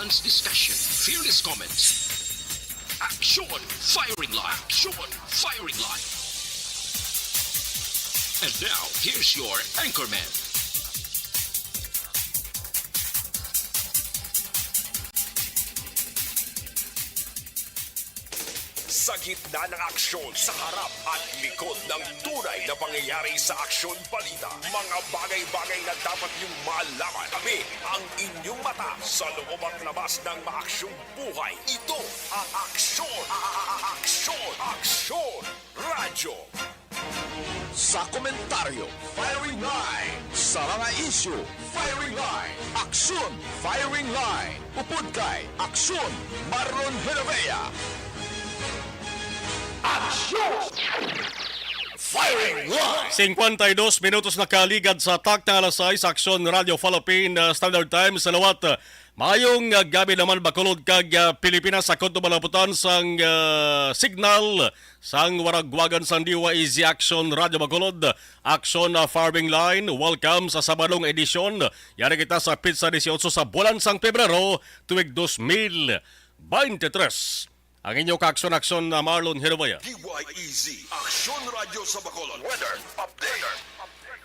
balanced discussion, fearless comments. Action! Firing line! Action! Firing line! And now, here's your anchorman. Sa gitna ng aksyon, sa harap at likod ng tunay na pangyayari sa aksyon balita, mga bagay-bagay na dapat niyong malaman. Kami ang inyong mata sa loob at labas ng maaksyong buhay. Ito ang Aksyon! Aksyon! Aksyon! Radyo! Sa komentaryo, Firing Line. Sa mga issue, Firing Line. Aksyon, Firing Line. Upod kay Aksyon, Marlon Heravea. Aksyon! Firing Line. 52 minutos na kaligad sa tak ng alas 6 Aksyon Radio Philippine Standard Time sa lawat. Mayong gabi naman bakulod kag Pilipinas sa konto malaputan sang signal sang waragwagan sang diwa Easy Action Radio Bacolod. Action Farming Line. Welcome sa Sabadong edisyon. Yari kita sa Pizza 18 sa bulan sang Pebrero tuig 2023. Ang inyong ka-aksyon na Marlon Heravea. DYEZ Aksyon Radio sa Bacolod. Weather Update.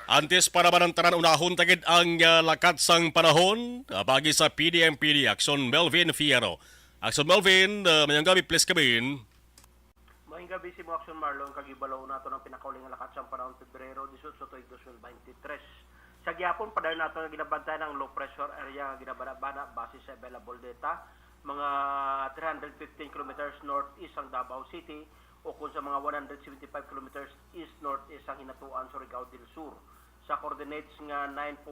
Antes para man ang tanan unahon tagid ang lakat sang panahon bagi sa PDMPD Action Melvin Fierro. Action Melvin, mayang gabi please kabin. Mayang gabi si mo Action Marlon kagibalaw nato ng pinakauling nga lakat sang panahon Pebrero 18 tuig 2023. Sa gihapon padayon nato nga ginabantayan ang low pressure area nga ginabana base sa available data mga 315 kilometers northeast ang Davao City o kung sa mga 175 kilometers east-northeast ang hinatuan sa Surigao del Sur. Sa coordinates nga 9.0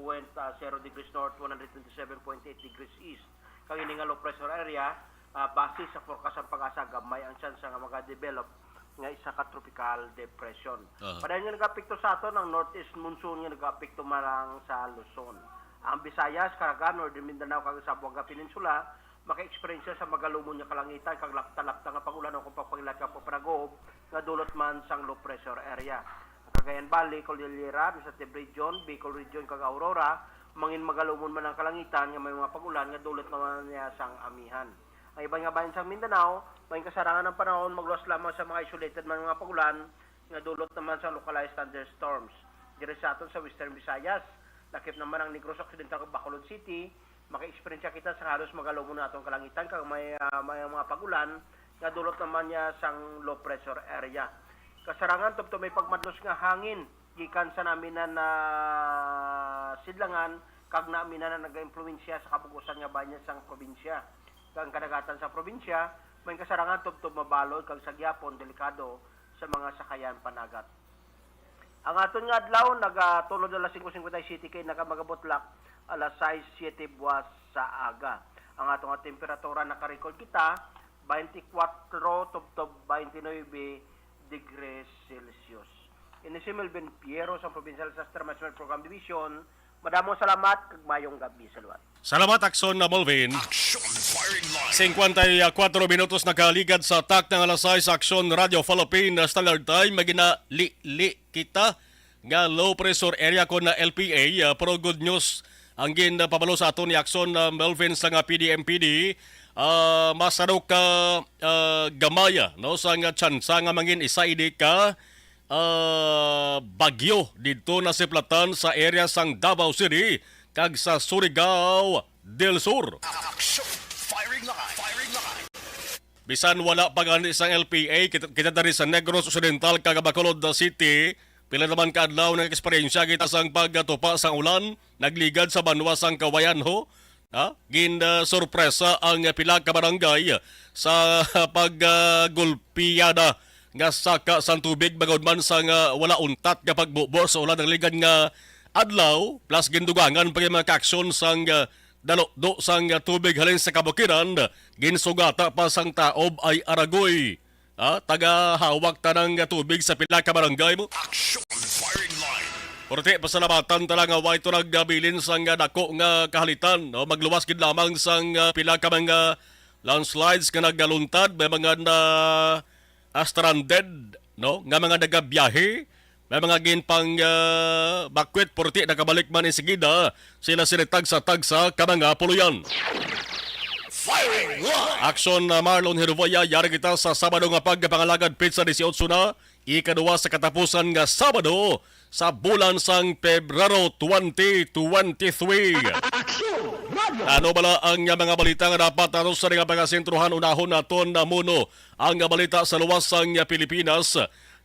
degrees north, 127.8 degrees east. Kang ini nga low pressure area, base sa forecast ang pag-asa, gamay ang chance nga mag-develop nga isa ka tropical depression. Padayon nga nag-apekto sa aton ang northeast monsoon nga nag-apekto marang sa Luzon. Ang Visayas, Caraga, Northern Mindanao, kag sa Buanga Peninsula, maka-experience sa magalumon nga kalangitan kag lapta-lapta nga pangulan kung pagpagilat ka pagpanagob nga dulot man sang low pressure area. Cagayan Valley, Cordillera, Misative Region, Bicol Region kag Aurora mangin magalumon man ang kalangitan nga may mga pagulan nga dulot naman niya sang amihan. Ang ibang nga bayan sang Mindanao, may kasarangan ng panahon magluwas lamang sa mga isolated man mga pagulan nga dulot naman sa localized thunderstorms. Dire sa aton sa Western Visayas, lakip naman ang Negros Occidental kag Bacolod City, maka-experience kita sa halos magalumon na atong kalangitan kag may mga pagulan nga dulot naman niya sang low pressure area. Kasarangan tubto may pagmadlos nga hangin gikan sa namin na sidlangan kag namin na naga-impluwensya sa kabugusan nga bayan sang probinsya. Kag kadagatan sa probinsya may kasarangan tubto mabalod kag sa gyapon delikado sa mga sakayan panagat. Ang aton nga adlaw nagatulod alas 5:50 City kay nakamagabutlak alas 6:07 buwas sa aga. Ang atong temperatura naka-record kita 24 tubtob 29 degrees Celsius. Ini si Melvin Fierro sa Provincial Disaster Management Program Division. Madamong salamat kag mayong gabi sa luwat. Salamat Aksyon na Melvin. Aksyon Firing Line. 54 minutos na kaligad sa tak ng alas 6 Aksyon Radio Philippine Standard Time. Magina-li kita nga low pressure area ko na LPA. Pero good news ang ginapabalo sa aton ni Aksyon na Melvin sa nga PDMPD. Masarok ka gamaya no sa nga tsansa nga mangin isaidi ka bagyo dito na siplatan sa area sang Davao City kag sa Surigao del Sur. Aksyon Firing Line. Firing Line. Bisan wala pa gani isang LPA, kita dari sa Negros Occidental kag Bacolod City, pila naman kaadlaw ng eksperyensya kita sang pagtupa sang ulan, nagligad sa banwa sang Kawayan ho. Sorpresa ang pila ka barangay sa paggulpiyada nga saka sang tubig bagod man sang wala untat nga pagbubo sa ulan ng ligad nga adlaw plus gindugangan pag mga kaaksyon sang dalokdo sang tubig halin sa kabukiran ginsugata pa sang taob ay aragoy. Taga hawak tanang tubig sa pila ka barangay mo. Aksyon Firing Line. Porte pasalamatan tala nga way ito nagabilin sang dako nga kahalitan. Magluwas gid lamang sang pila ka mga landslides nga nagaluntad, may mga na stranded, no? Nga mga nagabiyahe, may mga ginpang bakwet porte nakabalik man isigida sila sinitag sa tagsa ka mga puluyan. Firing Line. Aksyon na Marlon Herboya, yari kita sa Sabado nga pagpangalagad pizza 18 na, ikaduwa sa katapusan nga Sabado sa bulan sang Pebrero 2023. Ano bala ang mga balita nga dapat nato sa nga pagkasentruhan unahon naton na muno ang balita sa luwas sang Pilipinas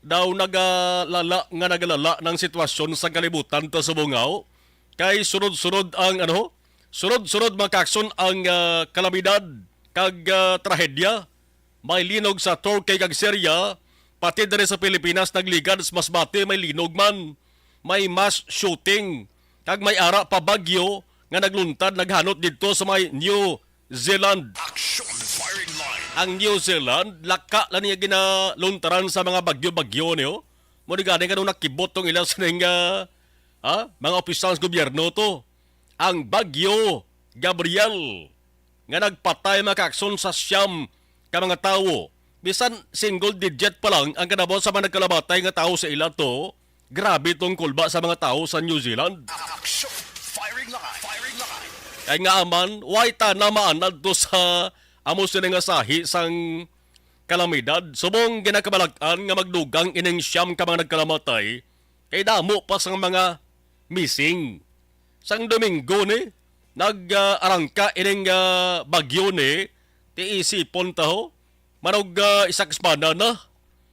daw nagalala ng sitwasyon sa kalibutan ta sa bungaw kay sunod-sunod ang sunod-sunod makakson ang kalamidad kag trahedya may linog sa Turkey kag Syria pati diri sa Pilipinas nagligad sa Masbate may linog man may mass shooting kag may ara pa bagyo nga nagluntad naghanot didto sa may New Zealand. Action Firing Line. Ang New Zealand laka lang niya ginaluntaran sa mga bagyo-bagyo niyo. Mo di gani kanung nakibot tong ilang sa mga opisyal sa gobyerno to. Ang bagyo Gabriel nga nagpatay makakson sa siyam ka mga tawo. Bisan single digit pa lang ang kanabot sa mga nagkalabatay nga tawo sa ila to. Grabe tong kulba sa mga tawo sa New Zealand. Action Firing Line. Firing Line. Kaya nga aman, way tanamaan na to sa amo sila nga sahi sang kalamidad. Subong ginakabalakan nga magdugang ining siyam ka mga nagkalamatay, kay damo pa sang mga missing. Sang Domingo ni, nag-arangka ining bagyo ni, tiisipon taho, manog isak espada na.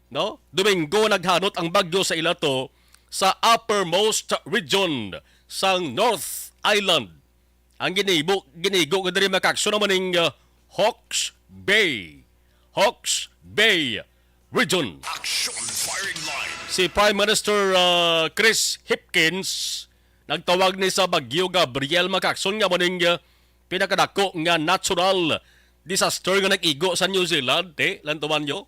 No? Domingo naghanot ang bagyo sa ilato sa uppermost region sang North Island. Ang ginigo ko diri makaksyon naman ng Hawke's Bay region. Action Firing Line. Si Prime Minister Chris Hipkins nagtawag ni sa bagyo Gabriel makaksyon nga maning pinakadako nga natural disaster nga nag-igo sa New Zealand. Lantuman nyo?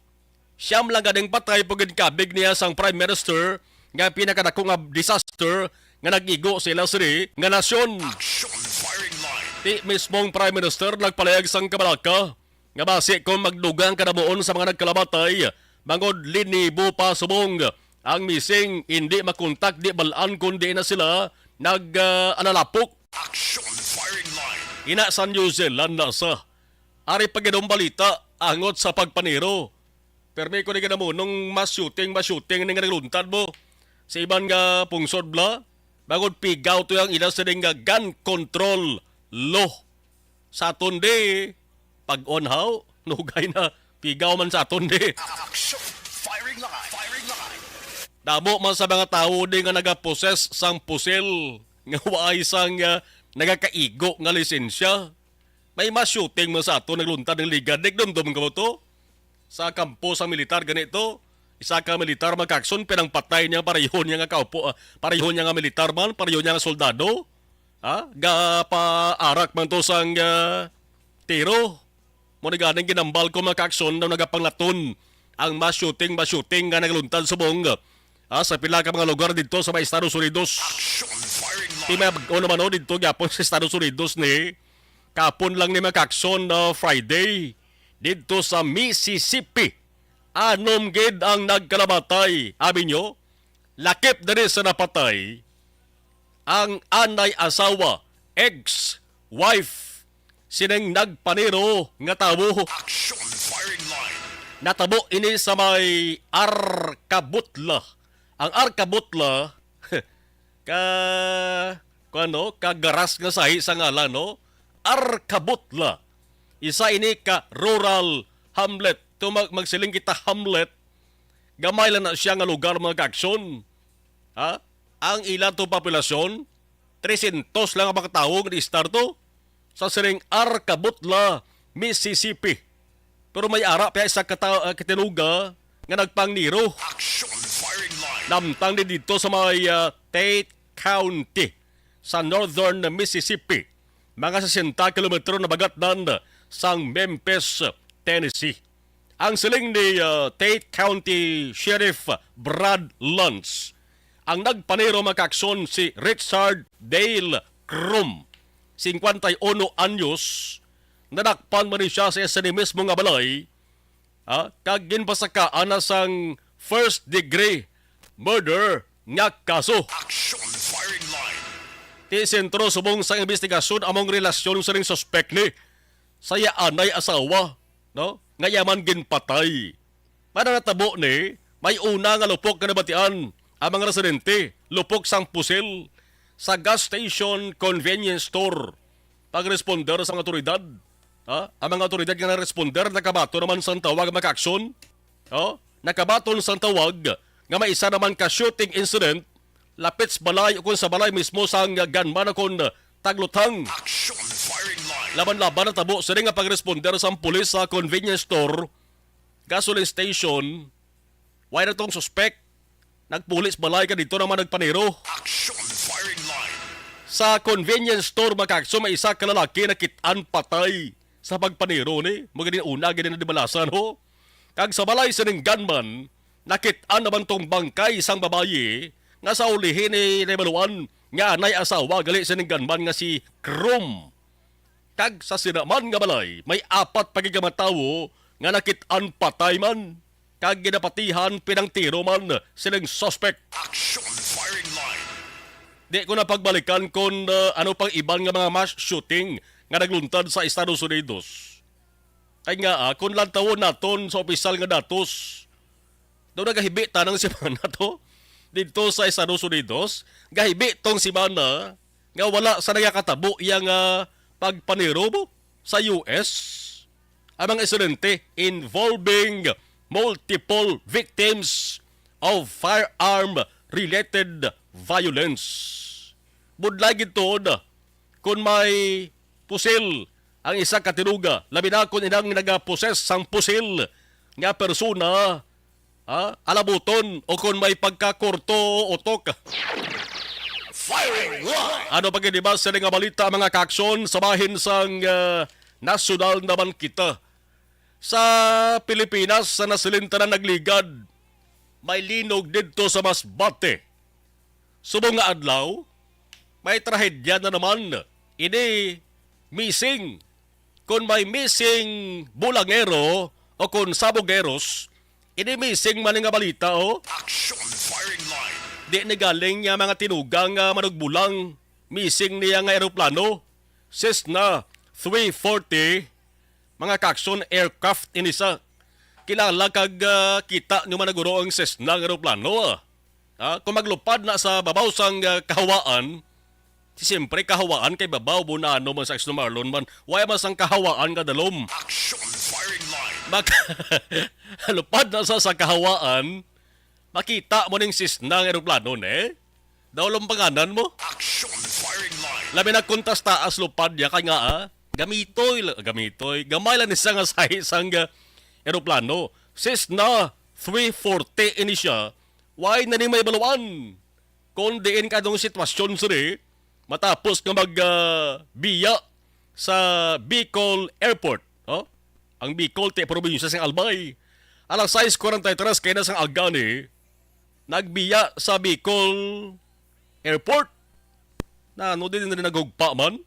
Siyam lang gading patay pagod kabig niya sang Prime Minister nga pinakadako nga disaster nga nag-igo sila siri nga nasyon. Action Firing Line. Ti mismong Prime Minister nagpalayag sang kabalaka nga base kung magdugang kanabuon sa mga nagkalamatay bangod linibo pa subong ang missing hindi makontak di balaan kundi na sila analapok. Action Firing Line. Ina sa New Zealand na sa ari pagidong balita angot sa pagpaniro. Permi ko ni ka mo nung mas shooting ni nga nagluntad mo sa iban nga pungsod bla bangod pigaw to yung ina sa nga gun control law. Sa aton di pag-onhaw, nugay na pigaw man sa aton di. Action Firing Line. Firing Line. Damo man sa mga tao di nga nagaposes sang pusil nga waay sang nagakaigo nga lisensya. May mas shooting man sa aton nagluntad ng liga. Degdom-dom ka mo to? Sa kampo sa militar ganito, isa ka militar magkakson pinang patay niya parehon niya nga kaupo, parehon niya nga militar man, parehon niya nga soldado. Ga paarak man to sang tiro. Mo ni ganing ginambal ko magkakson daw nagapanglaton ang mas shooting nga nagluntad subong sa pila ka mga lugar dito sa mga Estados Unidos. Action Firing Line. Di may naman dito gyapon sa Estados Unidos ni kapon lang ni magkakson na Friday dito sa Mississippi. Anom gid ang nagkalamatay. Abi nyo, lakip na rin sa napatay ang anay asawa, ex-wife, sineng nagpaniro nga tabo. Action Firing Line. Natabo ini sa may Arkabutla. Ang Arkabutla, kagaras nga sahi sa ngalan, no? Arkabutla. Isa ini ka rural hamlet. Magsiling kita hamlet, gamay lang na siya nga lugar mga kaaksyon. Ang ilan to populasyon, 300 lang ang mga tao nga di-star to sa siring Arkabutla, Mississippi. Pero may ara pa isa katinuga nga nagpangniro. Action Firing Line. Namtang din dito sa may Tate County sa northern Mississippi. Mga 60 kilometro na bagatnan sang Memphis, Tennessee. Ang siling ni Tate County Sheriff Brad Luntz. Ang nagpaniro makakson si Richard Dale Crum, 51 anyos, nadakpan man siya sa isa ni mismo nga balay, kag ginpasakaan na sang first degree murder nga kaso. Action Firing Line. Ti sentro subong sa investigasyon among relasyon sa ring suspect ni saya anay asawa, no? Ngayaman ginpatay. Para natabo ni, may una nga lupok nga nabatian ang mga residente, lupok sang pusil sa gas station convenience store. Pag-responder sa mga otoridad, ang mga otoridad nga na-responder, nakabato naman sa tawag maka-aksyon. Nakabaton sa tawag nga may isa naman ka-shooting incident, lapit sa balay o kung sa balay mismo sang gunman akong taglutang. Action Firing Line. Laban-laban na tabo sila nga pag-responder sa pulis sa convenience store, gasoline station, why na tong suspect, nagpulis balay ka dito naman nagpaniro. Action Firing Line. Sa convenience store makakso may isa ka lalaki na kitaan patay sa pagpaniro ni. Magaling una, ganyan na dibalasan ho. Kag sa balay sa ning gunman, nakitaan naman tong bangkay isang babayi nga sa ulihin ni Rebaluan nga anay asawa gali sa ning gunman nga si Krum. Kag sa sinaman nga balay, may 4 pagigimatawo nga nakitaan patay man. Kag ginapatihan pinang tiro man silang suspect. Action Firing Line. Di ko na pagbalikan kung ano pang ibang nga mga mass shooting nga nagluntad sa Estados Unidos. Kaya nga, kung lantawon naton sa opisyal nga datos, doon nagahibi tanang simana to, dito sa Estados Unidos, gahibi tong simana nga wala sa nagakatabo iyang pagpaniro mo sa US. Ang mga insidente involving multiple victims of firearm-related violence. Budlay ito kung may pusil ang isa katinuga, labi na kung inang nagaposes sang pusil nga persona, alabuton o kung may pagkakurto o tok. Firing Line. Ano pag ba sa nga balita mga kaaksyon sa bahin sang nasyonal naman kita. Sa Pilipinas, sa nasilinta na nagligad, may linog dito sa Masbate. Subong nga adlaw, may trahedya na naman. Ini missing. Kung may missing bulangero o kung sabogeros, ini missing man nga balita Action Firing Line. Di ni galing nga mga tinugang manugbulang, missing niya nga aeroplano. Cessna 340, mga kakson aircraft inisa. Kilala kag kita nyo managuro ang Cessna nga aeroplano. Kung maglupad na sa babaw sang kahawaan, siyempre kahawaan kay babaw bunano man sa Action Marlon man, why man sang kahawaan kadalom. Action Firing Line. Lupad na sa kahawaan, makita mo ning Cessna nga aeroplano ne? Dawlong panganan mo. Action Firing Line. Labi na kuntas taas lupad ya kay nga gamitoy, gamay lang isa nga size ang aeroplano. Cessna 340 ini siya, why na ni may baluan? Kung diin ka dong sitwasyon siri, matapos nga magbiya sa Bicol Airport. Ang Bicol, te probinsya sa Albay. Alas 6:43 kaya na sang agani, nagbiya sa Bicol Airport. Na ano din na nagugpa man.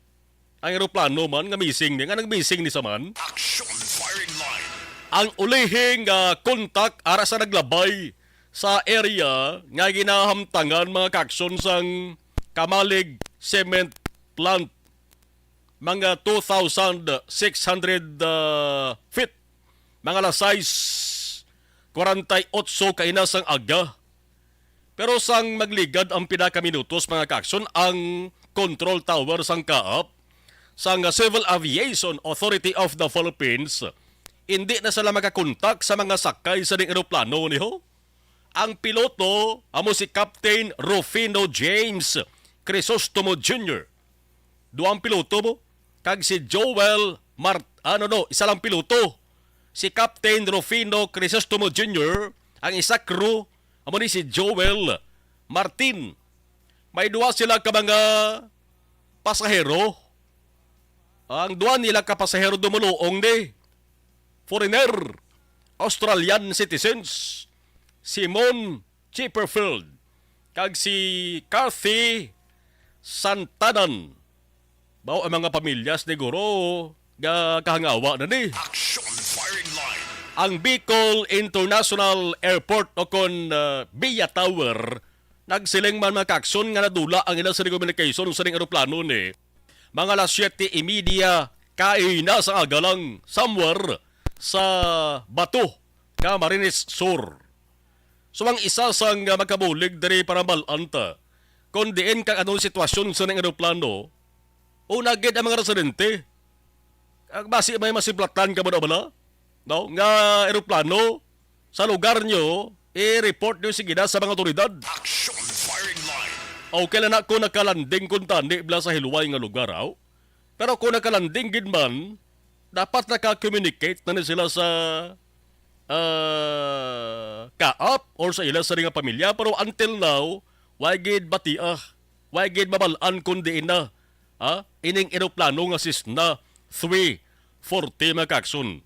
Ang aeroplano man, nga missing ni. Nga nag-missing ni saman. Action Firing Line. Ang ulihing kontak ara sa naglabay sa area nga ginahamtangan mga kakson sang Kamalig Cement Plant. Mga 2,600 feet. Mga alas 6:48 kainasang aga. Pero sang magligad ang pinakaminutos mga kakson ang control tower sang Kaap sang Civil Aviation Authority of the Philippines, hindi na sila makakontak sa mga sakay sa ding aeroplano niho. Ang piloto amo si Captain Rufino James Crisostomo Jr. Duang piloto mo kag si Joel isa lang piloto. Si Captain Rufino Crisostomo Jr. Ang isa crew amo ni si Joel Martin. May duwa sila ka mga pasahero. Ang duwa nila ka pasahero dumuluong ni foreigner, Australian citizens, Simon Chipperfield kag si Kathy Santanan. Bao ang mga pamilyas ni Guro kahangawa na ni. Action Firing Line. Ang Bicol International Airport o kon BIA Tower, nagsiling man mga kakson nga nadula ang ilang sa communication sa ring aeroplano ni. Mga alas 7:30 kaina sa agalang somewhere sa Bato, Camarines Sur. So ang isa sang makabulig diri para malanta, kung diin kang anong sitwasyon sa ng aeroplano, una gid ang mga residente. Basi may masiplatan ka mo na bala? No? Nga aeroplano, sa lugar nyo, i-report nyo sige na sa mga otoridad. Action Firing Line. Okay lang na kung nakalanding kung tani bla sa hiluway nga lugar, aw. Pero kung nakalanding gid man, dapat naka-communicate na sila sa kaap or sa ila sa ringa pamilya. Pero until now, why gid batiah? Why gid mabalaan kundi na? Ining aeroplano nga Cessna 340 makakson.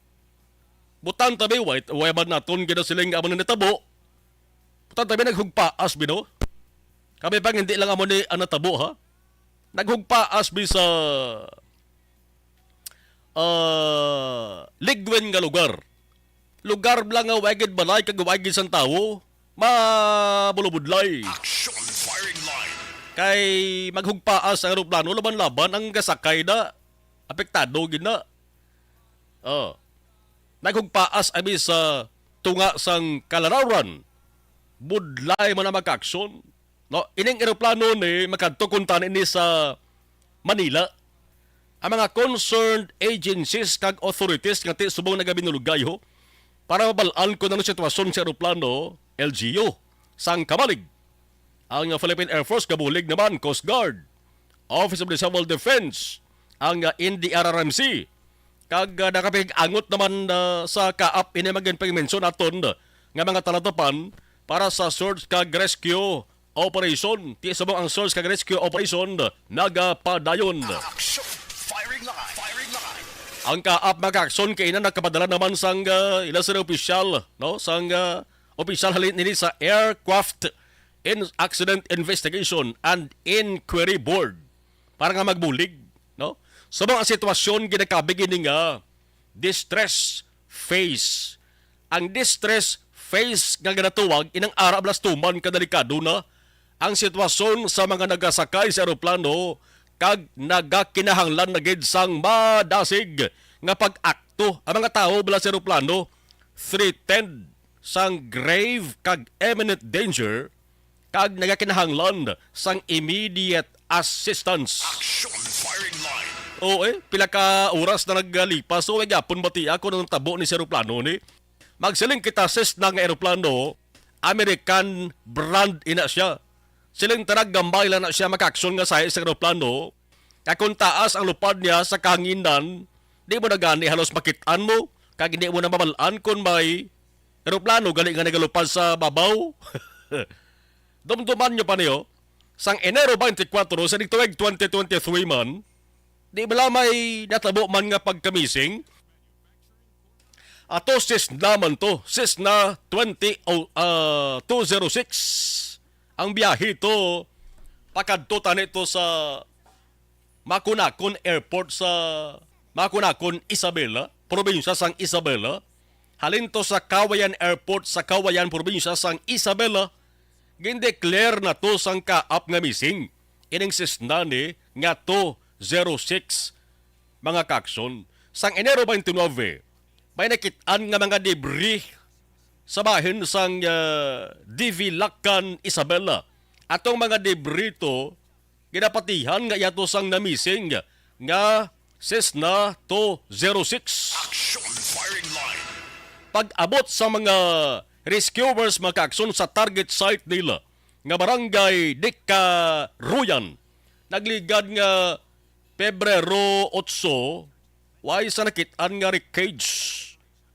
Butan tabi, way ba naton gina silang amon na natabo? Butan tabi naghugpaas, bino? Kami pang hindi lang amon ni anatabo, ha? Naghugpaas bi sa ligwen nga lugar. Lugar lang nga wagid balay kag wagid sang tawo. Mabulubudlay. Action Firing Line. Kay maghugpaas ang aeroplano, laban-laban ang kasakay na. Apektado gid na. Naghugpaas abi sa tunga sang Kalarawan. Budlay man ang mag-aksyon. No, ining eroplano ni makadto kuntan ini sa Manila. Ang mga concerned agencies kag authorities nga ti subong nagabinulugay ho para mabalaan ko ng sitwasyon sa eroplano, LGU, sang kamalig. Ang Philippine Air Force kabulig naman, Coast Guard, Office of the Civil Defense, ang NDRRMC, kag nakapig-angot naman sa kaap ini maginpag-mention aton nga mga talatapan para sa search kag rescue operation. Ti subong ang search kag rescue operation nagapadayon. Action Firing Line. Firing Line. Ang kaap mag-aksyon kay na nakapadala naman sang ila sa opisyal, no? Sang opisyal halin nini sa Aircraft Accident Investigation and Inquiry Board para nga magbulig, no? Sa mga sitwasyon ginakabig ini nga distress phase. Ang distress phase nga ginatuwag inang ara blas tuman kadelikado na ang sitwasyon sa mga nagasakay sa eroplano kag nagakinahanglan na gid sang madasig nga pag-akto ang mga tawo bala sa eroplano threatened sang grave kag imminent danger kag nagakinahanglan sang immediate assistance. Action Firing Line. Pila ka oras na naglipas so gyapon bati ako ng tabo ni sa eroplano ni. Magsiling kita Cessna nga eroplano, American brand ina siya. Siling tarag gambay lang na siya makaksyon nga sa eroplano. Kung taas ang lupad niya sa kahanginan, di mo na gani halos makitaan mo. Kag hindi mo na mabalaan kung may eroplano gali nga nagalupad sa babaw. Dumduman nyo pa niyo, sang Enero 24 sa nituig 2023 man, di ba may natabo man nga pagkamising? Ato Cessna man to, Cessna 206. Ang biyahe to, pakadto tani to sa Makunakon Airport sa Makunakon, Isabela, probinsya sang Isabela. Halin to sa Kawayan Airport sa Kawayan, probinsya sang Isabela. Gindeclare na to sang kaap nga missing. Ining Cessna ni nga to 06 mga kakson. Sang Enero 29, may nakitaan nga mga debris sa bahin sang Divilacan, Isabela. Atong mga debris to, ginapatihan nga yato sang namising nga Cessna 206. Action Firing Line. Pag-abot sa mga rescuers makakson sa target site nila nga barangay Dikaruyan, nagligad nga Pebrero 8, way sa nakitaan nga wreckage.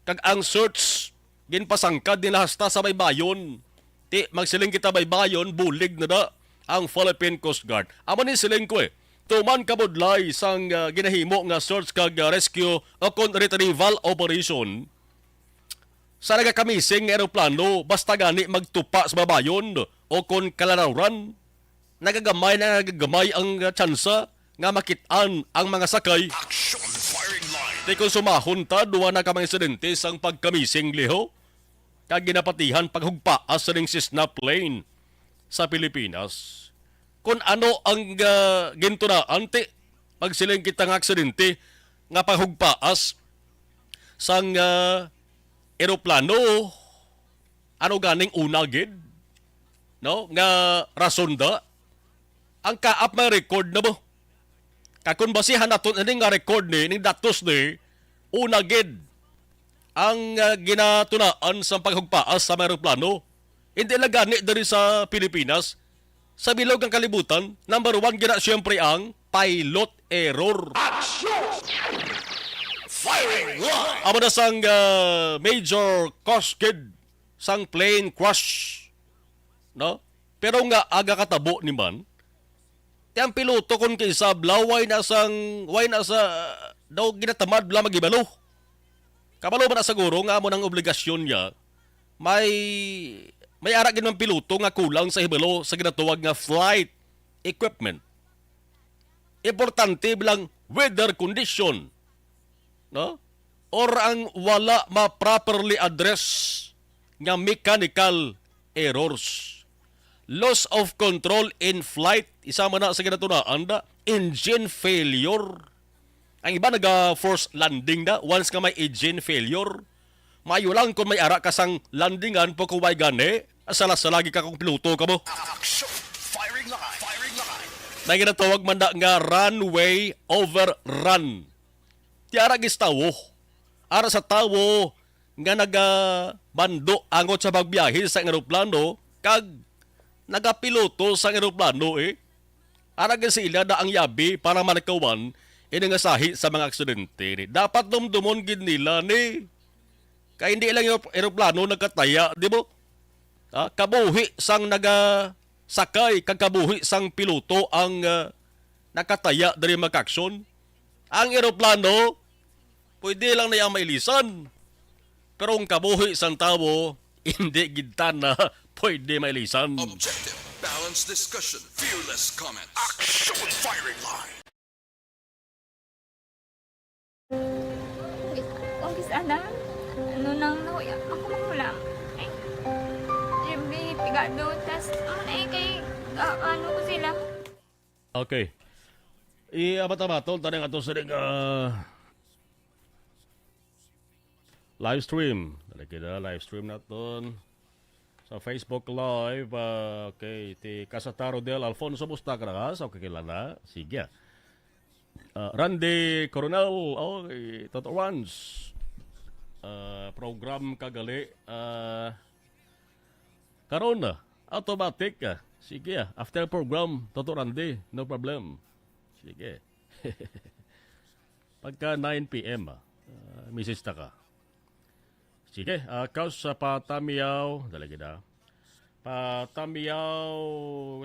Kag ang search ginpasangkad nila hasta sa baybayon. Ti magsiling kita baybayon, bulig na da ang Philippine Coast Guard. Amo ni siling ko tuman kabudlay sang ginahimo nga search kag rescue o kon retrieval operation. Sa nagakamising nga eroplano, basta gani magtupa sa babayon o kon Kalarawan, nagagamay ang tsansa nga makitaan ang mga sakay. Action Firing Line. Di kung sumahon ta, duwa na ka mga insidente sang pagkamising liho. Kag ginapatihan paghugpaas sa ning Cessna plane sa Pilipinas. Kung ano ang gintunaan, ti, pagsiling kitang aksidente, nga paghugpaas sang eroplano ano ganing una gid no nga rason da ang kaap may record na mo kakun basihan naton ani nga record ni ning datos ni una gid ang ginatunaan sa paghugpaas sa mga eroplano hindi lang gani diri sa Pilipinas sa bilog ng kalibutan number 1 gina siyempre ang pilot error. Firing line. Amo na sang major cause kid sang plane crash. No? Pero nga aga katabo ni man. Tiyang piloto kon kay sablaw way na sa daw ginatamad la magibalo. Kabalo man na siguro nga amo nang obligasyon niya may ara gid man piloto nga kulang sa hibalo sa ginatuwag nga flight equipment. Importante bilang weather condition. No? Or ang wala ma-properly address nga mechanical errors. Loss of control in flight, isa man na sa ginatunaan da, engine failure. Ang iba naga-force landing na, once nga may engine failure, mayo lang kung may ara kasang landingan po kung may gani, asala-salagi ka kung piloto ka mo. Action. Firing line. Firing line. May ginatawag man na nga runway overrun. Tiara gis tawo. Ara sa tawo nga nagabando angot sa pagbiyahe sa eroplano kag nagapiloto sa eroplano Ara gis sila da ang yabi para manakawan ini nga sahi sa mga aksidente. Dapat dumdumon gid nila ni kay hindi lang yung eroplano nagkataya, di mo? Kabuhi sang sakay kag kabuhi sang piloto ang nakataya diri makaksyon. Ang eroplano pwede lang na yung mailisan. Pero ang kabuhi sang tawo hindi gid na pwede mailisan. Objective. Balanced discussion. Fearless comment. Action. Firing line. Ogis anak, ano nang nahuya ako magulang. Ay, Jimmy, pigado, tas kay ano ko sila. Okay. Abata-batol tani nga to sa live stream. Dali kita live stream naton sa Facebook Live. Okay, ti Casataro del Alfonso Bustagragas. Okay, kilala. Sige. Randy Coronel. Okay, Toto Runs. Program kagali. Karon na. Automatic. Sige. After program, Toto Randy. No problem. Sige. Pagka 9 p.m. Misista ka. Sige, kaus sa Patamiyaw, dalagi na. Patamiyaw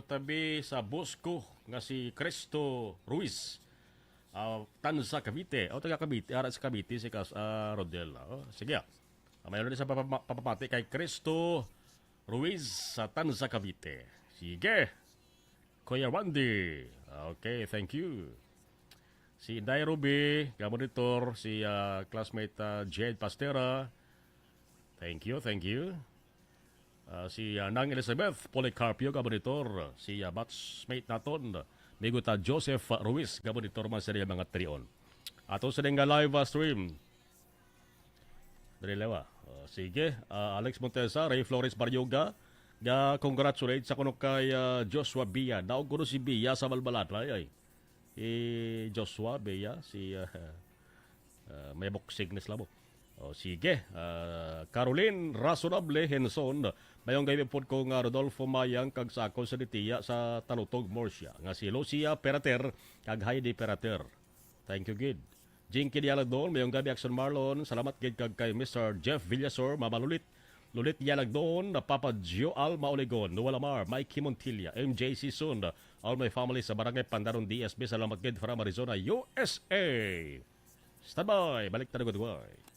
tabi sa Bosco nga si Cristo Ruiz. Tanza Cavite. O taga Cavite, ara sa Cavite si Kaus Rodel. Sige. Mayroon din sa papamati kay Cristo Ruiz sa Tanza Cavite. Sige. Kuya Randy. Okay, thank you. Si Nairobi, monitor, si classmate Jade Pastera. Thank you, thank you. Si Nang Elizabeth Policarpio, monitor. Si batchmate naton, Miguta Joseph Ruiz, monitor man sa mga trion. Ato sa nga live stream. Dari lewa. Sige, Alex Montesa, Ray Flores Baryoga, congratulate sa kuno kay Joshua Bia. Naog kuno si Bia sa Balbalatay ay. Joshua Bia si may boxing na slabo. Sige. Caroline Razonable Henson. Mayong gabi po ko nga Rodolfo Mayang kag sako sa ditiya sa Talutog Morsia. Nga si Lucia Perater kag Heidi Perater. Thank you, Gid. Jinky Dialagdon. Mayong gabi Action Marlon. Salamat, Gid, kag kay Mr. Jeff Villasor. Mama Lulit. Lulit Dialagdon. Papa Gio Alma Olegon. Noel Amar. Mikey Montilla. MJC Sun. All my family sa Barangay Pandaron DSB. Salamat, Gid, from Arizona, USA. Stand by. Balik tayo, goodbye.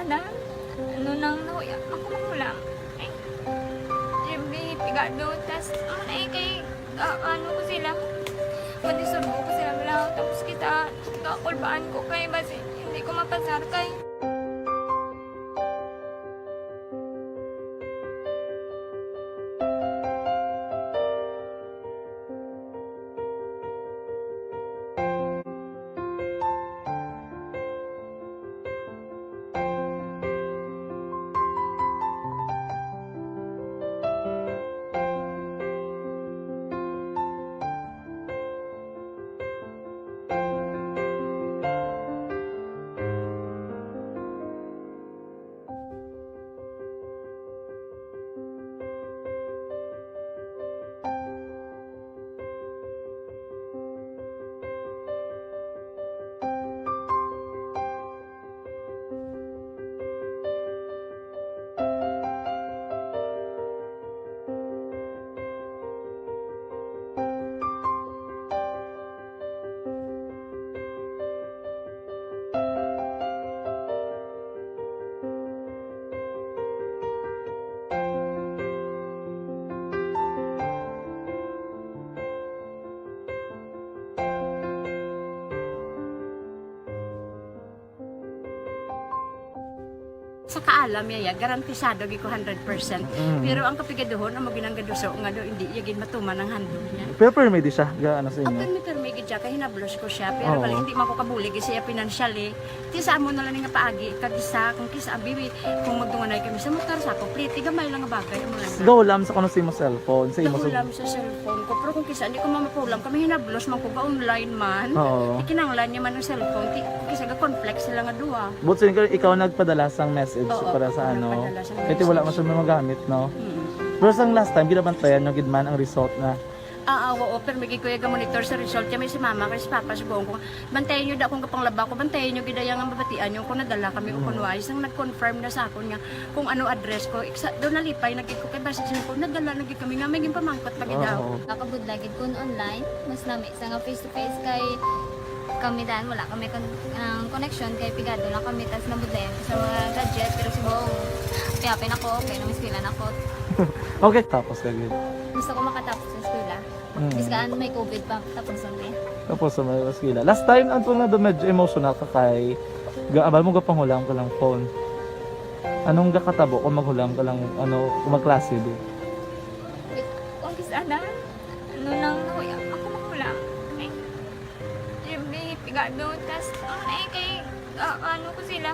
sana, ano nang nahuya, ako magulang. Ay, siyempre, pigado, tas, kay, ano ko sila, madisurbo ko sila lang, tapos kita, kakulbaan ko kay, basi, hindi ko mapasar kay. Sa kaalam yaya, garantisado gi ko 100%. Pero ang kapigaduhon, ang maginanggaduso, nga do, hindi yagin matuman ang handog niya. Pero permedi siya, gaano sa Ang inyo? permi gid siya, kay hinablos ko siya, pero Oo. bali hindi man ko kabulig siya financially. Tisa mo na lang nga paagi, kagisa, kung kisa ang bibi, kung magdunganay kami sa motor sa ko, plate, gamay lang nga bagay mo lang. Gahulam sa kano sa imo cellphone, sa imo Nahulam sa cellphone ko, pero kung kisa, hindi ko mamapulam, kami hinablos man ko ba online man. Oo. Ikinanglan niya man ang cellphone, kisa ga complex sila nga duwa. But so, ikaw nagpadala sang message Oo, para sa ano. nagpadala sang Kasi wala message. man siya magamit, no? Mm. Pero sang last time, ginabantayan nyo gidman ang result na. Oo, pero may kuya ga monitor sa result kami si mama kasi si papa si buong ko. Bantayan niyo da kung kapang laba ko, bantayan niyo gidayang ang babatian niyo kung nadala kami ko kunwari sang nag-confirm na sa akon nga kung ano address ko. Doon nalipay nagid ko kay basta ko nadala nagid kami nga may pamangkot pa gid daw. Oo. Kakabudlagid kun online, mas lami sa nga face to face kay kami dahil wala kami connection kay pigado lang kami tas nabudlayan sa mga gadget pero si Bong piyapin ako okay na miskilan ako Okay, tapos kagid. gusto ko makatapos sa eskwela biskaan may COVID pa tapos kami Tapos sa may maskila. Last time, ang na do medyo emotional ka kay gaabal mo gapanghulam ka lang phone. Anong gakatabo kung maghulam ka lang, ano, kung magklase di? wait kung sana ano nang nahuya ako magulang ay siyempre pigado tas kay ano ko sila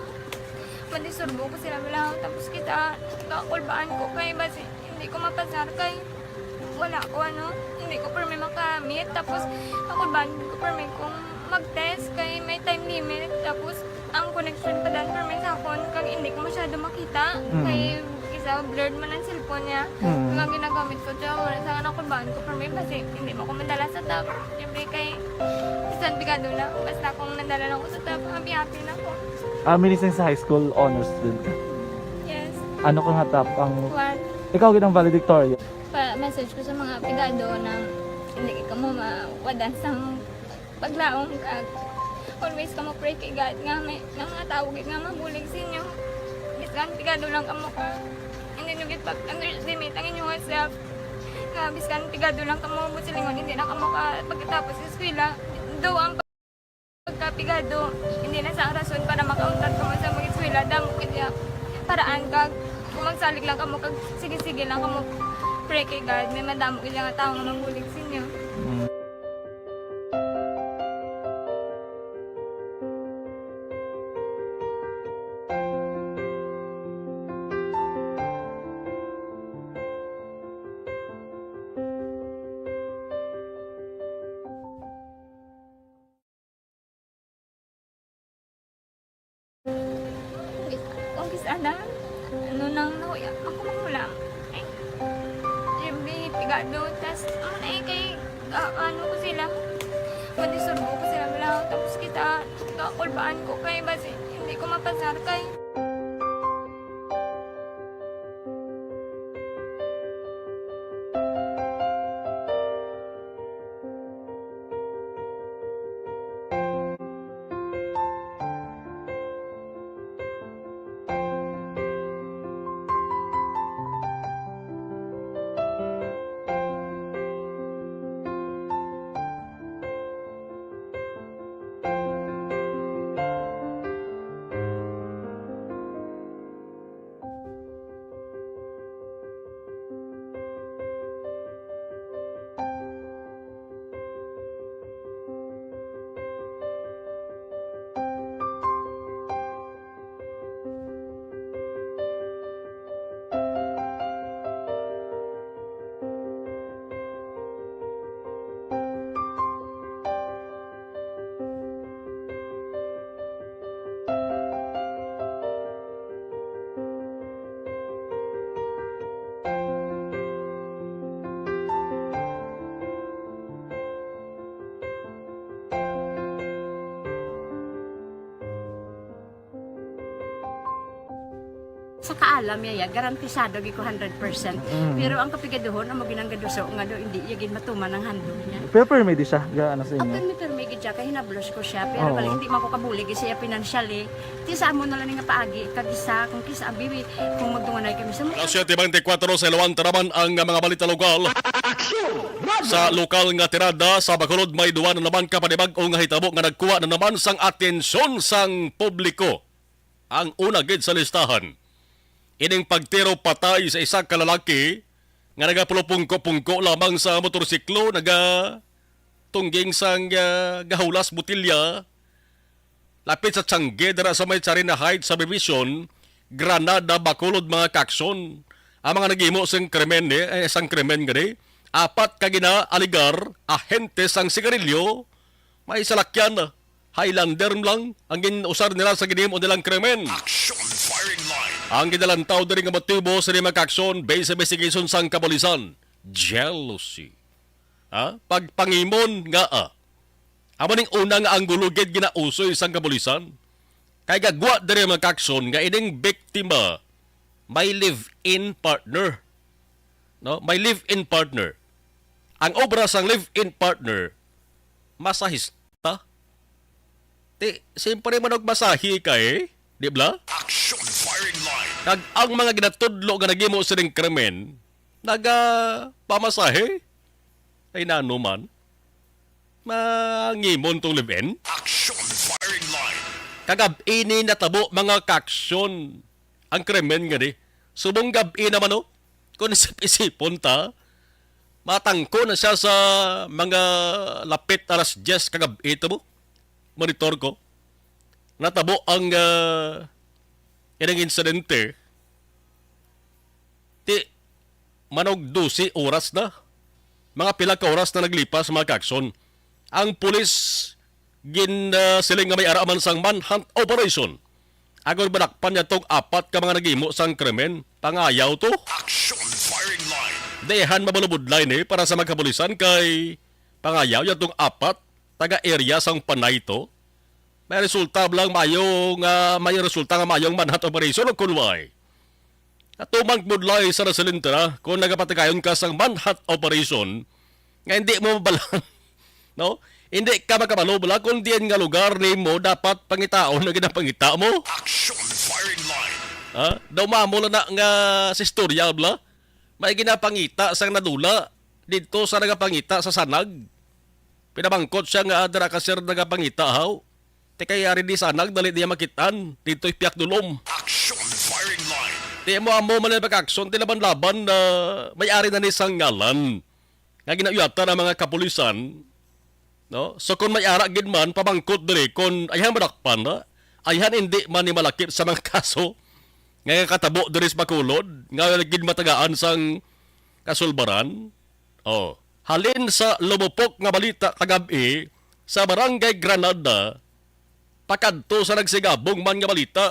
madisurbo ko sila lang tapos kita kakulbaan ko kay basi hindi ko mapasar kay wala ko ano hindi ko permi makamit tapos kakulbaan ko permi kung mag-test kay may time limit tapos ang connection pa dan permi sa akon kag hindi ko masyado makita kay isa blurred man ang cellphone niya mga ginagamit ko siya wala sa kakulbaan ko permi kasi hindi mo ko madala sa tab siyempre kay isang bigado lang basta kung nadala lang ko sa tab happy na ako. Minising sa high school honors student ka. Yes. Ano kang hatap ang... What? Ikaw ginang valedictorian. Pa-message ko sa mga pigado na hindi ka mo mawadan sa paglaong kag always ka mo pray kay God nga may nga mga tawag nga mabulig sa inyo. Biskan pigado lang ka mo ka. Hindi nyo git pag-underestimate ang inyong self. Nga biskan pigado lang ka mo busilingon hindi na ka mo ka pagkatapos sa eskwela. Do ang pagkapigado hindi na sa rason para makauntat ka mo sa mga eskwela damo kaya paraan kag kung magsalig lang ka mo kag sige lang ka mo pray kay God may madamo kaya nga tao nga mabulig sa inyo. Kung sana, ano nang nahuya, ako magulang. Ay, siyempre, pigado, tas, kay, ano ko sila, madisurbo ko sila lang, tapos kita, kakulbaan ko kay, basi, hindi ko mapasar kay. makaalam ya, garantisado gi ko 100%. Pero ang kapigaduhon ang maginanggaduso nga do hindi yagin matuman ang handog niya. Pero permedi siya, gaano sa inyo? Apan mi permigi siya kay hinablos ko siya, pero Oo. bali hindi man ko kabulig siya financially. Ti sa mo na lang nga paagi kagisa kung kisa bibi kung magdunganay kami sa Alas 7:24 sa Ilawan taraman ang mga balita lokal. Sa lokal nga tirada sa Bacolod may duwa na naman kapanibag o nga hitabo nga nagkuha na naman sang atensyon sang publiko. Ang una gid sa listahan. Ining pagtiro patay sa isang kalalaki nga nagapulupungko-pungko lamang sa motorsiklo, tungging sang gahulas butilya lapit sa Tiangge dara sa may Charina Heights Subdivision, Granada, Bacolod mga kakson. Ang mga naghimo sang krimen sang krimen gani, 4 ka gina-aligar ahente sang sigarilyo, may salakyan Highlander lang ang ginusar nila sa ginimo nilang krimen. Action Firing Line. Ang gidalantaw diri nga motibo sa mga kakson based sa investigation sang kapulisan, jealousy. Pagpangimon nga amo ning una nga ang gulugid ginausoy sang kapulisan. Kay gagwa diri mga kakson nga ining biktima may live-in partner. No, may live-in partner. Ang obra sang live-in partner masahista. Siyempre man og masahi kay, di ba? Action Firing Line. Kag ang mga ginatudlo nga nagimo sa ning krimen, pamasahe. Ay nano man. Mangimon tong live-in. Action Firing Line. Kagabi ni natabo mga kaksyon ang krimen nga di. Subong gabi naman kung isip-isipon ta, matangko na siya sa mga lapit alas 10 kagabi ito mo. Monitor ko. Natabo ang inang insidente. Manog 12 oras na. Mga pila ka oras na naglipas mga kakson. Ang pulis siling nga may araman sang manhunt operation. Agor banakpan niya tong 4 ka mga nagimo sang krimen. Pangayaw to. Action Firing Line. Dehan mabalubudlay para sa magkapulisan kay pangayaw niya tong 4 taga-area sang panay to. May resulta lang may resulta nga mayong manhunt operation o kunway. Atumang budlay sa nasilintara kung nagapatagayon ka sang manhunt operation nga hindi mo mabalang. No? Hindi ka makabalo bala kung diyan nga lugar ni mo dapat pangitaon na ginapangita mo. Action Firing Line. Daw mamo na nga sa istorya bala. May ginapangita sang nadula dito sa nagapangita sa sanag. Pinabangkot siya nga adara kasir nagapangita haw. Kaya rin di sanag dali diya makitaan dito'y piyak dulom. Action Firing Line. Di mo man ang pag-aksyon, laban-laban na may-ari na ni sang ngalan. Nga ginayata ng mga kapulisan. No? So kung may-ara gid man, pabangkot dali, kung ayhan madakpan na, ayhan hindi man ni malakip sa mga kaso. Nga katabo dali sa Bacolod, nga gid matagaan sang kasulbaran. Halin sa lumupok nga balita kagabi sa Barangay Granada, pakadto sa nagsigabong man nga balita,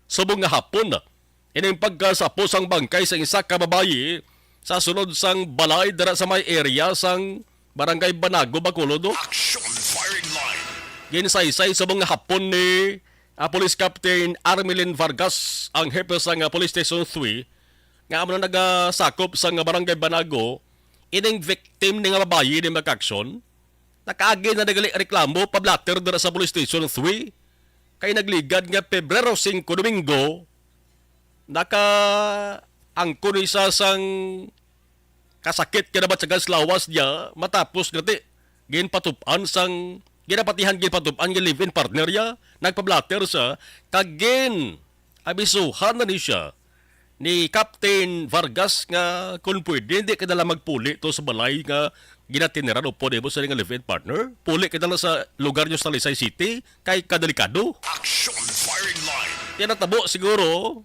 subong nga hapon na. Ining pagkasapo sang bangkay sa isa ka babayi sa sunod sang balay dara sa may area sang Barangay Banago, Bacolod. Action Firing Line. Ginsaysay subong nga hapon ni Police Captain Armelin Vargas, ang hepe sang Police Station 3, nga amo na nagasakop sang Barangay Banago. Ining victim ni nga babayi ni mag-aksyon, nakaagi na nagali reklamo pablatter dara sa Police Station 3 kay nagligad nga Pebrero 5 Domingo angko ni isa sang kasakit kinabat sa gaslawas niya matapos gati ginpatupan ginpatupan nga live-in partner niya nagpablatter sa kagin abisuhan na ni siya ni Captain Vargas nga kung pwede hindi ka nala magpuli to sa balay nga ginatiniran o po mo sa nga live-in partner. Puli ka nala sa lugar nyo sa Talisay City kay kadelikado. Action Firing Line. Tinatabo siguro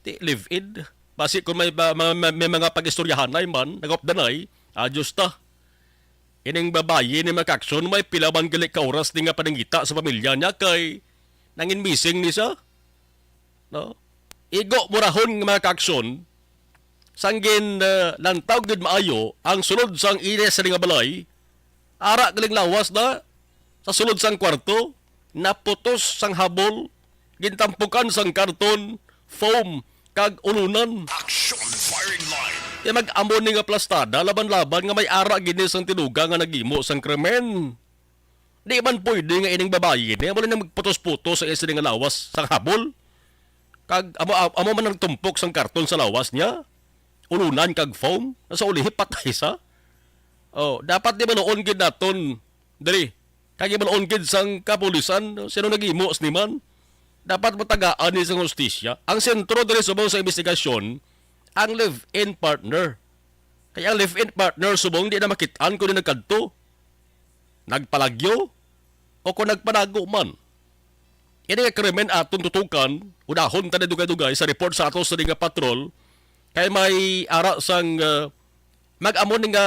live-in. Basi kung may mga pag-istoryahanay man, nag-opdanay, adyos ta. Ining babayi ni Makaksyon may pilaban galik ka oras ni nga panangita sa pamilya niya kay nangin missing ni siya. No? Igo murahon nga Makaksyon, sanggin lantaw gid maayo ang sulod sang ines sa nga balay, ara galing lawas na sa sulod sang kwarto, naputos sang habol, gintampukan sang karton, foam, kag ulunan. Action Firing Line. Di mag-amon ni nga plastada, laban-laban nga may ara gini sang tinuga nga nagimo sang krimen. Di man pwede nga ining babae ni, amo na magputos-putos sa isa nga lawas sang habol. Kag amo man nang tumpok sang karton sa lawas niya. Ulunan kag foam, nasa ulihip patay sa. Oh, dapat di manoon gid naton. Dali. Kag manoon gid sang kapulisan, sino nagimo ni man. Dapat matagaan ni sang hustisya. Ang sentro diri subong sa investigasyon, ang live-in partner. Kaya ang live-in partner subong di na makitaan kung di nagkadto. Nagpalagyo o kung nagpanago man. Ini nga krimen aton tutukan, unahon ta na dugay-dugay sa report sa atos sa nga patrol, kay may ara sang mag-amon nga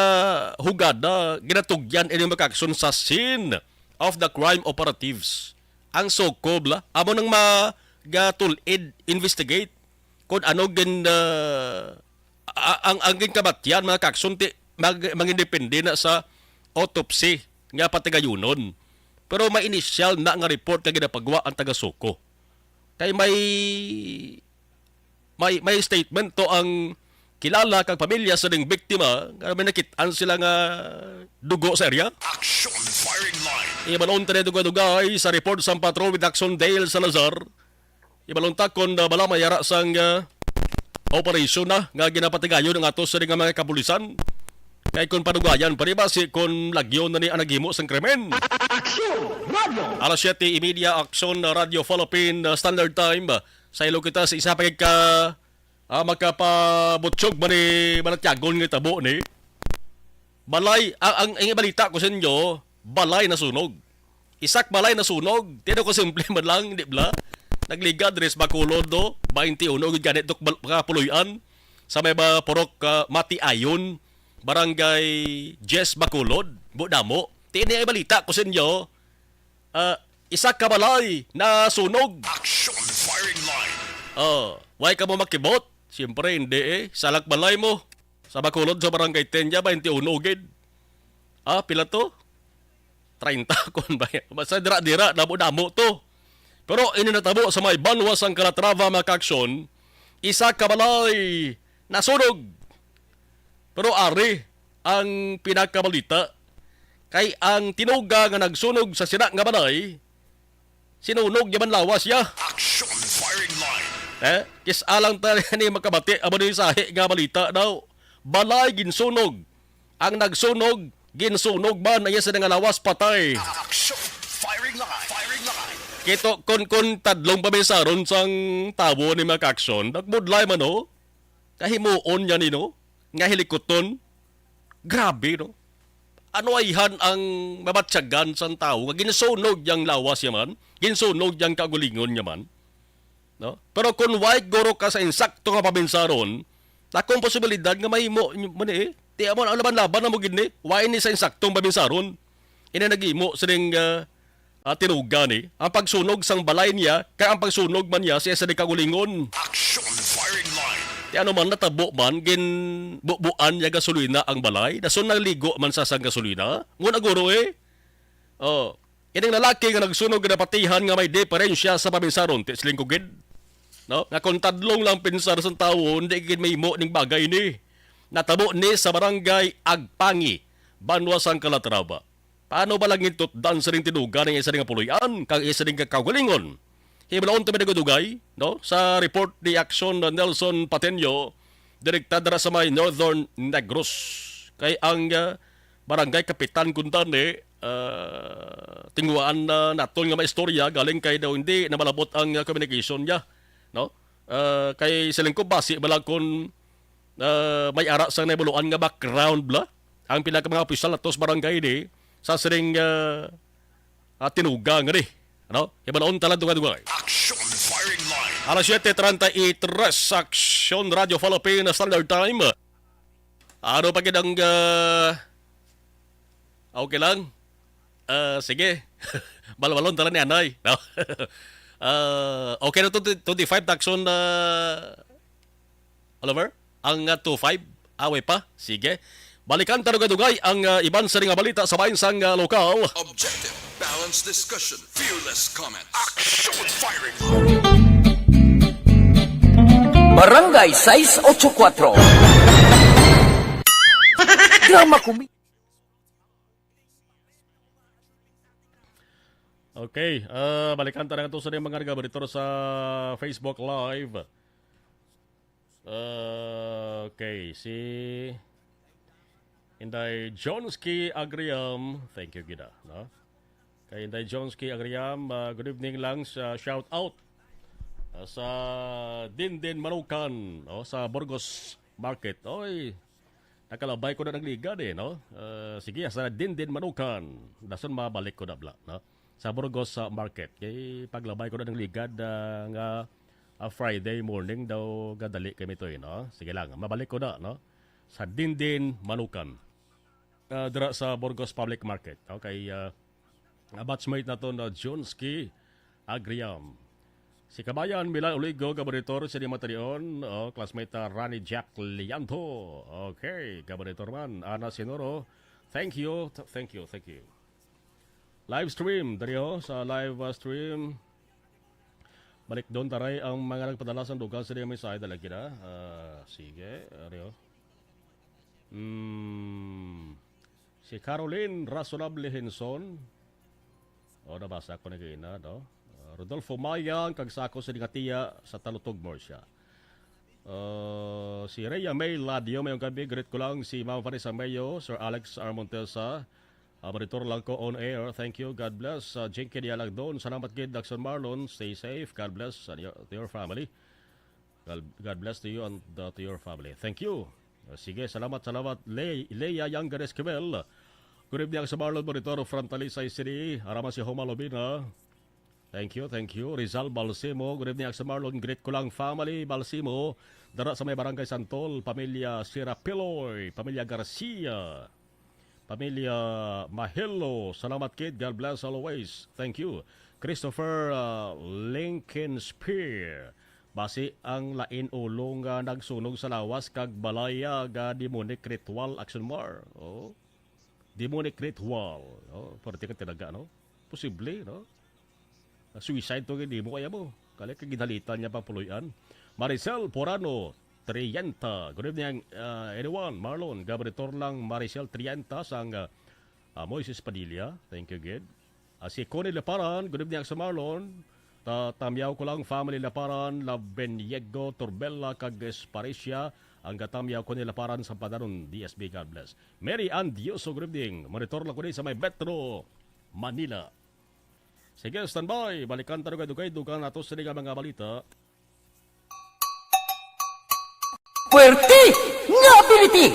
hugada, ginatugyan ini makaksyon sa scene of the crime operatives. Ang SOCOB la, amo nang magatulid investigate kung ano gin ang kabatyan mga kaksunti magindepende na sa autopsy nga patigayunon. Pero may initial na nga report nga ginapagwa ang taga-Soko. Kay may statement to ang kilala kag pamilya sa ding biktima nga may nakitaan sila nga dugo sa area. Action Firing Line. Ibalon tani dugay sa report sa Patrol with Action Dale Salazar. Ibalon ta kon bala mayara sang operasyon na nga ginapatigayon ng atos sa mga kapulisan. Kay kon padugayan paribasi kon lagyo na ni anagimo sang krimen. Alas 7:30 Action Radio Philippine Standard Time. Sa ilo kita sa isa pa ka magkapabutsyog ba ni manatyagon nga tabo ni. Balay, ang balita ko sa inyo, balay na sunog. Isak balay na sunog. Tino ko simple man lang, di ba? Nagligad res Bacolod do, 21 gid ganit tok kapuloyan sa may porok Mati Ayon, Barangay Jess Bacolod, Budamo. Tini ay balita ko sa inyo, isak ka balay na sunog. Action Firing Line. Why ka mo makibot? Siyempre hindi salak balay mo. Sa Bacolod sa Barangay Tenya, 21 gid. Pila to? 30 kon ba? Basta dira-dira, damo-damo to. Pero ininatabo sa may Banwas ang Calatrava mga kaaksyon, isa kabalay nasunog. Pero ari ang pinakabalita kay ang tinuga nga nagsunog sa sina nga balay, sinunog yaman lawas ya. Action Firing Line. Kis alang ta ni makabati amo ni sahi nga balita daw. Balay ginsunog. Ang nagsunog ginsunog man ay sa nga lawas patay. Action Firing Line. Firing Line. Kito kon tadlong pamisaron sang tabo ni mga kaaksyon, nagmudlay man o. Kahimuon yan no. Nga hilikoton. Grabe no. Ano ayhan ang mabatsyagan sang tao nga ginsunog yang lawas yaman, ginsunog yang kagulingon yaman. No? Pero kung white goro ka sa insakto nga pamisaron, takong posibilidad nga mahimo man Ti amo ang laban-laban na mo gid ni. Why ni sa insaktong pamisaron. Ina nagimo sa ring tinuga ni. Ang pagsunog sang balay niya, kaya ang pagsunog man niya siya sa kagulingon. Action Firing Line. Ti ano man natabo man gin bubuan niya gasolina ang balay. Dason nagligo man sa sang gasolina. Ngun aguro ining lalaki nga nagsunog na patihan nga may diferensya sa pamisaron ti siling kugid. No? Nga kung tadlong lang pinsar sa tawo, hindi gid mahimo ning bagay ni. Natabo ni sa barangay Agpangi, Banwas ang Calatrava. Paano ba lang itot dan sa ring tinuga ng isa ring puloyan, kang isa ring kagalingon? Himalaon tabi nagudugay, no? Sa report ni Action Nelson Patenyo, direktada sa may Northern Negros. Kay ang barangay Kapitan Kuntane, tingwaan na naton nga may istorya, galing kay daw hindi na malabot ang communication niya. No? Kay siling ko basi balakon may ara sang nabuluan nga background bla ang pinaka mga opisyal atos barangay ni sa siring tinuga nga ni ano ibalaon tala dugay. Action Firing Line. Alas 7:33 Action Radio Philippine Standard Time. Ano pa kidang okay lang. Sige. Balbalon tala ni anay. No? Okay na 25 Action Oliver? Ang 25, away pa. Sige. Balikan tanong-dugay ang iban sa ring balita sa bansang lokal. Objective, balanced discussion, fearless comments. Action Firing Line. Barangay 684. Drama kumi. Okay, balikan tayo ito sa mga nagabaritor sa Facebook Live. Okay, si Inday Jonski Agriam, thank you gida, no? Kay Inday Jonski Agriam, good evening lang sa shout out sa Dindin Manukan, sa Burgos Market. Oy, nakalabay ko na ng liga no? Sige, sa Dindin Manukan, dasan mabalik ko na bla, no? Sa Burgos Market. Kay paglabay ko na ng ligad nga Friday morning daw gadali kami to no? Sige lang, mabalik ko na, no? Sa Dindin Manukan. Dira sa Burgos Public Market. Okay, batchmate na to na Jonski Agriam. Si Kabayan Milan Uligo, gabaritor si Matarion, classmate na Rani Jack Lianto. Okay, gabaritor man. Ana Sinoro, thank you. Live stream, dariyo sa live stream. Balik doon taray ang mga nagpadala sa dugang sa may side lagi na. Sige, dariyo. Si Caroline Rasolable Henson. Nabasa ko na kayo na, no? Rodolfo Mayang, kagsako sa Dingatiya sa Talutog Morsya. Si Rhea May Ladio, mayong gabi, greet ko lang si Ma'am Vanessa Mayo, Sir Alex Armontesa, monitor lang ko on air. Thank you, God bless. Jinky Dialag doon, salamat kid, Daxon Marlon, stay safe, God bless to your family. God bless to you and to your family. Thank you. Sige, salamat. Leia Younger Esquivel. Good evening sa Marlon Monitor from Talisay City. Araman si Homa Lobina. Thank you. Rizal Balsimo. Good evening sa Marlon. Greet ko lang family Balsimo. Dara sa may Barangay Santol. Pamilya Sierra Piloy. Pamilya Garcia. Pamilya Mahelo. Salamat kid. God bless always. Thank you. Christopher Lincoln Spear. Basi ang lain ulong nagsunog sa lawas kag balaya ga demonic ritual action mar. Demonic ritual. Parte ka tinaga, no? Posible, no? Suicide to hindi mo kaya mo. Kaya kagidalitan niya pang puluyan. Maricel Porano, Trienta. Good evening, anyone. Marlon, gabaritor lang Maricel Trienta sang Moises Padilla. Thank you, good. Si Connie Leparan, good evening sa Marlon. Tamyaw ko lang family Leparan, La Beniego, Torbella, kag Esparicia. Ang gatamyaw ko nila paran sa Padaron, DSB, God bless. Mary Ann Dioso, good evening. Monitor lang ko sa may Metro, Manila. Sige, standby. Balikan tayo kayo dugang nato sa mga balita. Puerte nga ability!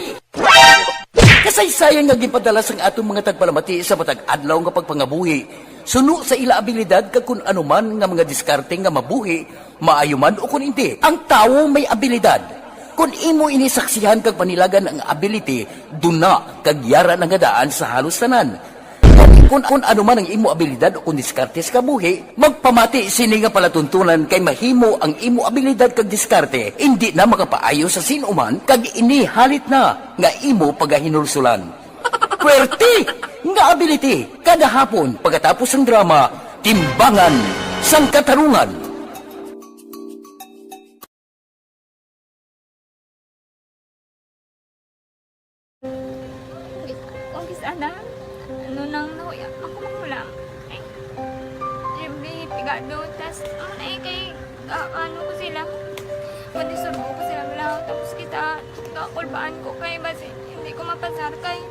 Kasaysayan nga gipadala sang atong mga tagpalamati sa matag adlaw nga pagpangabuhi. Suno sa ila abilidad kag kun anuman nga mga diskarte nga mabuhi, maayo man o kun hindi. Ang tawo may abilidad. Kung imo inisaksihan kag panilagan ang ability, duna kag yara nga daan sa halos tanan. Kung ano man ang imo abilidad o kung diskarte sa kabuhi, magpamati sini nga palatuntunan kay mahimo ang imo abilidad kag diskarte, hindi na makapaayo sa sinuman kag inihalit na nga imo pagahinulsulan. Puwerte nga ability, kada hapon pagkatapos ng drama, Timbangan sang Katarungan. Sana, nang nahuya, ako mahulang. Ay, may pigado, tas, kay, ano ko sila, manisurbo ko sila lang, tapos kita, kakulbaan ko kay, basi, hindi ko mapasar kay.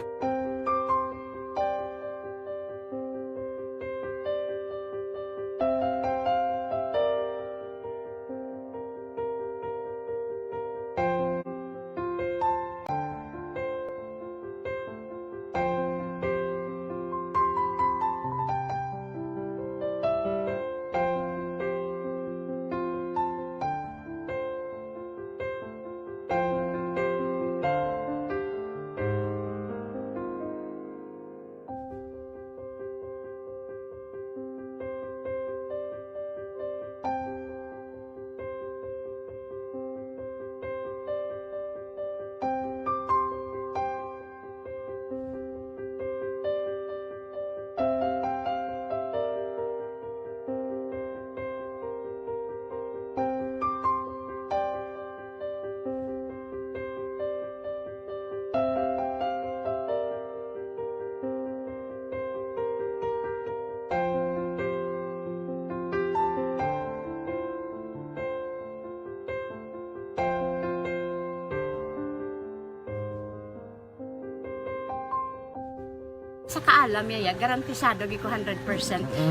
Sa kaalam yaya, garantisado gi ko 100%.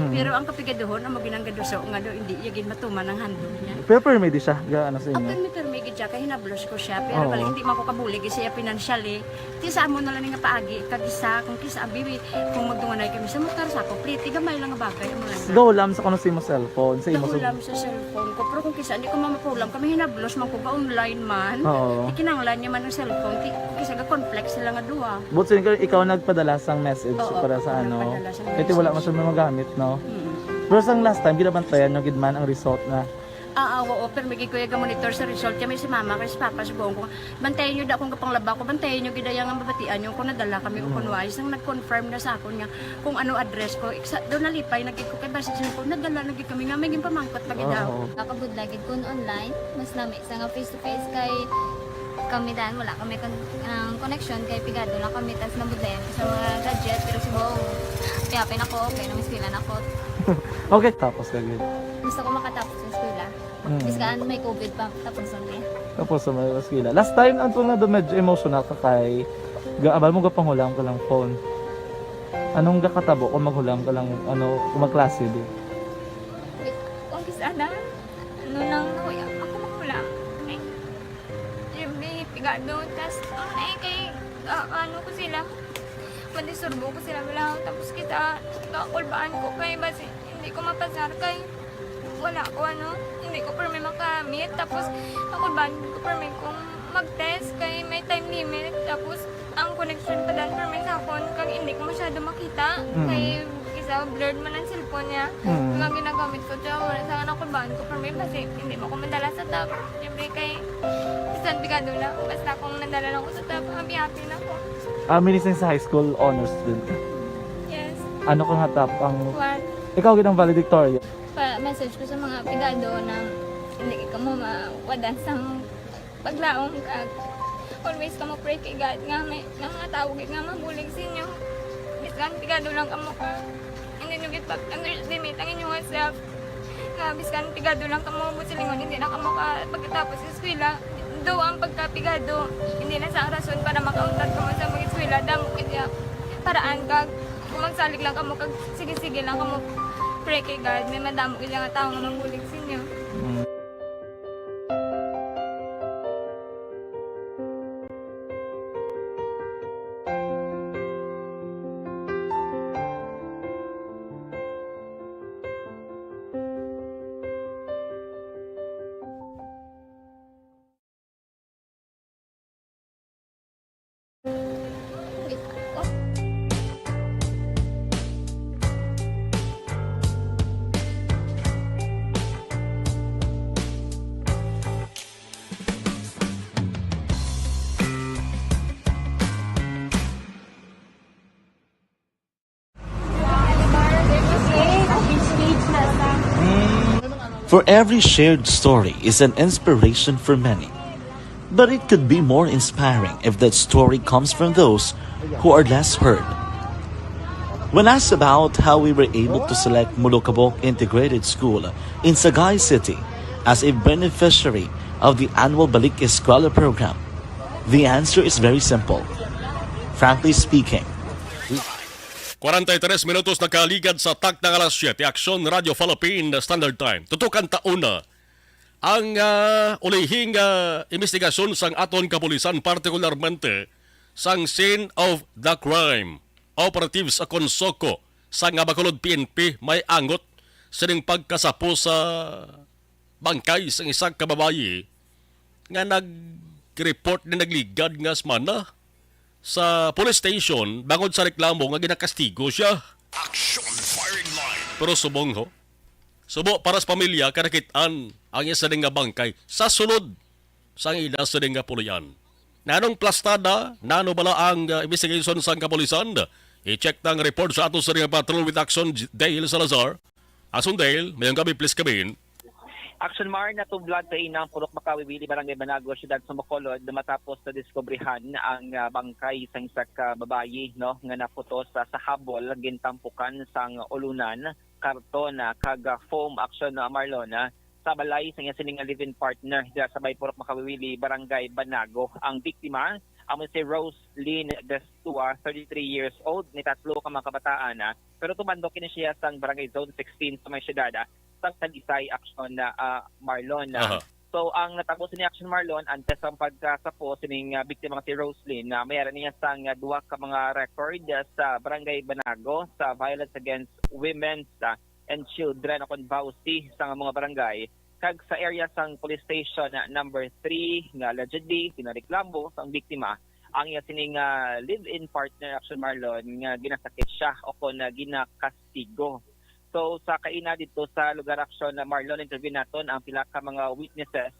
Pero ang kapigaduhon, ang maginanggaduso nga do, hindi yagin matuman ang handog niya. Pero permedi siya, ano sa Ang inyo? permit siya, kaya hinablos ko siya. Pero Oo. bali, hindi man ko kabulig siya financially. Tisa mo na lang nga paagi, kagisa, kung kisa ang bibi, kung magdunganay kami sa motor sa ako, pliti, gamay lang nga bagay. Mo lang. Gahulam sa kano sa imo cellphone, sa imo Nahulam sa cellphone ko. Pero kung kisa, hindi ko mamapulam. Kami hinablos man ko ba online man. Oo. Ikinanglan niya man ang cellphone. Kisa ga complex sila nga duwa. But so, ikaw nagpadala sang message Oo, para sa ako ano. nagpadala sang Kasi wala message. man siya magamit, no? Hmm. Pero sang last time, ginabantayan nyo gidman ang result na. Oo, pero may kuya ga monitor sa result kami si mama kasi papa si buong ko. Bantayan niyo da kung kapang laba ko, bantayan niyo gidayang ang babatian yung kung nadala kami ko kunwari sang nag-confirm na sa akon nga kung ano address ko. Doon nalipay nagig ko kay basi ko nadala nagig kami nga may pamangkot lagi daw. Oo. Nakabudlagid kun online, mas lami sa nga face to face kay kami dahil wala kami connection kay pigado lang kami tas nabudlayan sa mga gadget pero si Bong piyapin ako okay na miskilan ako Okay, tapos kagad. gusto ko makatapos sa eskwela biskaan may COVID pa tapos na Tapos sa may maskila. Last time, ang na do medyo emotional ka kay abal mo gapanghulam ka lang phone. Anong gakatabo kung maghulam ka lang, ano, kung magklase di? wait kung sana ano nang nakuya ako makulang ay may pigado tas ay kay ano ko sila madisurbo ko sila bilang tapos kita kakulbaan ko kay basi hindi ko mapasar kay wala ko ano hindi ko per may makamit tapos kakulbaan ko per may kung mag-test kay may time limit tapos ang connection pa dan per may sakon kag hindi ko masyado makita kay isa blurred man ang cellphone niya mga ginagamit ko siya wala sa nakulbaan ko per may basi hindi mo ko madala sa tab siyempre kay isang bigado lang basta kung nadala lang ko sa tab happy na ako. Minising sa high school honors student. Yes. Ano kang hatap ang... What? Ikaw ginang valedictorian. Message ko sa mga pigado na hindi ka mo mawadan sa paglaong kag always ka mo pray kay God nga may mga tawag nga mabulig sa inyo. Biskan pigado lang ka mo ka. Hindi nyo git underestimate ang inyong self. Nga biskan pigado lang ka mo busilingon hindi na ka mo ka pagkatapos sa eskwela. Do ang pagkapigado hindi na sa rason para makauntad ka mo sa mga eskwela damo kaya paraan kag kung magsalig lang ka mo kag sige lang ka mo pray kay God may madamo kaya nga tao nga mabulig sa inyo. For every shared story is an inspiration for many. But it could be more inspiring if that story comes from those who are less heard. When asked about how we were able to select Mulukabok Integrated School in Sagay City as a beneficiary of the annual Balik Eskwela program, the answer is very simple. Frankly speaking, 43 minutos na kaligad sa tak ng alas 7, Aksyon Radio Philippine Standard Time. Tutukan tauna ang ulihing investigasyon sang aton kapulisan, partikularmente sang scene of the crime. Operatives akon Soko sang Bacolod PNP may angot sining pagkasapo sa bangkay sang isang kababayi nga nag-report na nagligad nga smana sa police station bangod sa reklamo nga ginakastigo siya. Action Firing Line. Pero subong ho. Subo para sa pamilya kanakitaan ang isa nga bangkay sa sulod sa ina sa nga pulian. Nanong plastada, nano bala ang investigation sa kapulisan? I-check tang report sa ato sa ring patrol with Action Dale Salazar. Action Dale, mayang gabi please kamin. Action Mar na tublag sa inang Purok Makawiwili, Barangay Banago, Siyudad sa Bacolod matapos na diskubrihan ang bangkay sa isa ka babayi no nga naputos sa habol gintampukan sang ulunan karton kag foam action na Marlona sa balay sa iya sining live-in partner sa Bay Purok Makawiwili, Barangay Banago. Ang biktima amo si Roslyn Destua, 33 years old, ni tatlo ka mga kabataan pero tumandok kini siya sa Barangay Zone 16 sa may syudad sa Talisay Action na Marlon. So ang natabo ni Action Marlon antes ang pagkasapo sining biktima si Roslyn na mayroon niya sang duwa ka mga record sa Barangay Banago sa violence against women and children akon bawsi sa mga barangay kag sa area sang police station number 3 nga allegedly pinareklamo sang biktima ang iya sining live-in partner Action Marlon nga ginasakit siya o kon ginakastigo. So sa kaina dito sa lugar Action Marlon interview naton ang pila ka mga witnesses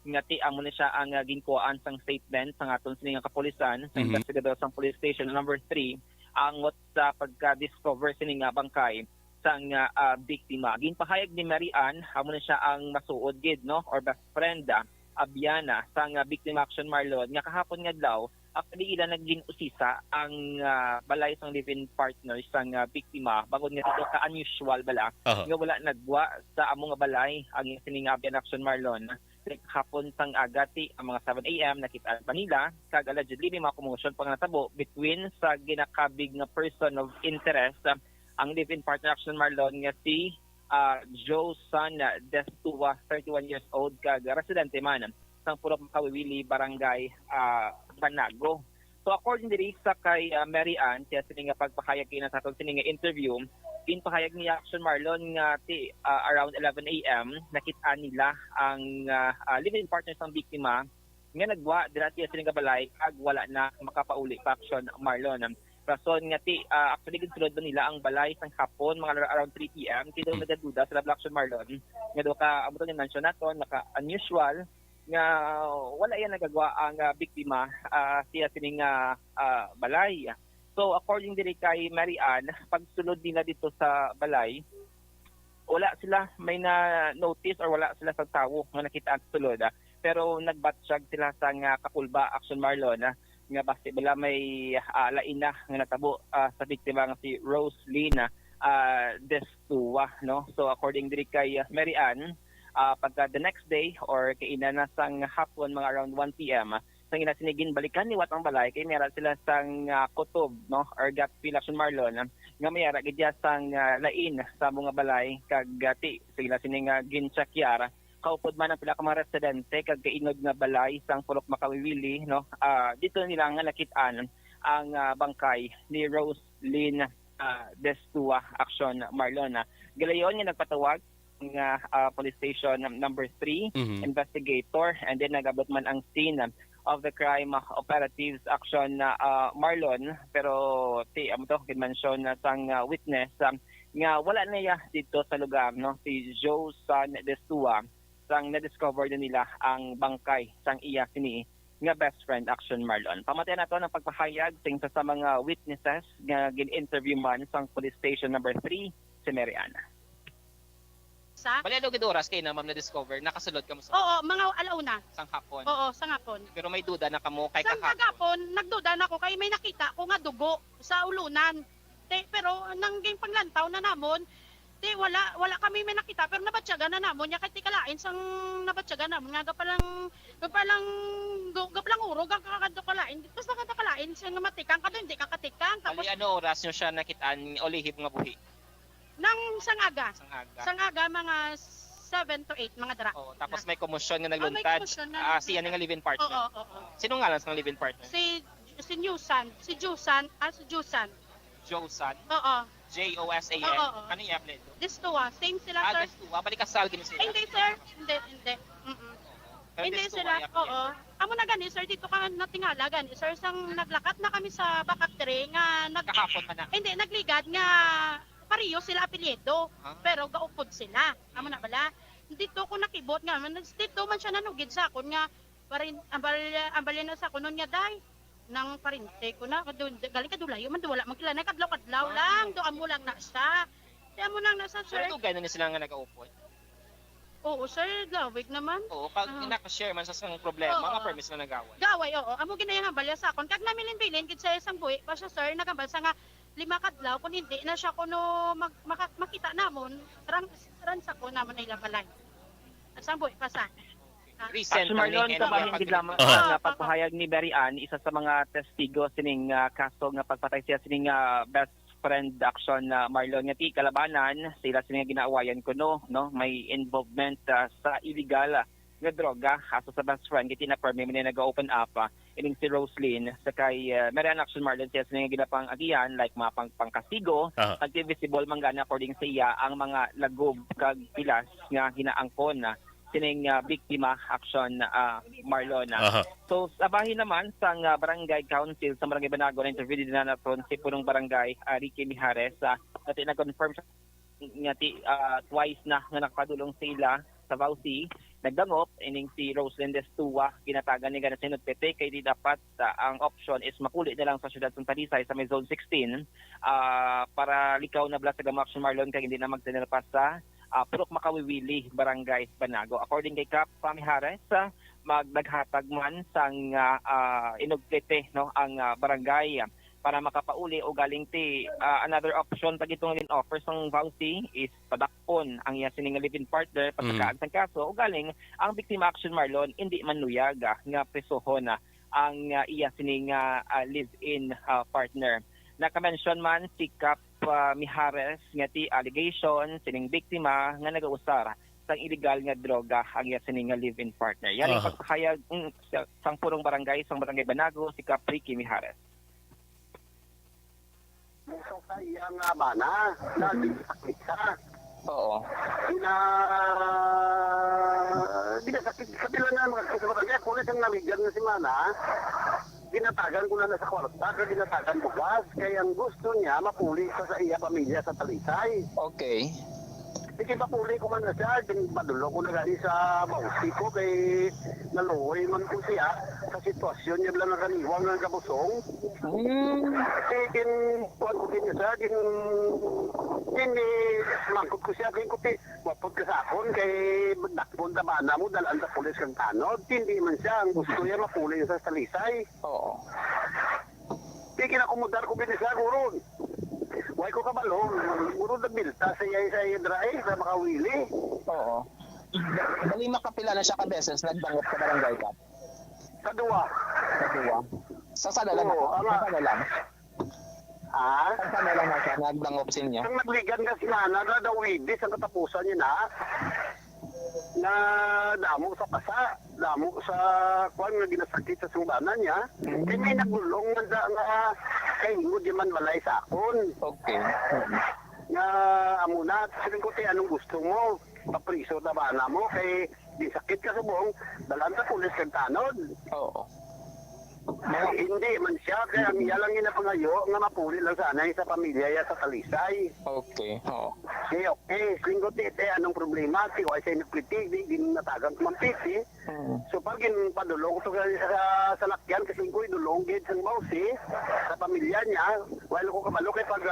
nga ti amo ni siya ang ginkuhaan sang statement sang aton sining kapulisan sa investigador sang police station number 3 ang sa pagka-discover sining bangkay sang biktima. Ginpahayag ni Marian amo na siya ang masuod gid no or best friend Abiana sang biktima Action Marlon nga kahapon nga daw actually ila naging usisa ang balay sang live-in partners sang biktima bangod nga dito ka unusual bala nga wala nagwa sa amo nga balay ang sining Abiana Action Marlon kahapon sang agati ang mga 7 AM nakita pa nila kag allegedly may mga commotion pang natabo between sa ginakabig nga person of interest ang live-in partner Action Marlon nga si Joe San Destua, 31 years old, kag residente man sang Purok Makawiwili, Barangay Banago. So according diri sa kay Mary Ann, siya sining pagpahayag kina sa aton sining interview, ginpahayag ni Action Marlon nga around 11 AM nakita nila ang live-in partner sang biktima nga nagwa dira siya sining balay kag wala na makapauli pa Action Marlon. Rason nga actually ginsulod ba nila ang balay sang hapon mga around 3 PM kaya nagaduda sa Action Marlon nga do ka amo to mention naton naka unusual nga wala yan nagagawa ang biktima siya sining balay. So according diri kay Mary Ann pagsulod nila dito sa balay wala sila may na notice or wala sila sa tawo nga nakita ang sulod pero nagbatsyag sila sa kakulba Action Marlon nga base bala may lain na nga natabo sa biktima nga si Roslyn Destua no. So according diri kay Mary Ann pagka the next day or kay ina na sang hapon mga around 1 PM sang ina sinigin balikan ni watang balay kay meron sila sang kutob no or gat Action Marlon nga mayara gid sang lain sa mga balay kag gati sila sining ginchakyara kaupod man ang pila ka mga residente kag kainod nga balay sang Purok Makawiwili no dito nila nga nakitaan ang bangkay ni Roslyn Destua Action Marlon. Galayon nga nagpatawag nga police station number 3 investigator and then nagabot man ang scene of the crime operatives Action Marlon pero amo to mention sang witness nga wala na ya dito sa lugar no si Joe San Destua sang na-discover din nila ang bangkay sang iya sini nga best friend Action Marlon. Pamatayan nato ng pagpahayag sa mga witnesses nga gin-interview man sang police station number 3 si Mary Ann. Bali gid oras kay na ma'am na-discover nakasulod ka mo sa Oo, mga alauna. sang hapon. Oo, sa hapon. Pero may duda na kamo kay Sa kagapon, nagduda na ako kay may nakita ko nga dugo sa ulunan. Pero nang ging panglantaw na namon, wala kami may nakita pero nabatyaga na namon nya kay tikalain sang nabatyaga namon nga gapalang uro kakadto kalain basta kalain siya nga matikang kadto hindi kakatikang tapos bali ano oras nyo siya nakitaan o lihib nga buhi nang sangaga mga 7 to 8 mga dara. Oh, tapos may commotion nga nagluntad. Siya nga live-in partner. Oo. Sino nga lang sa live-in partner? Si Jusan. Josan. Oo. Josan. Oo. Ano yung apelido? Destua. Same sila, sir. Destua. Balik kasal gini sila. Hindi, sir. Hindi. Hindi sila. Oo. Amo na gani, sir. Dito ka natingala gani, sir. Sang naglakat na kami sa Bakatre nga kahapon man na. Hindi, nagligad nga pariyo sila apelyido. Pero gaupod sila. Amo na bala. Dito ko nakibot nga. Dito man siya nanugid sa akon nga ambalin na sa akon nun nga day. Nang parinte ko na galing kadulayo man wala magkilanay kadlaw lang do amo lang na siya di amo lang nasa sir pero gano'n sila nga nag-aupod oo sir gawig naman oo pag naka-share man sa sang problema nga permis na nagaway oo amo ginayang balya sa akon kag namilin-bilin kid sa isang buhi pa siya sir nagambal sa nga 5 kadlaw kun hindi na siya kuno makita namon rans ako namon na ilang balay at sang buhi pa sa recent Action Marlon, kami kabahin gid lamang Aha. nga pagpahayag ni Berian, isa sa mga testigo sining kaso nga pagpatay siya sining best friend action Marlon nga ti kalabanan sila sining ginaawayan kuno no may involvement sa illegal nga droga aso sa best friend kiti na permi man nag-open up ining si Roslyn sa kay Berian action Marlon siya sining ginapang agian like mga pangkasigo nagti-visible manggana according sa iya ang mga lagob kag pilas nga ginaangkon sining biktima action Marlon. So sabahin naman sang barangay council sa Barangay Banago na interview din na naton si punong barangay Ricky Mijares natin na-confirm nga twice na nga nakapadulong sila sa Vauci nagdangop ining si Roslyn Destua ginatagan ni ganang sinudpete kay di dapat ang option is makuli na lang sa siyudad ng Talisay sa may zone 16 para likaw na bala sa Action Marlon kay hindi na magtinilpas sa Purok Makawiwili, Barangay Banago. According kay Cap Mijares, magdaghatag man sang inugplete no ang barangay para makapauli o galing ti another option pag itong offer sang Vauci is padakpon ang iya sining live-in partner pagkakaan sang kaso o galing ang biktima action Marlon hindi manluyag nga presohon ang iya sining live-in partner. Naka-mention man si Cap Mijares nga ti allegation sining biktima nga nagausar sang illegal nga droga ang iya sining live-in partner. Yan ang pagpahayag sang purong barangay sang Barangay Banago si Cap Ricky Mijares. Muso sa iyang mana, naging sa. Oo. Di na sakit sa bilangan mga kaya kulit ang nabigyan na si Mana. Ginatagan ko na sa kwarta, ginatagan bukas. Kaya ang gusto niya, mapuli sa iya pamilya sa Talisay. Okay. Sige, mapuli ko man na siya. Padulo ko na gani sa Vauci ko. Kay naluoy man ko siya sa sitwasyon niya lang nakaniwang ng kabusong. Kasi kuhan ko din niya siya. Mangkot ko siya. Kaya kuti, wapot ka sa akon. Kay dakpon na bana mo, dalaan sa pulis kang tanod. Hindi man siya. Ang gusto niya mapuli sa Talisay. Oo. Sige, kinakumudar ko bin siya, guro. Huwag ko kabalo. Guro nagbilta sa iya drive sa Makawili. Oo. Dali makapila na siya ka beses nagdangop sa barangay ka. Sa duwa. Sa sana lang Oo, ako. Sa sana lang. Sa sana lang siya nagdangop sa inyo. Ang nagligan ka si Nana na daw widis ang katapusan niya na damo sa pasa, damo sa kuwan nga ginasakit sa sumbanan niya. Kaya may nagulong nga kay mo di man malay sa akon. Okay. Nga amuna, sabihin ko tayo anong gusto mo. Papriso na bana mo kay di sakit ka sa buong dalan sa pulis kang tanod. Oo. Hindi man siya, kaya ang iya lang ginapangayo nga mapuli lang sana sa pamilya ya sa Talisay. Okay. Oo. Okay. Singgo tite, anong problema? Si Waisay nagpliti, di natagang kumampiti. So pag padulong ko sa lakyan, kasi ko idulong gid sa Vauci, sa pamilya niya, while ko kabalo kay pag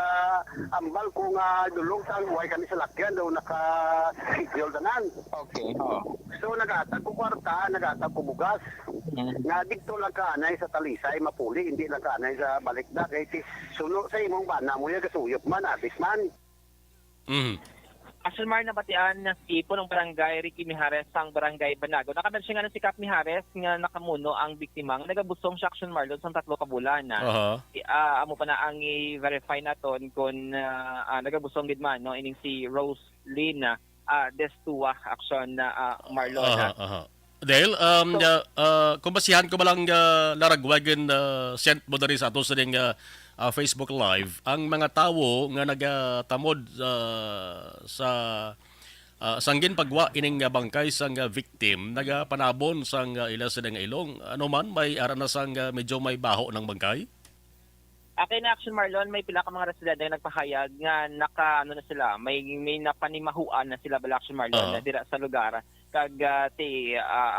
ambal ko nga dulong sa huway kami sa lakyan, daw naka-schedule tanan. Okay. Oo. So nagatag ko kwarta, nagatag ko bugas. Nga dito lang kaanay sa Talisay mapuli, hindi lang kaanay sa balikda. Kaya suno sa imong bana mo yung kasuyop man, abis man. Action Mar nabatian na si punong barangay Ricky Mijares sang Barangay Banago. Nakamention nga na si Cap Mijares nga nakamuno ang biktima nga nagabusong sa Action Mar doon sa 3 ka bulan. Amo pa na ang i-verify naton kung nagabusong gid man no ining si Roslyn Destua Action Marlon. Dahil, kung basihan ko ba lang laragwagan sent mo na rin sa ato sa ding Facebook Live, ang mga tao nga nagatamod sa sanggin pagwa ining bangkay sang victim, nagapanabon sang ila sa nga ilong, ano man, may ara na sang medyo may baho ng bangkay? Akin na Action Marlon, may pila ka mga residente nga nagpahayag nga na sila, may napanimahuan na sila bala Action Marlon na dira sa lugar. Kag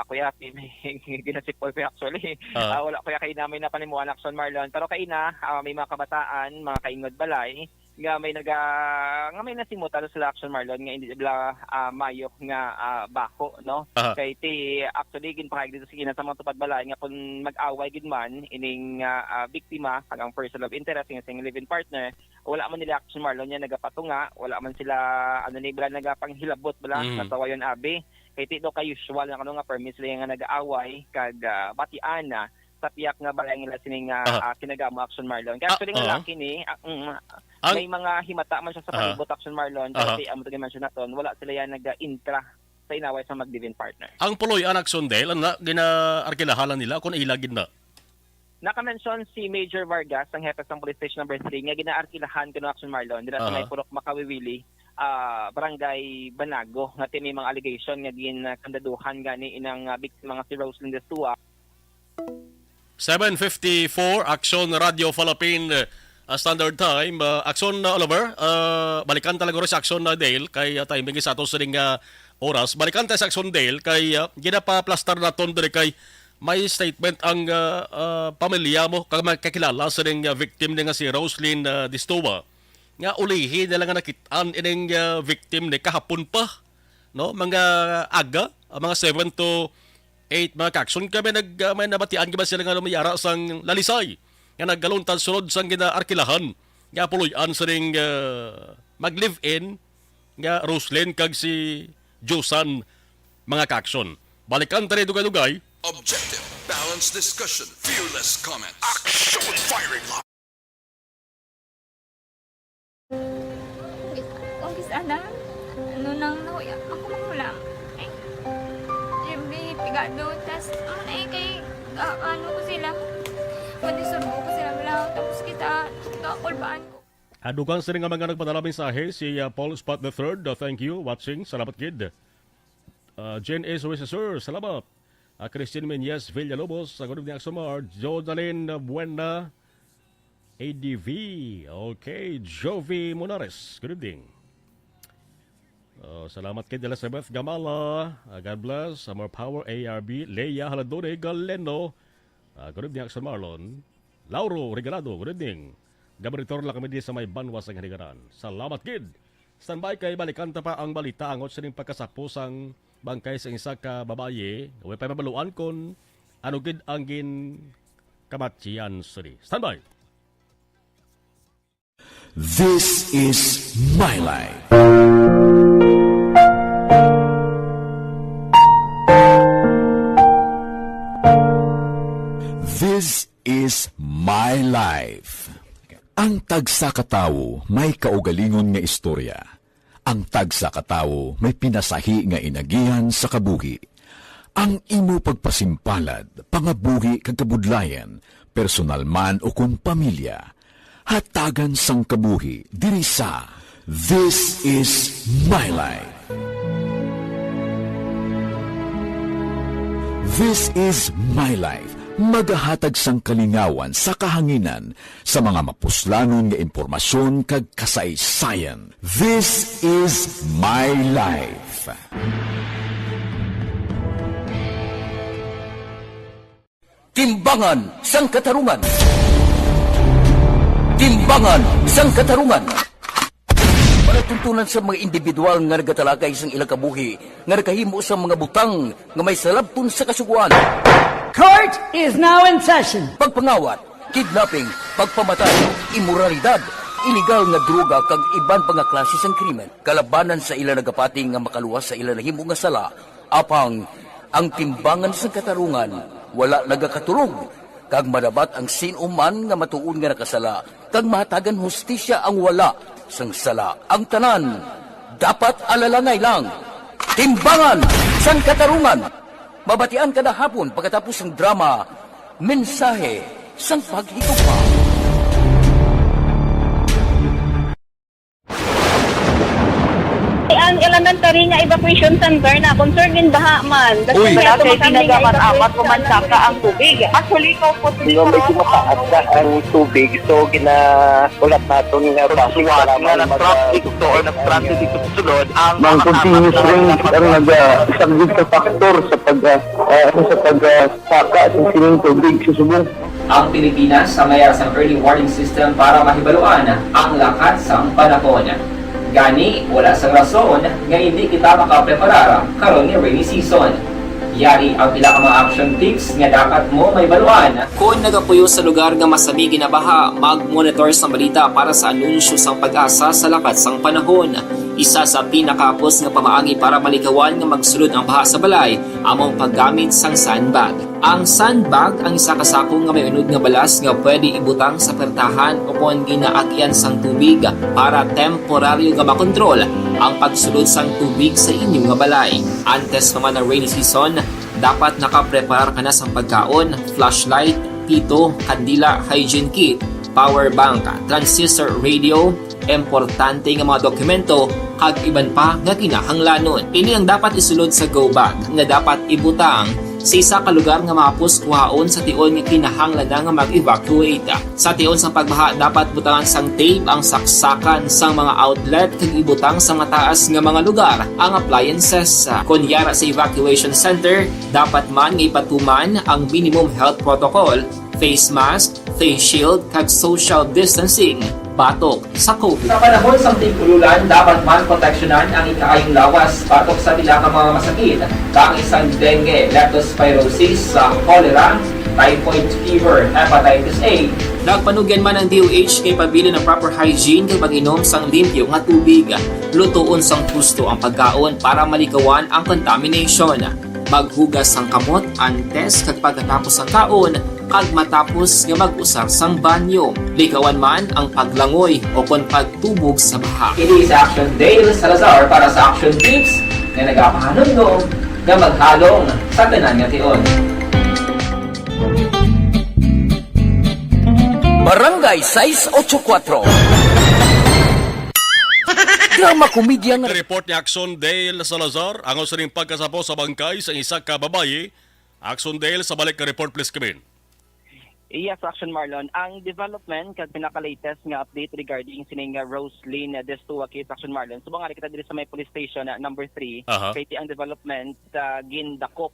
ako yati may ginasipol ko actually. Wala ko kay na may napanimuan Action Marlon, pero kay na may mga kabataan, mga kaingod balay nga may may nasimutan sa Action Marlon nga hindi bla mayo nga bako no. Kay actually ginpahayag dito sa mga tupad balay nga kung mag-away gid man ining biktima ang person of interest nga sing live-in partner, wala man nila Action Marlon nga nagapatunga, wala man sila ni bala nagapanghilabot bala natawayon abi. Kay tito ka usual na kano nga permis lang nga nag-aaway kag batian na sa piyak nga balay nila sining kinagamo Action Marlon. Kaya actually nga laki ni may mga himata man siya sa palibot Action Marlon kasi amo to mention naton wala sila yan nag-intra sa inaway sa mag-living partner. Ang puloy ang Action Dale na gina-arkilahalan nila kung ilagid na. Naka-mention si Major Vargas, ang hepe ng Police Station number 3, nga gina-arkilahan ko ng Action Marlon dito sa may Purok Makawiwili, Barangay Banago, nga may mga allegation nga din kandaduhan gani inang biktima nga si Roslyn Destua. 7:54 Action Radio Philippine Standard Time. Action Oliver, balikan talaga rin sa Action Dale kay timing sa ato sa oras. Balikan tayo sa Action Dale kay ginapa-plaster naton diri kay may statement ang pamilya mo kag kakilala sa ning victim nga si Roslyn Destua. Nga ulihi nila nga nakitaan ining victim ni kahapon pa, no? Mga aga, mga 7 to 8 mga kakson kami may nabatian kami sila nga lumayara sang lalisay nga naggaluntan sunod sang ginaarkilahan nga puloyan sa ring mag-live-in nga Roslyn kag si Josan mga kakson. Balikan tayo dugay-dugay. Objective, balanced discussion, fearless comment. Action Firing Line. Kung sana, ano nang nahuya, ako mahulang. Siyempre, pigado, tas, kay, ano ko sila, manisurbo ko sila lang, tapos kita, kakulbaan ko. Adugan sa rin nga mga nagpadala mensahe si Paul Spot III. Thank you, watching. Salamat, kid. Jen S. Sir, salamat. Christian Menyes Villalobos, good evening, Axomar. Jodalyn Buena, ADV. Okay, Jovi Monares, good evening. Salamat kay Elizabeth Gamala. God bless. More power, ARB. Leia Haladore Galeno. Good evening, Axel Marlon. Lauro Regalado, good evening. Gabaritor lang kami di sa may banwas ang hanigaran. Salamat, kid. Standby kay balikan ta pa ang balita angot sa ning pagkasapos ang bangkay sa isa ka babaye. Huwag pa mabaluan kung ano gid ang gin kamatsiyan suri. Standby. This is my life. This is my life. Ang tagsa katawo may kaugalingon nga istorya. Ang tagsa katawo may pinasahi nga inagihan sa kabuhi. Ang imo pagpasimpalad, pangabuhi kag kabudlayan, personal man o kun pamilya, hatagan sang kabuhi diri sa This is my life. This is my life. Magahatag sang kalingawan sa kahanginan sa mga mapuslanon nga impormasyon kag kasaysayan. This is my life. Timbangan sang katarungan. Timbangan sang katarungan. Panatuntunan sa mga individual nga nagatalakay sang ilang kabuhi nga nakahimo sa mga butang nga may salabton sa kasuguan. Court is now in session. Pagpangawat, kidnapping, pagpamatay, imoralidad, iligal nga droga kag iban pa nga klase sang krimen. Kalabanan sa ila nagapati nga makaluwas sa ila nahimo nga sala, apang ang timbangan sang katarungan wala nagakatulog. Kag madabat ang sinuman nga matuon nga nakasala, kag mahatagan hustisya ang wala sang sala. Ang tanan dapat alalangay lang. Timbangan sang katarungan. Mabatian kada hapon pagkatapos ng drama, mensahe sang paghigugma. Ang elementary nga evacuation center na concern din baha man. Uy, kaya pinagamat-amat kumansaka ang tubig. Actually, ko po Hindi mo medyo mataas na ang tubig. So, ginaulat natin nga basuhan nga nag-traffic to or nag-traffic dito sa sulod. Ang continuous ring ang isang dito factor sa pagsaka at sining tubig sa subong. Ang Pilipinas sa mayroon sa early warning system para mahibaluan ang lakas ng panahon. Gani, wala sa rason nga hindi kita makapreparar karon ni rainy season. Yari ang pila ka mga action tips nga dapat mo may baluan. Kung nagapuyo sa lugar nga masabi ginabaha, mag-monitor sa balita para sa anunsyo sang pag-asa sa lakat sang panahon. Isa sa pinakapos nga pamaagi para malikawan nga magsulod ang baha sa balay among paggamit sang sandbag. Ang sandbag ang isa ka sako nga may unod nga balas nga pwede ibutang sa pertahan upon ginaagyan sang tubig para temporaryo nga makontrol ang pagsulod sang tubig sa inyong nga balay. Antes naman ng rainy season, dapat nakapreparar ka na sang pagkaon, flashlight, pito, kandila, hygiene kit, power bank, transistor radio, importante nga mga dokumento kag iban pa nga kinahanglanon. Ini ang dapat isulod sa go bag nga dapat ibutang sa isa ka lugar nga mapus kuhaon sa tion nga kinahanglan nga mag-evacuate. Sa tion sa pagbaha dapat butangan sang tape ang saksakan sang mga outlet kag ibutang sa mataas nga mga lugar ang appliances. Kunyara sa evacuation center, dapat man nga ipatuman ang minimum health protocol, face mask, face shield kag social distancing batok sa COVID. Sa panahon sa tig-ululan, dapat man proteksyonan ang ikaayong lawas batok sa pila ka mga masakit, kang isang dengue, leptospirosis, cholera, typhoid fever, hepatitis A. Nagpanugyan man ang DOH kay pabili ng proper hygiene kay pag-inom sang limpyo nga tubig. Lutuon sang husto ang pagkaon para malikawan ang contamination. Maghugas sang kamot antes kag pagkatapos ang kaon kag matapos nga mag-usar sang banyo. Likawan man ang paglangoy o kon pagtubog sa baha. Ini sa Action Dale Salazar para sa Action Tips na nagapahanundong nga maghalong sa tanan nga tion. Barangay 684. Drama komedya nga Report ni Action Dale Salazar, ang usaning pagkasapo sa bangkay sa isa ka babayi. Action Dale, sa balik ka report please come. Yes, Action Marlon. Ang development kag pinaka-latest nga update regarding sining Roslyn Destua case, Action Marlon. So nga kita diri sa may police station number 3. Kay ang development gindakop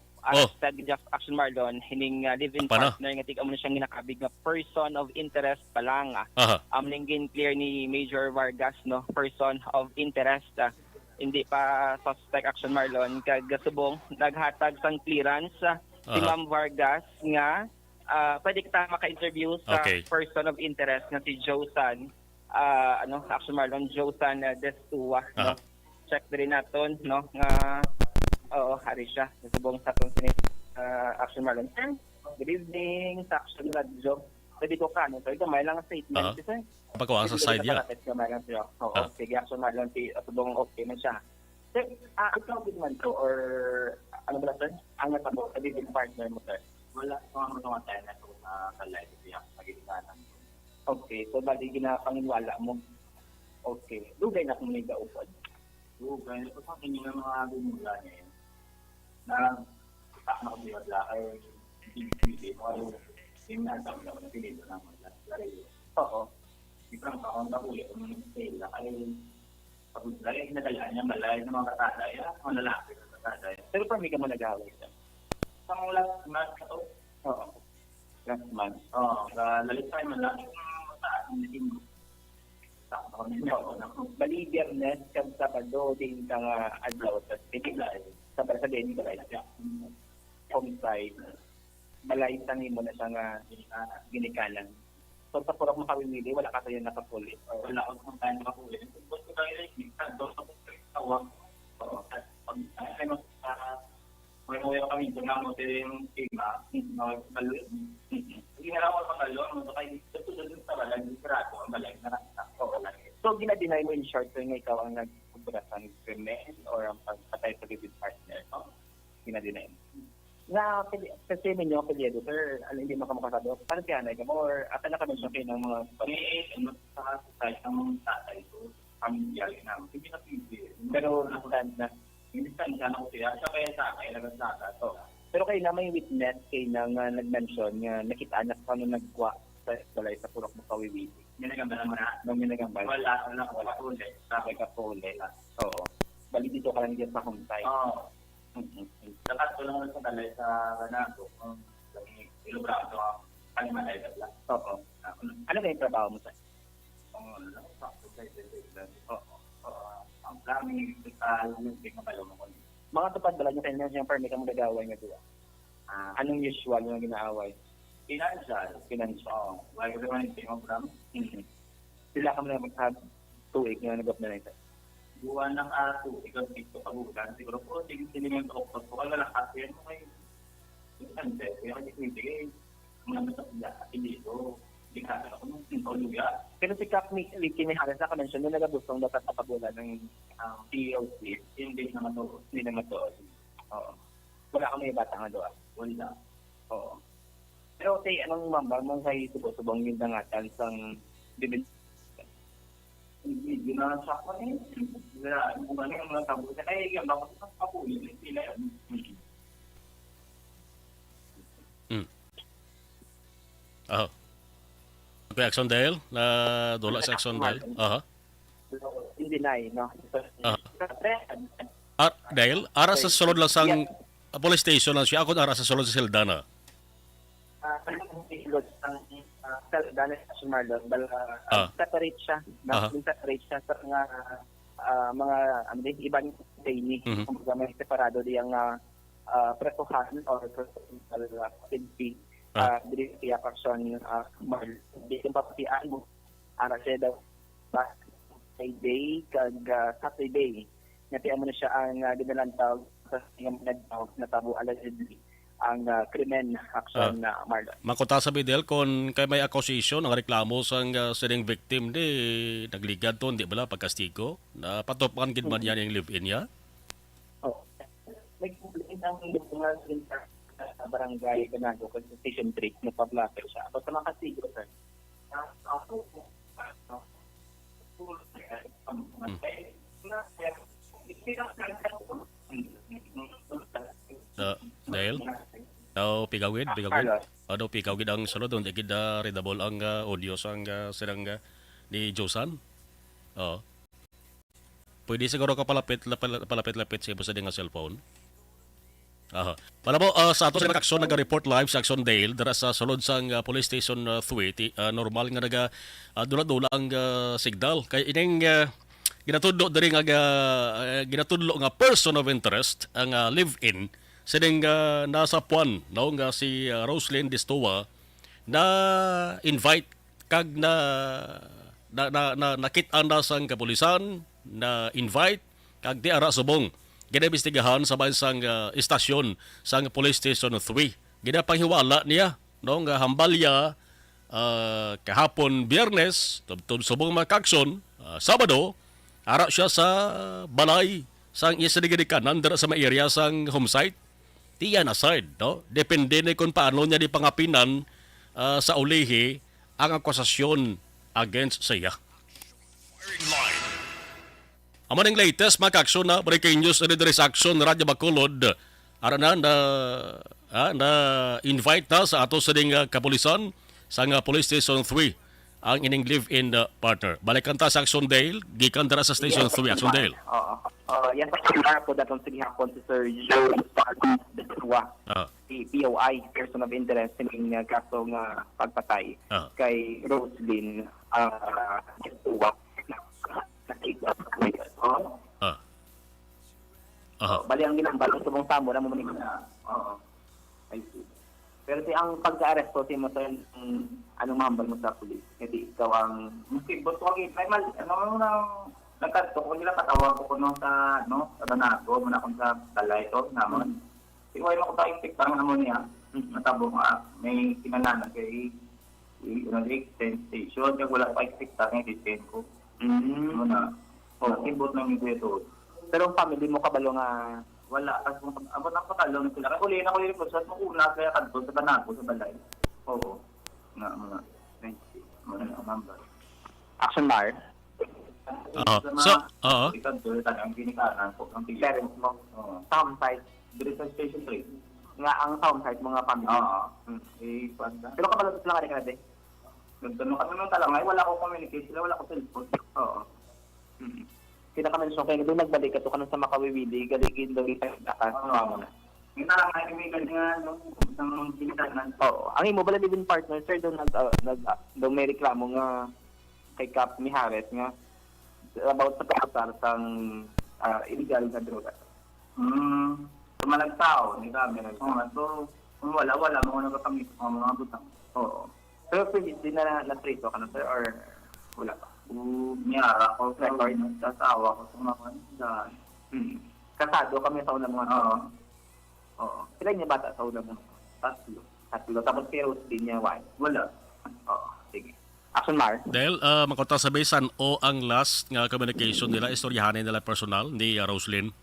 said just Action Marlon hining live-in partner nga tig amo na siyang ginakabig nga person of interest pa lang. Ning clear ni Major Vargas no, person of interest. Hindi pa suspect, Action Marlon, kag subong naghatag sang clearance si Ma'am Vargas nga pwede kita maka-interview sa person of interest na si Josan Action Marlon, Josan Destua no. Check din naton no nga hari siya subong sa atong Action Marlon. Good evening sa Action Radio. Pwede ko ka no, so ito may lang statement sir. Pagkawa sa side niya. Sige, Action Marlon, subong okay man siya. Sir, ikaw din man to or ano ba sir? Ang natabo sa living partner mo sir? Wala ko ang mga tayo na ito kalay siya magigitanan. Okay, so bali ginapanginwala mo. Okay, dugay na kung may gaupod. Dugay, ito sa akin yung mga bumula niya yun. Na tak na kami wala ay hindi mo ay yung natang na pinito naman. Oo. Iprang kaon na huli kung sila ay pag-ulay, nadala niya malay ng mga katada. Mga lalaki ng katada. Pero pa may ka mo nag-away siya. Sa last month na to? Oo. Last month? Oo. Lalitay man lang yung mataas ng naging bali biyernes kag Sabado din kang adlaw sa pinilay sa din balay siya. Homicide. Balay tangin mo na siya nga ginikalan. So sa purok makawili, wala ka tayo nakapulit. Wala akong tayo nakapulit. Kung ko tayo like, doon sa tawag. Oo. Ay mas may kami doon na mo yung tema. Magbalon. Hindi na ako magbalon. Kaya ito doon sa balay, sigurado ang balay na so, ginadinay mo in short nga ikaw ang nagpubura sa krimen or ang pagpatay sa living partner, no? Ginadinay mo. Na, kasi ninyo, Piliado, sir, hindi mo ka makasado. Paano siya, ka mo? Or ata na kami siya kayo ng mga sa isang tatay ko, pamilyal na. Hindi na pili. Pero, nakulan na. Hindi na ako siya. Siya kaya sa akin, nagkasada to. Pero kayo na may witness kayo nang nag-mention nga nakita na paano nagwa sa balay sa purok mo kawiwili. Ginagamba naman na? Nung ginagamba? Wala ulit. Sakay ka po ulit. Oo. Bali dito ka lang dyan sa homestay. Oo. Dapat ko lang sa balay sa Renato. Ilubrado ako. Palimalay ka lang. Oo. Ano ba yung trabaho mo sa'yo? Ang planning, yung tingabalo mo ko. Mga tupad bala nyo kayo na siyang permit ang magagaway nga diba? Anong usual yung ginaaway? Financial. Wala ko naman yung program. Sila ka mo na mag-have 2 week nga nag-up na ito. buwan ng ato, ikaw dito pagulan. Siguro po, sige yung doktor ko. Wala lang kasi yan mo kayo. Hindi, kaya kasi hindi. Mga masakla, hindi ito. Hindi ka ako nung luya. Pero si Kap Ricky Mijares na ka-mention, nung nagabustong dapat napagulan ng POC, hindi naman to. hindi naman to. Oo. Wala kang may bata nga doon. Wala. Oo. Pero okay, anong mambang mong kayo subong yung dangatan sang bibig? Hindi na sa ako eh. Wala, kung ano yung mga tabo. Ay, yung bakit sa kapulin, sila yun. Okay, Axon Dale, na dula sa Axon Dale. Hindi na no? Dale, ara sa sulod lang sang police station lang siya. Ako ara sa sulod sa Sildana. Dahil sa Marlon, separate siya. Separate siya sa mga ibang training. Kung may separado diyang presuhan or presuhan PNP. Dili siya person Marlon. Di yung papatian mo. Ara siya daw Friday kag Saturday. Natiyan mo na siya ang dinalantaw sa natabo allegedly ang krimen action na Marlon. Makuta sa Bidel kung kay may accusation ang reklamo sang sining victim di nagligad to di bala pagkastigo na patupan gid man yan yung live-in niya. Nag-complain ang mga sa barangay Ganago Constitution 3 na pablaker siya. Basta makastigo sir. Dahil pigawid ano pigawid ang sulod don gid readable ang audio sang sirang ni Josan. Pwede siguro ka palapit sa iba sa nga cellphone. Pala mo sa ato sa aksyon nag-report live sa Axon Dale dara sa sulod sang police station 3 normal nga naga dula-dula ang signal kay ining ginatudlo diri nga ginatudlo nga person of interest ang live-in sining nasa Puan no nga si Roslyn Distoa na invite kag na nakit-an na sang kapulisan na invite kag di ara subong ginaimbestigahan sa bansang istasyon sang police station 3 ginapanghiwala niya no nga hambalya kahapon Biyernes tubtob subong makaksyon Sabado ara siya sa balay sang isa kanan dara sa area sang home site tiyan aside no depende na kung paano niya di pangapinan sa ulihi ang akusasyon against siya. Aman ang latest mga aksyon na breaking news na diri sa Aksyon Radyo Bacolod ara na invite na sa ato sa ding kapulisan sa police station 3 ang ining live-in partner. Balikan ta sa Axon Dale, gikan dara sa station 3 Axon Dale. Yan sa kamar po datong sige hapon si Sir Joe Parwa. Si POI, person of interest in kaso nga pagpatay kay Roslyn Distoa. Bali ang ginambal sa mong samo na mo manig na. I see. Pero ang pagka-aresto si mo sa anong mahambal mo sa pulis. Hindi ikaw ang musibot ko may mal nagkato ko nila katawag ko no sa sa Banago muna akong sa balay ito naman. Siguro ay makutayong tikta ng niya. Natabo nga may kinalanan kay extend station kaya wala pa tikta ng extend ko. Muna. Nakibot ng ito. Pero ang family mo kabalo nga wala. Kasi abot ang patalong sila. Kaya uli na ko yung process mo una kaya kanto sa Banago sa balay. Oo. Mga 20. Mga number. Action bar? Ikaw doon ang kinikanan ko. Ang parents mo. Town site. Dito sa station 3. Nga ang town site mga family. Pero kabalo sa lang ka na din. Nagtanong kami ng talangay. Wala ko communicate sila. Wala ko cellphone. Oo. Kinakamention kayo doon nagbalik ka sa Makawiwili, galigin daw rin sa dakas. Yung talangay, may galing nga ng kinikanan. Oo. Ang imo bala living partner, sir, daw may reklamo nga kay Kap Mijares nga about sa pagkasal sang illegal na droga. Malagtao, ni kami. So, kung wala, mga nagkakamit, mga butang. Oo. Pero pwede din na na-trace ka na, sir, or wala pa? Niyara ko record sa asawa ko sa mga daan. Kasado kami sa unang mga tao. Oo. Sila niya bata sa unang mga tatlo. Tapos kay Rose din niya, wala. Oo. Sige. Action Mar. Dahil makunta sa basin o ang last nga communication nila, istoryahanin nila personal ni Roslyn.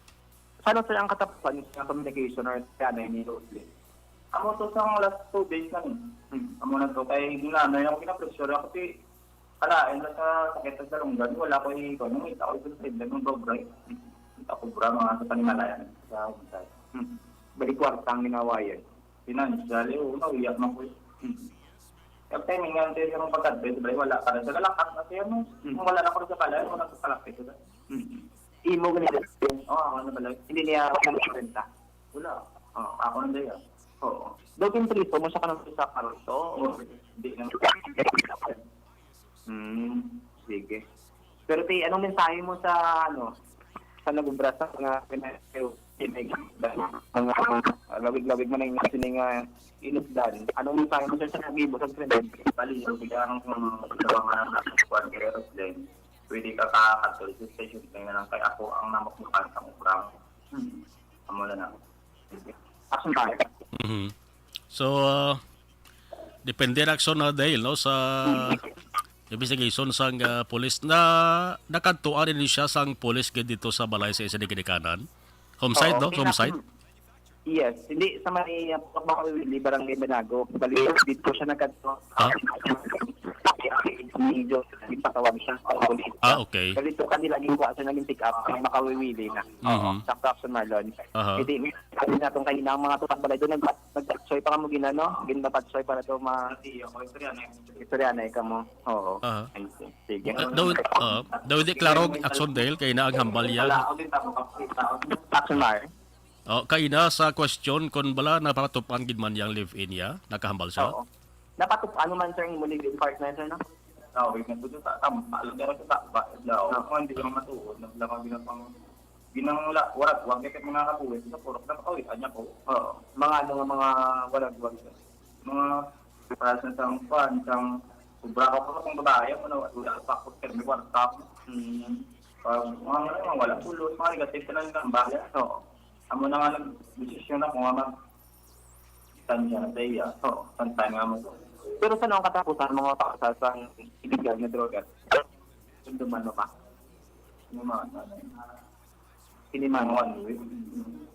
Ano sir ang katapusan ng communication or kanay ni Roslyn? Amo to sa last 2 days lang. Amo na to kay ginanay ako kina-pressure ako kasi kalain na sa sakit sa dalunggan. Wala ko ikaw. Nung ita ko sa side ng dobray. Ita ko bra mga sa panimalayan. Sa unsay. Balik kwartang ginawa yan. Financial, nauiyak na ko. Yung timing nga tayo yung pagkadbet, wala ka na sa lalakas na siya mo. Wala na ko sa kalayan, wala sa kalapit. Imo ganito. Oo, ako na bala. Hindi niya ako na wala. Oo, ako na daya. Oo. Doging trito mo sa kanang sa karto o hindi na. Sige. Pero anong mensahe mo sa sa nagubra sa mga pinag mga lawig-lawig man ang sining inusdan. Anong mensahe mo sa nagibo sa friend? Bali, bigyan ng mga kwarteros din. Pwede ka kakatol sa station na lang kay ako ang namakmukan sa uprang. Amo na na. Action tayo. So, depende na action na dahil no, sa investigation sang police na nakantuan din siya sang police dito sa balay sa isa ni Kinikanan. Homicide, no? Homicide? Yes, hindi sa may Makawili, Barangay Banago. Balik dito siya nagkanto. Medyo ipatawag siya sa police. Okay. Dito kanila ginawa sa naging pick up ang Makawiwili na. Sa Action Marlon. Hindi kami natong kanina ang mga tutak balay doon nag-patsoy pa kamo ginano, ginapatsoy para to istoryanay kamo. Oo. Sige. Daw di klaro action dahil kay na ang hambal yan. Action Mar. Kay na sa question kung bala napatupan gid man yang live-in ya, nakahambal siya. Oo. Napatupan man sir yung live-in partner sir no? Oo, wait na po sa tama. Alam niya sa takba. Ako hindi ko matuod. Naglakaw ginang warat. Huwag kaya mga kapuwit. Sa purok na pakawit. Anya po. Oo. Mga walag-wag. Mga preparations ng fan. Isang ubra ko pa kung babae. Wala pakot ka. May warat tapos. Mga wala pulos. Mga negative ka lang ng bahay. Oo. Amo na nga nag-desisyon na kung tansya na tayo. Oo. Tantay nga mo. Pero sa noong katapusan, mga pakasasang illegal na droga, duman mo pa? Siniman mo 1 week?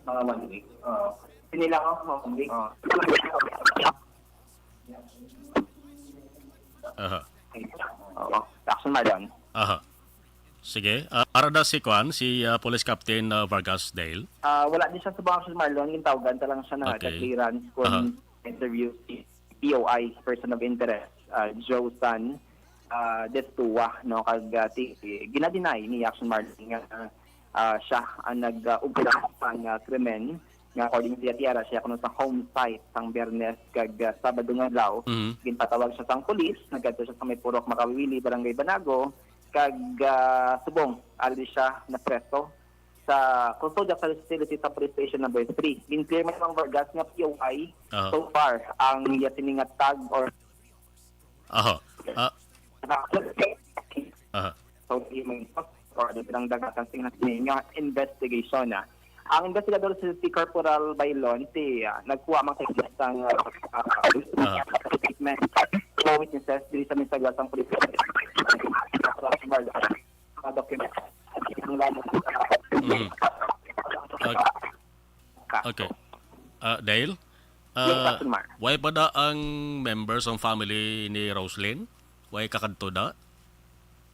Mga 1 week? Sinilang ako 1 week? Oo. Action Marlon. Sige. Arada si Kwan, si Police Captain Vargas Dale. Wala din siya sa Action Marlon. Yung tawagan talang siya na clearance kung interview si POI, Person of Interest, Joe San Destua, no, ginadinay ni Action Marlon nga siya ang nag-umpisa pang krimen nga according sa Tiara siya kuno sa home site sang Bernes kag Sabado nga adlaw. Ginpatawag siya sang pulis, nagkadto siya sa may purok Makawili, Barangay Banago kag subong ali siya na preso sa custodial facility sa police station number 3. Gin-clear man ang Vargas nga POI so far ang yasiningat tag or so or ang dagatan singat nga investigation na. Ang investigador si Corporal Bailon nagkuha man sa isang statement witnesses diri sa misagal sang police document ang lalo. Okay. Dale? Why pa da ang members ng family ni Roslyn? Why kakadto da?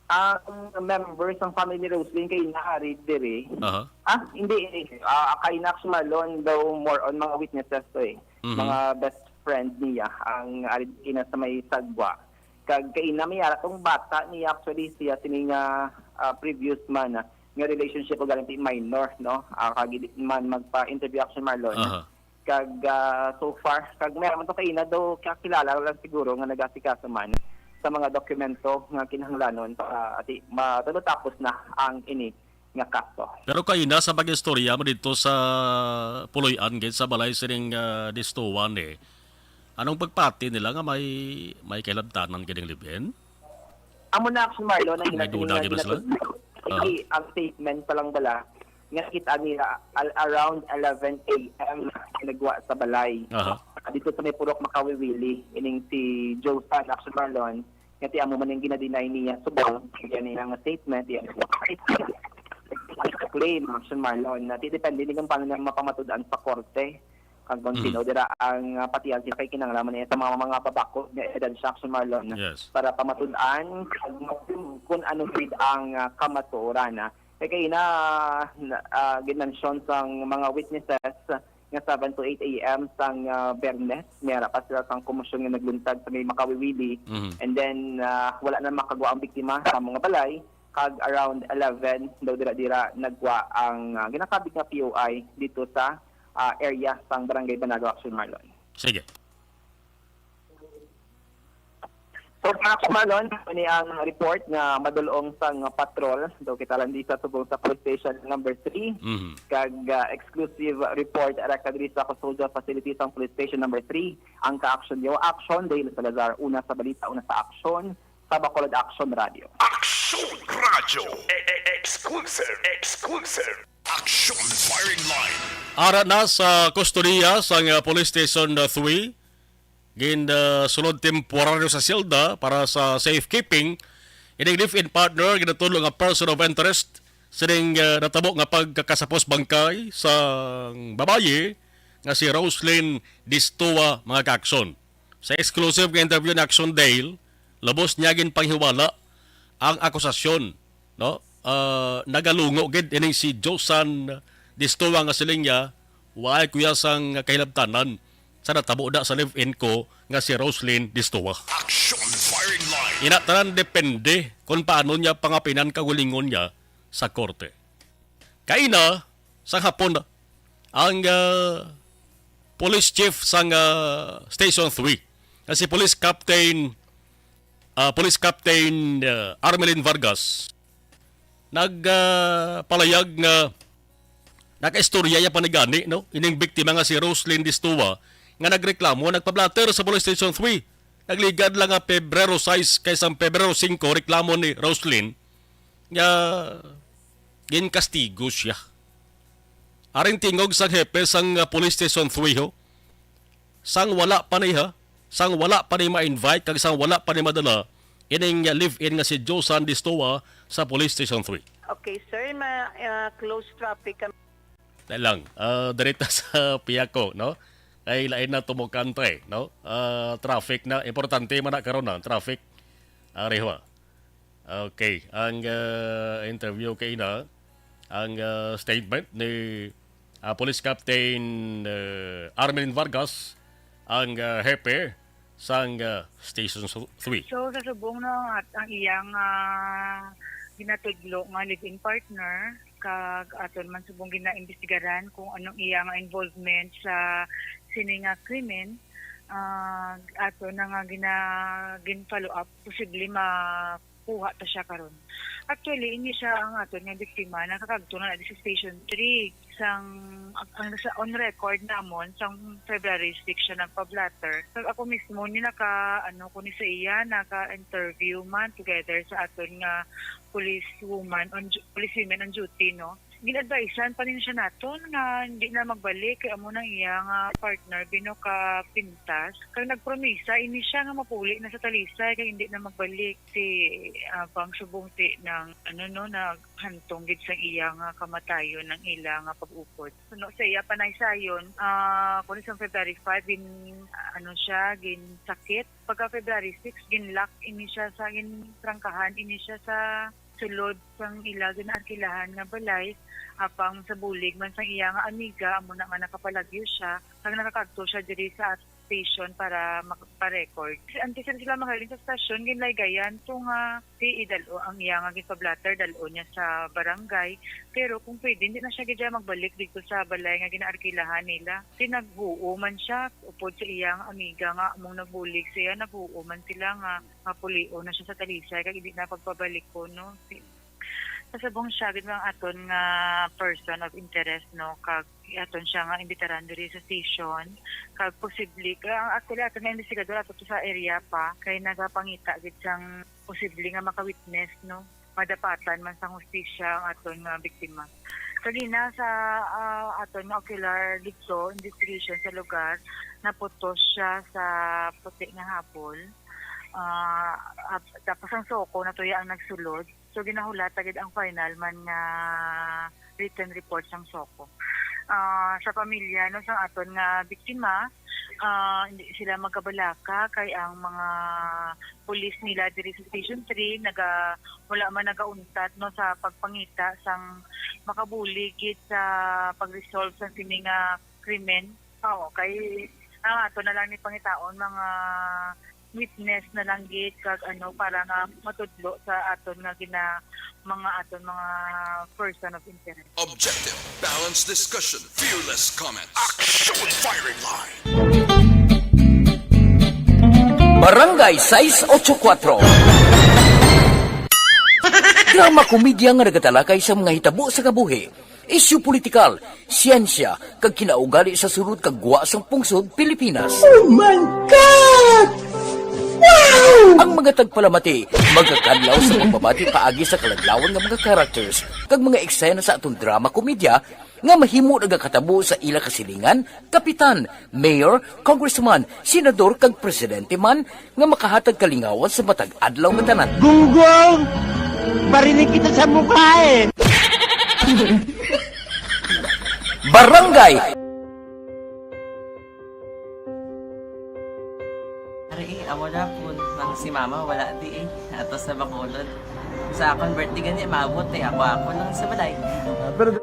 Ang members ng family ni Roslyn kay naari diri. Hindi. Kay Nax Marlon daw more on mga witnesses to Mga best friend niya ang ari ina sa may sagwa. Kag kay na may tong bata niya actually siya tininga previous man nga relationship o galing minor no kagid man magpa-interview Action Marlon kag so far kag meron man to kay na daw kakilala lang siguro nga nagasikaso man sa mga dokumento nga kinahanglanon para ati matapos na ang ini nga kaso. Pero kayo na sa pag-istorya mo dito sa Puloy-an gid sa balay sining distuwan Anong pagpati nila nga may kailabtanan kining libin? amo na action Marlon ang May duda ginatulungan ba sila? ang statement pa lang bala nga kita nila around 11 a.m. nagwa sa balay. Dito sa may purok Makawiwili, ining si Joe San action Marlon, nga ti amo man yung ginadeny niya subong, yan ang statement, yan claim action Marlon, na depende din kung paano na mapamatudaan sa korte. Kag sino dira ang patiyan si kay kinanglaman niya sa mga pabako ni Edan Action Marlon para pamatud-an kung ano gid ang kamatuoran. Kay na ginensyon sang mga witnesses nga 7 to 8 a.m. sang Bernes, mera pa sila sang komosyon nga nagluntad sa may Makawiwili. And then wala na makagwa ang biktima sa mga balay. Kag around 11 daw dira nagwa ang ginakabig nga POI dito sa area sang Barangay Banago Action Marlon. Sige. So, Action Marlon, ini ang report nga madulong sang patrol. Daw kita lang dito subong sa police station number 3. Kag exclusive report ara diri sa Custodial Facility sang police station number 3. Ang ka-action yo, Action Dale Salazar, una sa balita, una sa action sa Bacolod Action Radio. Action Radio. Exclusive. Action Firing Line. Ara na sa kustodiya sa Police Station 3, sulod temporaryo sa silda para sa safekeeping. Ining live-in partner, ginatulong nga person of interest, sining natabo nga pagkakasapos bangkay sa babaye nga si Roslyn Distoa mga kakson. Sa exclusive nga interview ni Action Dale, labos niya panghiwala ang akusasyon, no? Nagalungo gid ining si Josan Distoa nga siling niya waay kuya sang kahilabtanan sa natabo da sa live-in ko nga si Roslyn Distoa. Action Firing Line. Inatanan depende kung paano niya pangapinan kagulingon niya sa korte. Kaina sa hapon ang police chief sang Station 3 nga si Police Captain Armelin Vargas nagpalayag nga nakaistorya ya panigani, no? Ining biktima nga si Roslyn Distoa nga nagreklamo, nagpablatter sa Police Station 3. Nagligad lang nga Pebrero 6 kaysa Pebrero 5 reklamo ni Roslyn nga ginkastigo siya. Aring tingog sang hepe sang Police Station 3 ho. Sang wala pa ni sang wala pa ni ma-invite kag sang wala pa ni madala ining live-in nga si Josan Distoa sa Police Station 3. Okay, sir, close traffic kami. Lang, direta sa Piaco, no? Ay lain na tumukante, no? Traffic na, importante man na karon na, traffic. Ariwa. Okay, ang interview kay na, ang statement ni Police Captain Armelin Vargas, ang hepe sang Station 3. So, sa subong na ang iyang ginatudlo nga live-in partner, kag aton man subong ginaimbestigaran kung anong iyang involvement sa sini nga krimen, ato na nga gin-follow up, posible makuha ta siya karon. Actually, ini siya ang aton nga biktima, nakakagto na sa Station 3. Ang on record namon sang February 6 siya nagpa-blatter. So, ako mismo ni ko ni sa iya naka-interview man together sa aton nga policewomen on duty, no. Gin-advisean pa rin siya naton nga hindi na magbalik kay amo nang iyang partner bino ka pintas. Kaya nagpromisa ini siya nga mapuli na sa talisay kay hindi na magbalik si pang subong ti ng naghantong gid sa iyang kamatayon ng ilang pag-upod. So, sa iya panay sayon kuno sa February 5 gin sakit. Pagka February 6 ginlock ini siya sa trangkahan ini siya sa sulod sang ila ginarkilahan nga balay apang sa bulig man sang iya nga amiga amo na nga nakapalagyo siya kag nakakadto siya diri sa station para makarecord. Antes sila magaling sa station ginlaygayan to nga si idalo ang iya nga gipablatter dalo niya sa barangay, pero kung pwede hindi na siya gid magbalik dito sa balay nga ginaarkilahan nila. Naghuo man siya upod sa iya nga amiga nga among nagbulig siya, naghuo man sila nga mapulio na siya sa talisay kag hindi na pagpabalik ko, no. Pasabong siya gid mga aton nga person of interest no kag aton siya nga imbitaran diri sa station kag posible actually aton nga investigador ato sa area pa kay nagapangita gid siyang posible nga maka-witness no madapatan man sa hustisya ang aton nga biktima. Kanina sa aton nga ocular dito investigation sa lugar naputos siya sa puti nga habol. Tapos ang soko na tuya ang nagsulod. So ginahulat agad ang final man nga written report sang soko. Sa pamilya no sang aton nga biktima, hindi sila magkabalaka kay ang mga pulis nila diri sa Station 3 wala man nagauntat no sa pagpangita sang makabuligid sa pag-resolve sa sini nga krimen. Kay ato na lang ni pangitaon mga witness na lang gid kag para nga matudlo sa aton nga mga aton mga person of interest. Objective, balanced discussion, fearless comments. Action Firing Line. Barangay 684. Drama komedya nga nagatalakay sa mga hitabo sa kabuhi, isyu politikal, siyensya, kag kinaugali sa surut kag guwa sang pungsod Pilipinas. Oh my God! Wow! Ang mga tagpalamati, magkakadlaw sa pagbabati paagi sa kalaglawan ng mga characters kag mga eksena sa atong drama komedya nga mahimo nagakatabo sa ila kasilingan, kapitan, mayor, congressman, senador kag presidente man nga makahatag kalingawan sa matag adlaw nga tanan. Gunggong! Barinig kita sa mukha eh! Barangay! Amo na po, nang si mama wala di atos na Bacolod. Sa akong birthday ganyan, maabot ako lang sa balay. Pero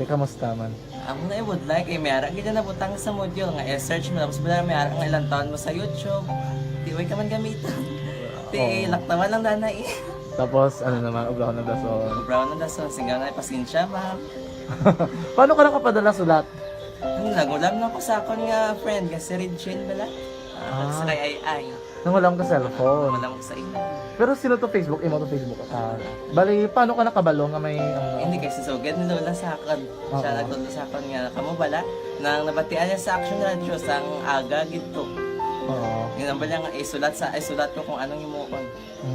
kamusta man? Ako na would like mayara gid na butang sa module nga i-search mo tapos bala mayara nga ilang taon mo sa YouTube. Di way ka man gamitan. Di laktaman lang danay. Tapos naman ubraw na dason. Ubraw na dason singa na pasensya ma'am. Paano ka nakapadala sulat? Nagulam na ko sa akon nga friend nga si Regine bala. Sa kay ay. Nang wala ka cellphone. Wala ko sa ina. Pero sino to Facebook? Imo to Facebook. Bali, paano ka nakabalo nga may... Hindi kasi sugad ni Lola sa akin. Siya nagtulo sa akin nga, kamo bala, nang nabatian niya sa Action Radio sang aga gito. Yun ang bala nga, isulat ko kung anong imukon.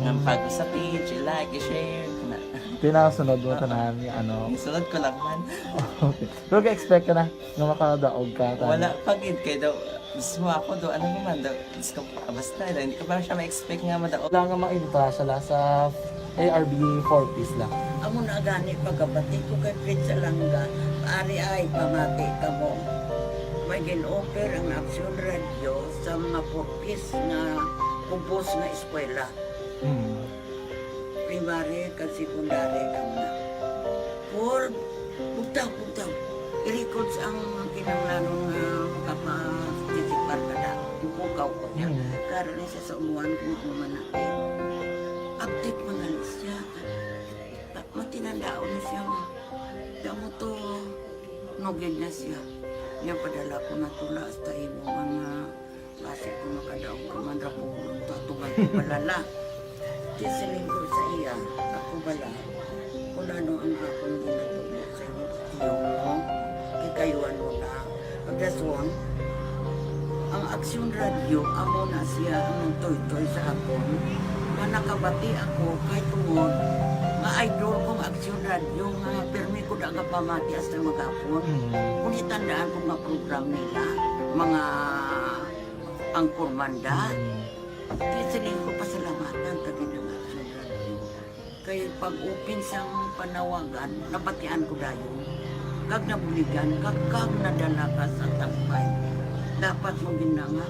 Nang pag sa page, i-like, i-share. Pinasunod mo tanan niya, Isunod ko lang man. Okay. Pero ka-expect ka na na makadaog ka? Wala, pag-id kayo daw. Gusto mo ako do, ano naman daw, gusto ko basta hindi ko parang siya ma-expect nga madaog. Wala nga makita sila sa ARB 4-piece lang. Amo na gani pagkabati ko kay Pizza Langga, ari ay pamati ka mo. May gin-offer ang Action Radio sa mga 4-piece na kumpos na eskwela. Primary kag secondary kam na. For bugtaw. I-records ang kinanglanong kapasitikbar ka na. Bukaw ko niya. Karoon niya sa umuan kung umanakit. Update mo na siya. Matinandaon na siya. Damo to nugid na siya. Niya padala ko na tula hasta imo mga base ko makadaog ka man ra po tatugan ko balala. Kisiling ko sa iya. Ako bala. Kung ano ang akong ginatulo sa iyo mo. Kayuan mo na. Pagdaswang, ang Action Radio, amo na siya ang toy-toy sa akon. Manakabati ako kay tungod. Nga idol kong Action Radio, nga permi ko na pamati hasta magapon. Kung itandaan ko nga program nila, mga angkormanda, kisiling ko pasalamatan tagin ng Action Radio. Kaya pag-upin siyang panawagan, nabatian ko dayon. kag nabuligan, kag nadala ka sa takpay. Dapat mo ginanga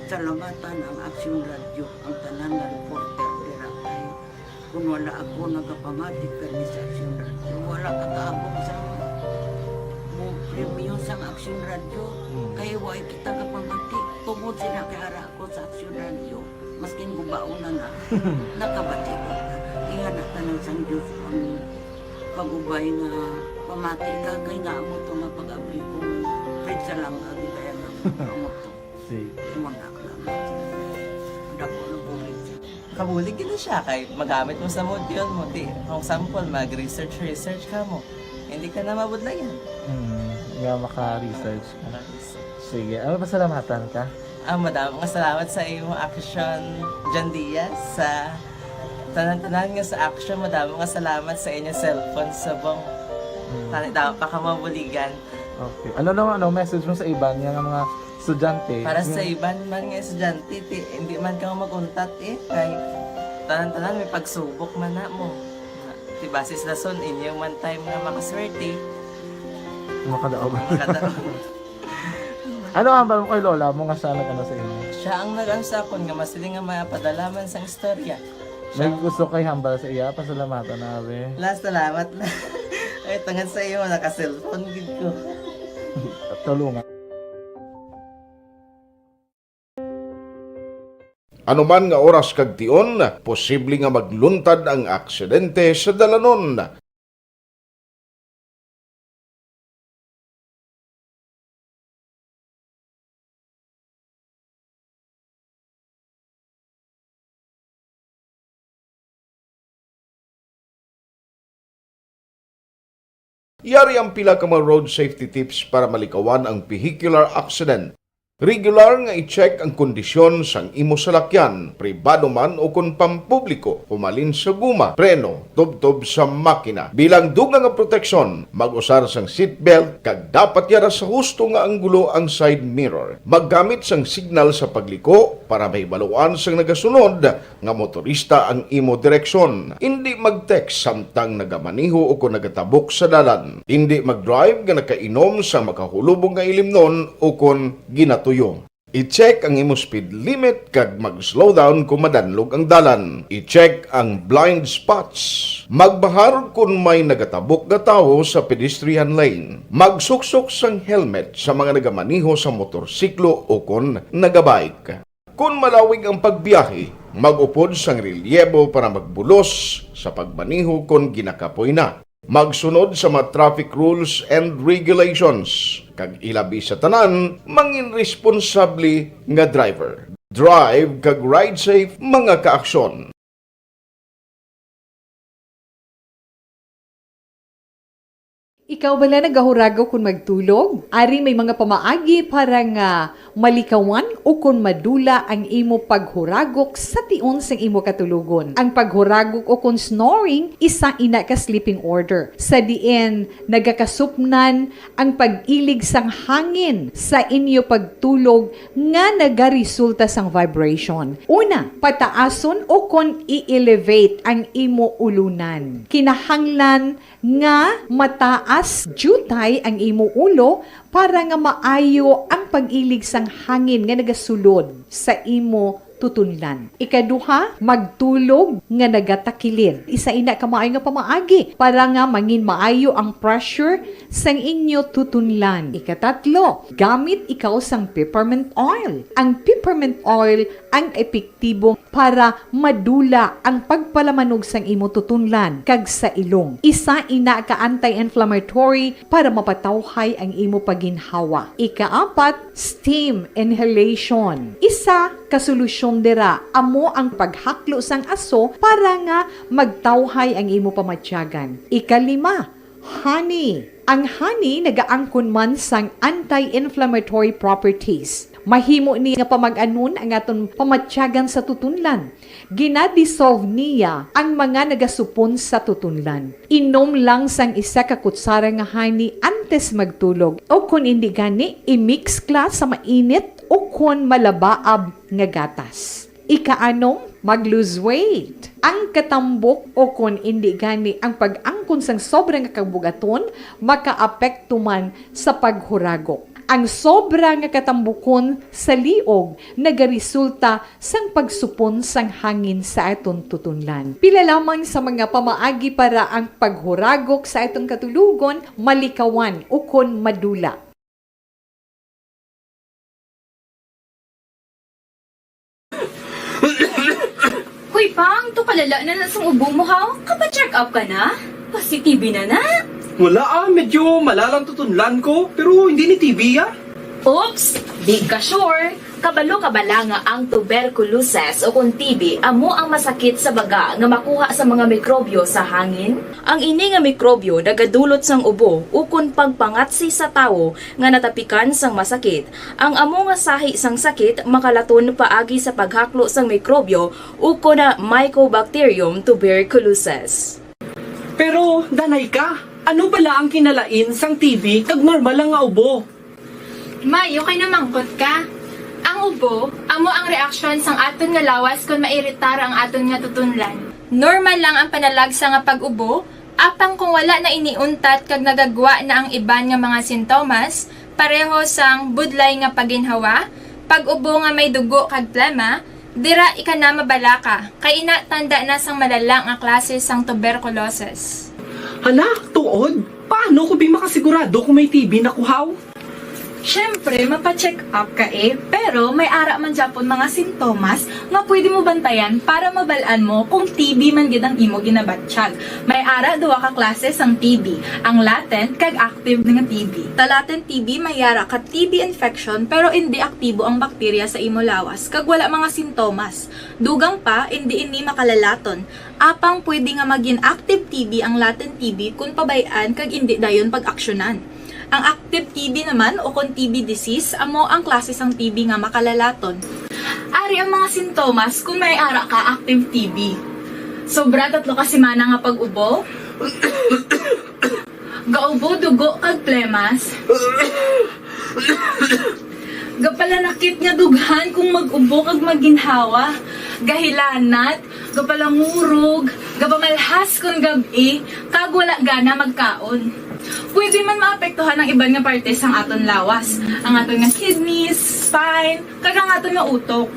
salamatan ang Aksyon Radio, ang tanan nga reporter dira kay kung wala ako nagapamatik kani sa Aksyon Radio, wala ka kaabong sa premium sa Aksyon Radio, kay wala kita kapamatik tungod sila kay ara ako sa Aksyon Radio, maskin gubauna na nakabati ko na inga na tanang sang Diyos ang pagubay nga pamati ka kay nga amo to nga pag-abri kong pwede sa lang agitayan ng amo to. Imunak lang. Dako ng bulig. Kabulig gina siya kay magamit mo sa module mo. Kung sample, mag-research ka mo. Hindi ka na mabudlayan. Nga maka-research ka. Sige, pasalamatan ka? Madaming salamat sa iyong action, John Diaz, sa tanan-tanan nga sa action. Madaming salamat sa inyong cellphone sa bong. Dapat pa ka mabuligan. Okay. Ano message mo sa iban nga mga estudyante? Para sa iban man nga estudyante, hindi man ka maguntat kay tanan-tanan may pagsubok man na mo. Basis lason inyong one time nga makaswerte. Makadaog. Ano ang mo kay lola mo nga siya nag-ano sa inyo? Siya ang nag-ansakon nga masiling nga mapadalaman sang istorya. May gusto kay hambal sa iya, pasalamatan nabe. Last salamat na. Ay, tangan sa iyo, naka-cellphone gid ko. Tulungan. Anuman nga oras kag tion, posible nga magluntad ang aksidente sa dalanon. Yari ang pila ka mga road safety tips para malikawan ang vehicular accident. Regular nga i-check ang kondisyon sang imo salakyan, pribado man o kung pampubliko, humalin sa guma, preno, tubtob sa makina. Bilang dugang nga proteksyon, mag-usar sang seatbelt, kag dapat yara sa husto nga anggulo ang side mirror. Maggamit sang signal sa pagliko para may baluan sang nagasunod nga motorista ang imo direksyon. Hindi mag-text samtang nagamaniho o kung nagatabok sa dalan. Hindi mag-drive nga nakainom sa makahulubong nga ilimnon o kung ginato tuyo. I-check ang imo speed limit kag mag-slow down kung madanlog ang dalan. I-check ang blind spots. Magbahar kung may nagatabok nga tawo sa pedestrian lane. Magsuksok sang helmet sa mga nagamaniho sa motorsiklo o kung nagabike. Kung malawig ang pagbiyahe, mag-upod sang relyebo para magbulos sa pagmaniho kung ginakapoy na. Magsunod sa mga traffic rules and regulations. Kag ilabi sa tanan, mangin responsable nga driver. Drive kag ride safe mga kaaksyon. Ikaw bala nagahuragaw kung magtulog? Ari may mga pamaagi para nga malikawan o kung madula ang imo paghuragok sa tion sang imo katulugon. Ang paghuragok o kung snoring, isa ina ka sleeping order. Sa diin, nagakasupnan ang pag-ilig sang hangin sa inyo pagtulog nga nagaresulta sang vibration. Una, pataason o kung i-elevate ang imo ulunan. Kinahanglan nga mataas jutay ang imo ulo para nga maayo ang pag-ilig sang hangin nga nagasulod sa imo tutunlan. Ikaduha, magtulog nga nagatakilid. Isa ina ka maayo nga pamaagi para nga mangin maayo ang pressure sang inyo tutunlan. Ikatatlo, gamit ikaw sang peppermint oil. Ang peppermint oil ang epektibo para madula ang pagpalamanog sang imo tutunlan kag sa ilong. Isa ina ka anti-inflammatory para mapatawhay ang imo paginhawa. Ikaapat, steam inhalation. Isa ka solusyon dira amo ang paghaklo sang aso para nga magtawhay ang imo pamatyagan. Ikalima, honey. Ang honey nagaangkon man sang anti-inflammatory properties. Mahimo ni nga pamag-anon ang aton pamatyagan sa tutunlan. Ginadissolve niya ang mga nagasupon sa tutunlan. Inom lang sang isa ka kutsara nga honey antes magtulog. O kung hindi gani, i-mix kla sa mainit o kung malabaab nga gatas. Ika-anom, mag-lose weight. Ang katambok o kung hindi gani ang pag-angkon sang sobrang kabugaton, makaapekto man sa paghuragok. Ang sobra nga katambukon sa liog nagaresulta sang pagsupon sang hangin sa aton tutunlan. Pila lamang sa mga pamaagi para ang paghuragok sa aton katulugon, malikawan o kon madula. Hoy, Pang, to palala na sa ubo mo, ha? Kapa-check up ka na? Positive na na? Wala medyo malalang tutunlan ko, pero hindi ni TV Oops! Di ka sure. Kabalo-kabala nga ang tuberculosis o kung TB amo ang masakit sa baga nga makuha sa mga mikrobyo sa hangin. Ang ini nga mikrobyo nagadulot sang ubo ukon pagpangatsi sa tawo nga natapikan sang masakit. Ang amo nga sahi sang sakit makalaton paagi sa paghaklo sang mikrobyo ukon na Mycobacterium tuberculosis. Pero, danay ka, ano bala ang kinalain sang TB kag normal lang nga ubo? Mayo kay namangkot ka. Ang ubo, amo ang reaksyon sang aton nga lawas kung mairitar ang aton nga tutunlan. Normal lang ang panalagsa nga pag-ubo, apang kung wala na iniuntat kag nagagwa na ang iban nga mga sintomas, pareho sang budlay nga paginhawa, pag-ubo nga may dugo kag plema, dira ika na mabala ka, kay ina tanda na sang malalang nga klase sang tuberculosis. Hala, tuod? Paano ko makasigurado kung may TB na kuhaw? Siyempre, mapacheck up ka pero may ara man Japon mga sintomas nga pwede mo bantayan para mabalaan mo kung TB man gid ang imo ginabatsyag. May ara duwa ka klase sang TB, ang latent kag active nga TB. Ta latent TB may ara ka TB infection pero hindi aktibo ang bakterya sa imo lawas kag wala mga sintomas. Dugang pa hindi ini makalalaton. Apang pwede nga maging active TB ang latent TB kung pabayaan kag hindi dayon pag-aksyonan. Ang active TB naman o kung TB disease, amo ang klase sang TB nga makalalaton. Ari ang mga sintomas kung may ara ka active TB. Sobra 3 ka semana nga pag-ubo. Gaubo, dugo, kag plemas. Gapalanakit nga dughan kung mag-ubo kag maginhawa. Gahilanat, gapalangurog, gapamalhas kung gabi, kag wala gana magkaon. Pwede man maapektuhan ang iban nga parte sang aton lawas. Ang aton nga kidneys, spine, kag ang aton nga utok.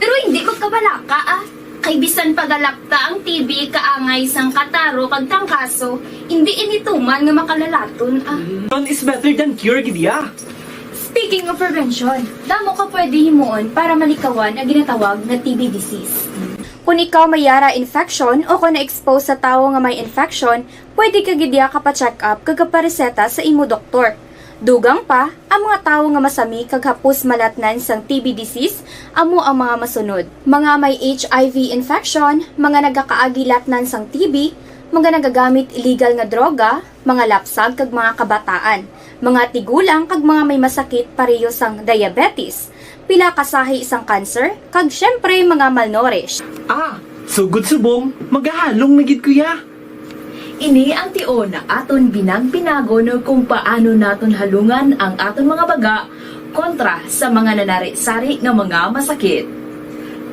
Pero hindi ko kabalaka Kay bisan pagalakta ang TB kaangay sang kataro kag tangkaso, hindi inituman nga makalalaton None is better than cure, gidya. Speaking of prevention, damo ka pwede himuon para malikawan ang ginatawag na TB disease. Kung ikaw may yara infection o kung na-expose sa tao nga may infection, pwede ka gidya ka-check up kag kapareseta sa imo doktor. Dugang pa, ang mga tao nga masami kag hapos malatnan sang TB disease, amo ang mga masunod. Mga may HIV infection, mga nagakaagilatnan sang TB, mga nagagamit illegal nga droga, mga lapsag kag mga kabataan, mga tigulang kag mga may masakit pareho sang diabetes, pila kasahi isang cancer, kag syempre mga malnourished. Sugod subong, magahalong na gid kuya. Ini ang tiona aton binag-binago no kung paano naton halungan ang aton mga baga kontra sa mga nanari-sari nga mga masakit.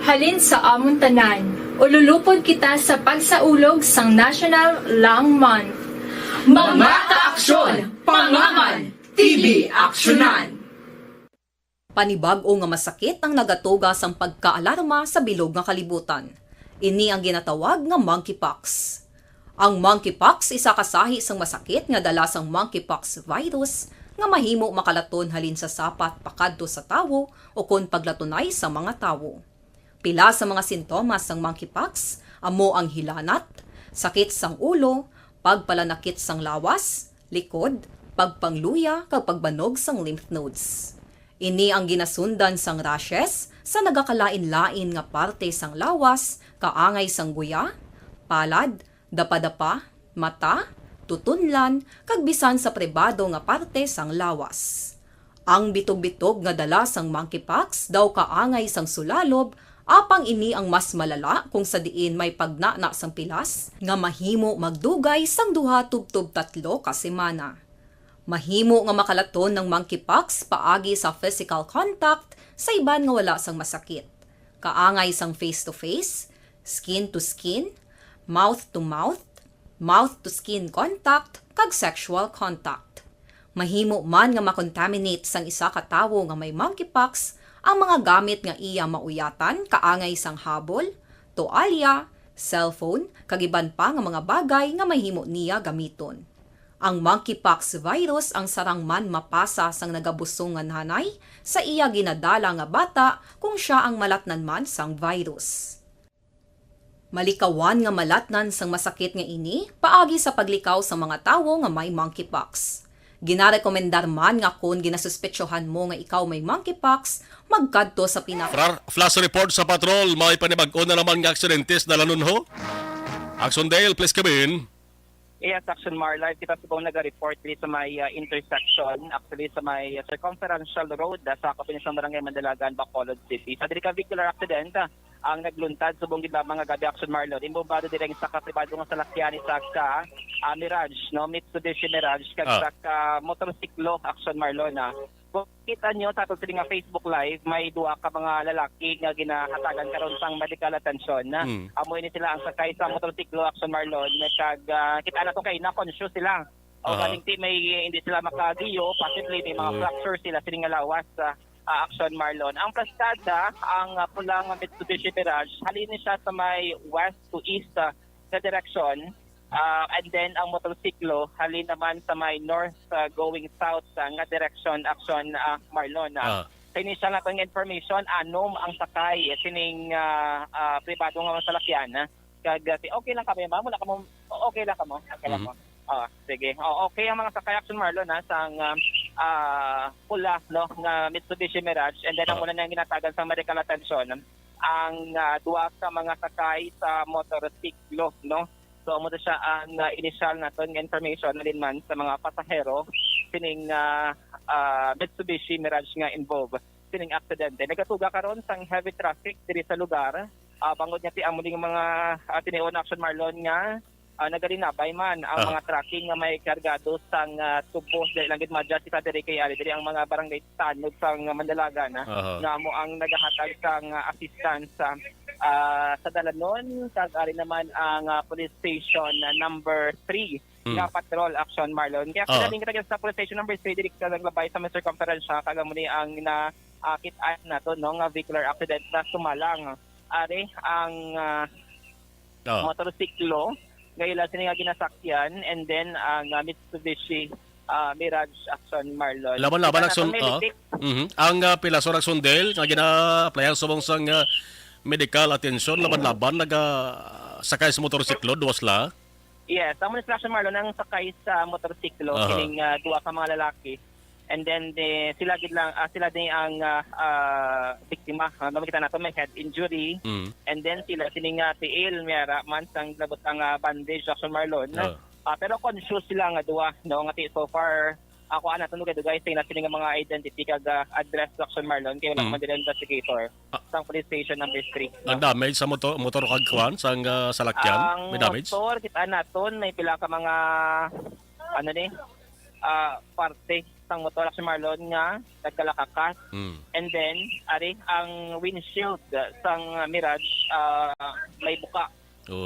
Halin sa amon tanan, ululupod kita sa pagsaulog sang National Lung Month. Mga kaaksyon, pangaman, TB aksyonan. Panibag-o nga masakit ang nagatuga sang pagkaalarma sa bilog nga kalibutan. Ini ang ginatawag nga monkeypox. Ang monkeypox isa kasahi sang masakit nga dala sang monkeypox virus nga mahimo makalaton halin sa sapat pakadto sa tawo o kon paglatunay sa mga tawo. Pila sa mga sintomas sang monkeypox amo ang hilanat, sakit sang ulo, pagpalanakit sang lawas, likod, pagpangluya kag pagbanog sang lymph nodes. Ini ang ginasundan sang rashes sa nagakalain-lain nga parte sang lawas, kaangay sang guya, palad, dapa-dapa, mata, tutunlan, kag bisan sa pribado nga parte sang lawas. Ang bitog-bitog nga dala sang monkeypox daw kaangay sang sulalob, apang ini ang mas malala kung sa diin may pagnana sang pilas nga mahimo magdugay sang 2-3 ka semana. Mahimo nga makalaton ng monkeypox paagi sa physical contact sa iban nga wala sang masakit. kaangay sang face-to-face, skin-to-skin, mouth-to-mouth, mouth-to-skin contact, kag sexual contact. Mahimo man nga makontaminate sang isa ka tawo nga may monkeypox ang mga gamit nga iya mauyatan kaangay sang habol, toalya, cellphone, kag iban pa nga mga bagay nga mahimo niya gamiton. Ang monkeypox virus ang sarang man mapasa sang nagabusong nga nanay sa iya ginadala nga bata kung siya ang malatnan man sang virus. Malikawan nga malatnan sang masakit nga ini paagi sa paglikaw sa mga tawo nga may monkeypox. Ginarekomendar man nga kung ginasuspetsyohan mo nga ikaw may monkeypox, magkadto sa Flash report sa patrol, may panibag-o na naman nga aksidentes na lanon ho. Action Dale, please come in. Yes, Action Marla, kita sa nag-report dito sa may intersection, actually sa may circumferential road sa Kapinisang Barangay Mandalagan, Bacolod City. Sa diri ka vehicular accident ang nagluntad subong gid mga gabi Action Marla. Imbobado direng sa kapribado nga salakyan sa Mirage, no, Mitsubishi Mirage kag sa motorsiklo Action Marla na. Kung kita nyo sa ato nga Facebook Live, may duwa ka mga lalaki nga ginahatagan karon sang medical attention na amo ini sila ang sakay sa motorsiklo Action Marlon kag kita na to kay na conscious sila o kaning may hindi sila makagiyo, possibly may mga fracture sila sining nga lawas sa Action Marlon. Ang plastada ang pulang Mitsubishi Mirage halin siya sa may west to east na direction. And then ang motorsiklo halin naman sa may north going south nga direction Action Marlon. Sa initial na itong information, anom ang sakay sining pribado nga salakyan. Kag okay lang kami ba? Mula ka mo okay lang ka mo. Okay lang mo. Sige. Okay ang mga sakay Action Marlon sang pula no nga Mitsubishi Mirage and then ang muna nang ginatagan sa medical attention ang duwa ka mga sakay sa motorsiklo no. So, amo siya ang initial na nga information na din man sa mga pasahero sining Mitsubishi Mirage nga involved sining aksidente. Nagatuga karon sang heavy traffic diri sa lugar. Bangod nga ti amo ding mga tinion Action Marlon nga nagalinabay man ang mga tracking nga may kargado sang tubo dili lang gid madya si diri kay ali diri ang mga barangay tanog sang Mandalagan nga amo ang nagahatag sang assistance sa Dalanon, kag ari naman ang police station number 3 nga patrol Action Marlon. Kaya kailangan kita sa police station number 3 diri ka naglabay sa Mr. Conference kag mo ni ang nakit-an nato no nga vehicular accident na sumalang. Ari ang motorsiklo ngayon sini nga ginasakyan and then ang Mitsubishi Mirage Action Marlon. Laban-laban ang pilaso Action Dale nga gina-applyan subong sang medical attention laban-laban sakay sa motorsiklo duwas la. Yes, ang Action Marlon ang sakay sa motorsiklo kining duwa ka mga lalaki. And then sila din ang biktima. Makita nato may head injury. And then sila sining tiil mayara man sang labot ang bandage Action Marlon. Pero conscious sila nga duwa no nga so far ako ana tunog guys sila sining mga identity kag address Action Marlon kay wala man dili investigator sang police station number 3. Ang damage sa motor kag kwan sang salakyan, may damage. Ang motor kita naton may pila ka mga parte sang motor Action Marlon nga nagkalakakas. And then ari ang windshield sang Mirage may buka.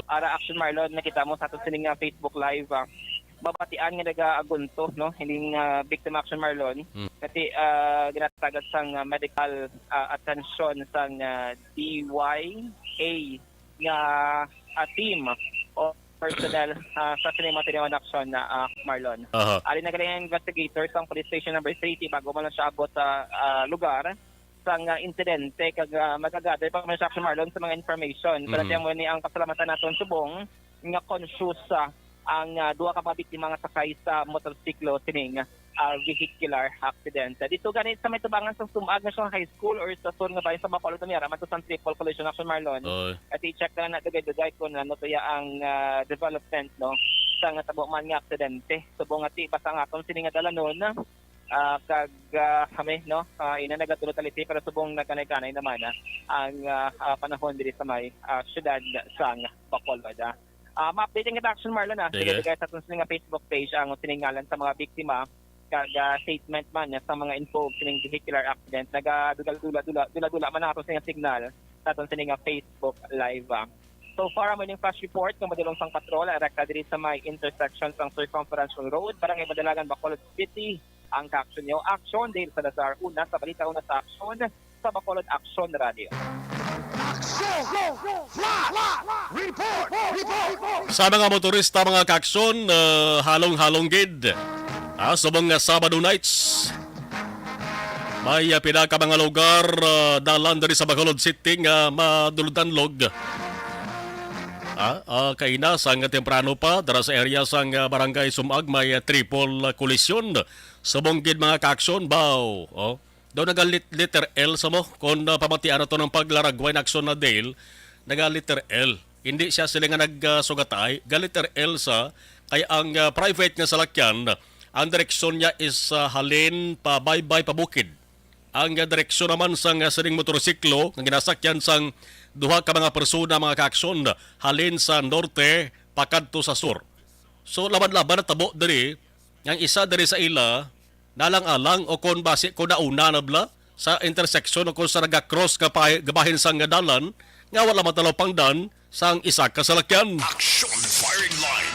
Ara Action Marlon nakita mo sa aton sining Facebook live babatian nga nag-agunto no hindi biktima Action Marlon kasi ginatagad sang medical attention sang DYA nga team o personnel sa Sinimatineon Action na Marlon. Ali na galing investigator sang police station number 3 bago man siya abot sa lugar sang insidente kag magagather pa man sa Action Marlon sa mga information. Pero tiyan mo ni ang pasalamatan naton subong nga conscious ang duha ka biktima nga sakay sa motorsiklo sining vehicular accident. Dito ganit sa may tubangan sa sumag na siyang high school or sa sur nga bayan sa Bacolod Tumira man to sa triple collision Action Marlon. At i-check na dugay-dugay kung ano to ang development no sa nga tabo man nga aksidente. Subong ati basta nga aton sining nga Dalanon kag kami no ina nagatulot-aliti pero subong nagkanay-kanay naman ang panahon diri sa may syudad sang Bacolod. Ma-updating kita Action Marlon sige guys sa aton nga Facebook page ang siningalan sa mga biktima kag statement man sa mga info sining vehicular accident nagadugal-dula man ato sa signal sa aton sini nga Facebook Live. So far mo ning flash report ng madulong sang patrol rekta diri sa may intersection sang Circumferential Road, Barangay Madalagan, Bacolod City. Ang ka-action nyo, action dahil sa Lazar una sa balita una sa action sa Bacolod Action Radio. Sa mga motorista, mga kaksyon, halong-halong gid. Sa mga Sabado nights, may pinaka mga lugar dalan diri sa Bacolod City nga maduludanlog. Kaina sang temprano pa dara sa area sang Barangay Sumag may triple collision. Subong gid mga kaksyon baw. Daw letter L sa mo kung pamatian na to ng paglaragway na aksyon na Dale, letter L. Hindi siya sila nga nagsugatay, letter L sa kaya ang private nga salakyan, ang direksyon niya is halin pa baybay pa bukid. Ang direksyon naman sang sining motorsiklo nga ginasakyan sang duha ka mga persona mga kaaksyon halin sa norte pakadto sa sur. So laban-laban na tabo diri, ang isa diri sa ila nalang-alang o kon base ko nauna na bla sa intersection o kon sa nagakross ka gabahin sang dalan nga wala matalaw pangdan sang isa ka salakyan. Action firing line.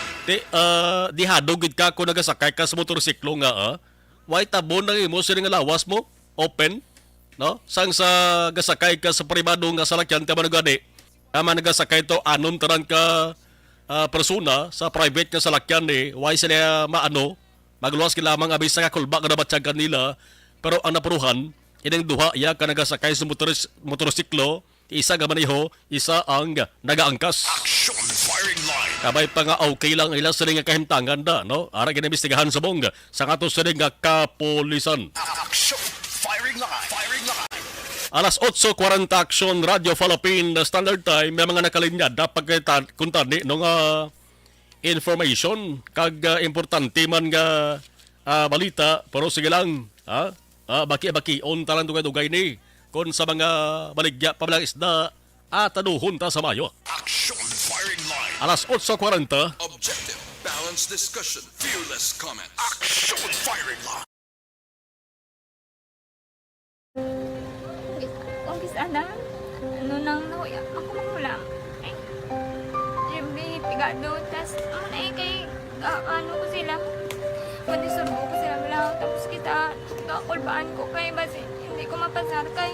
Di hadugid ka kung nagasakay ka sa motorsiklo nga why tabon na imo sila nga lawas mo open no sang sa gasakay ka sa pribado nga salakyan tama nagani tama nagasakay to anon taran ka persona sa private nga salakyan why sila maano magluwas ka lamang abis sa kakulba ka nabatsag kanila pero ang napuruhan inang duha iya ka nagasakay sa motorsiklo isa nga maniho isa ang nagaangkas. Action firing line. Kabay pa nga okay lang ila sa nga kahimtangan da no ara ginabestigahan sa bong sa kato sa nga kapolisan. Action firing line. Firing line. Alas 8:40 action Radio Philippine Standard Time may mga nakalinya dapat kuntani no nga information kag importante man nga balita pero sige lang baki-baki on talan dugay-dugay ni kon sa mga baligya pabalang isda taduhon ta sa mayo. Action firing line. Alas 8:40. Objective, balanced discussion, fearless comment. Action firing line. Kung sana, nang nahuya, ako mahulang. Jimmy, pigado, tas, kay, ano ko sila, madisurbo ko sila lang, tapos kita, kakulbaan ko kay, basi, hindi ko mapasar kay.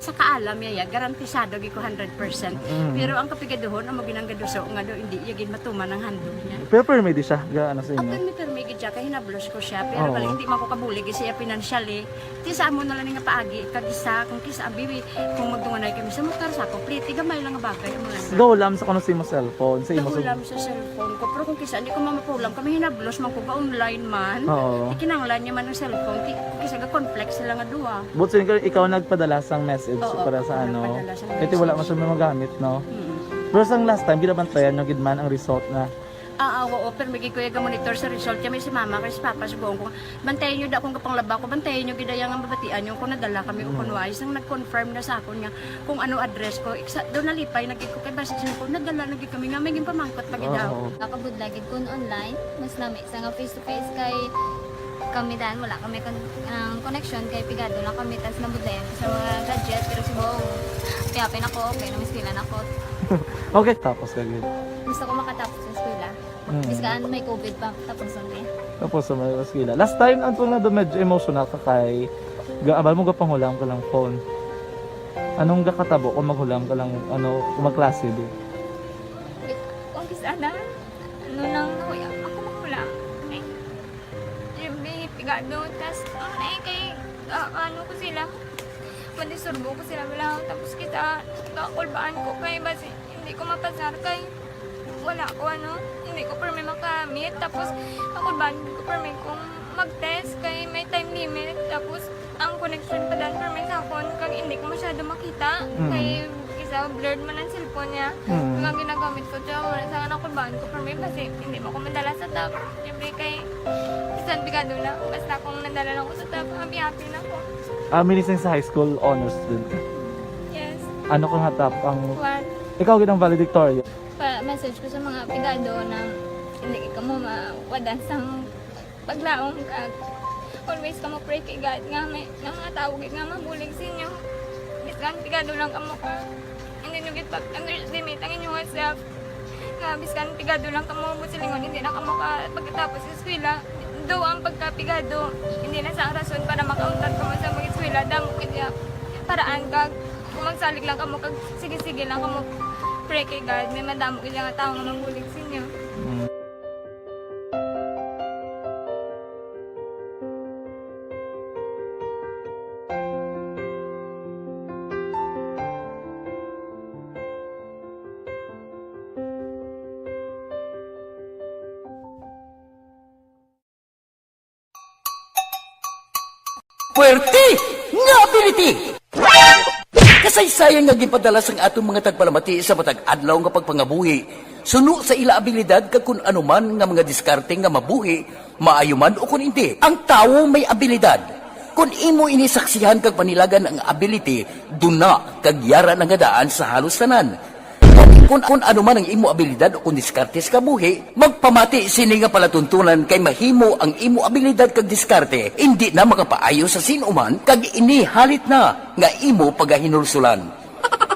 Sa kaalam yaya, garantisado gi ko 100%. Pero ang kapigaduhon, ang maginanggaduso, nga do, hindi yagin matuman ang handog niya. Pero permedi siya, gaano sa inyo? Ang permedi siya, kaya hinablos ko siya. Pero bali, hindi man ko kabulig siya financially. Tisa mo na lang nga paagi, kagisa, kung kisa ang bibi, kung magdunganay kami sa motor sa complete, gamay lang nga bagay. Gawlam sa kano sa imo cellphone? Gawlam sa cellphone ko. Pero kung kisa, hindi ko mamapulam, kami hinablos man ko ba online man. Ikinanglan niya man ang cellphone, kisa ga complex sila nga duwa. But ikaw nagpadala sang message para sa ano? Kasi wala man sa mga magamit, no? Pero sang last time, ginabantayan nyo gidman ang result na oo, pero may kuya monitor sa result kami si mama kasi papa si buong ko. Bantayan nyo da kung kapang laba ko, bantayan nyo gidayang ang babatian nyo kung nadala kami o kunwais. Ang nag-confirm na sa akin nga kung ano address ko. Doon nalipay, nagkiko kay basis ko, nadala nagkik kami nga, may pamangkot pag daw. Kakabudlagid ko online, mas nami sa nga face to face kay kami dahil wala kami connection kay pigado lang kami tas nabudlayan sa mga gadget pero si Bong piyapin ako okay na miskilan ako. Okay, tapos kagid. Gusto ko makatapos sa eskwela. Biskaan may COVID pa tapos na. Tapos sa may maskila. Last time ang na do medyo emotional ka kay gaabal mo gapanghulam ka lang phone. Anong gakatabo kung maghulam ka lang kung magklase di? Kung sana ano nang nakuya ako mahulam. May pigado tas kay ano ko sila. Madisurbo ko sila wala tapos kita kakulbaan ko kay basi hindi ko mapasar kay wala ko hindi ko permi makamit tapos kakulbaan ko permi kung mag-test kay may time limit tapos ang connection pa dan permi sa phone kag hindi ko masyado makita kay isa blurred man ang cellphone niya mga ginagamit ko siya wala sa kakulbaan ko permi kasi hindi mo ko madala sa tab siyempre kay isang bigado na basta kung nadala lang ko sa tab happy na ako. Minising sa high school honors student. Yes. Ano kang hatap ang... What? Ikaw ginang valedictorian. Message ko sa mga pigado na hindi ka mo mawadan sa paglaong kag always ka mo pray kay God nga may mga tawag nga mabulig sa inyo. Biskan pigado lang ka mo ka. Hindi nyo git pag-underestimate ang inyong self. Nga biskan pigado lang ka mo busilingon hindi na ka mo ka pagkatapos sa eskwela. Do ang pagkapigado, hindi na sa rason para makauntat ka mo sa mga eskwela, damo kaya paraan kag kung magsalig lang ka mo kag sige-sige lang ka mo pray kay God, may madamo kaya nga tao nga manggulig sa inyo. Puwerte nga ability! Kasaysayan nga gipadala sang atong mga tagpalamati sa matag adlaw nga pagpangabuhi. Suno sa ila abilidad kag kun anuman nga mga diskarte nga mabuhi, maayo man o kun hindi. Ang tawo may abilidad. Kung imo inisaksihan kag panilagan ang ability, duna kag yara nga daan sa halos tanan. Kung ano man ang imo abilidad o kung diskarte sa kabuhi, magpamati sini nga palatuntunan kay mahimo ang imo abilidad kag diskarte, hindi na makapaayo sa sinuman kag ini halit na nga imo pagahinulsulan.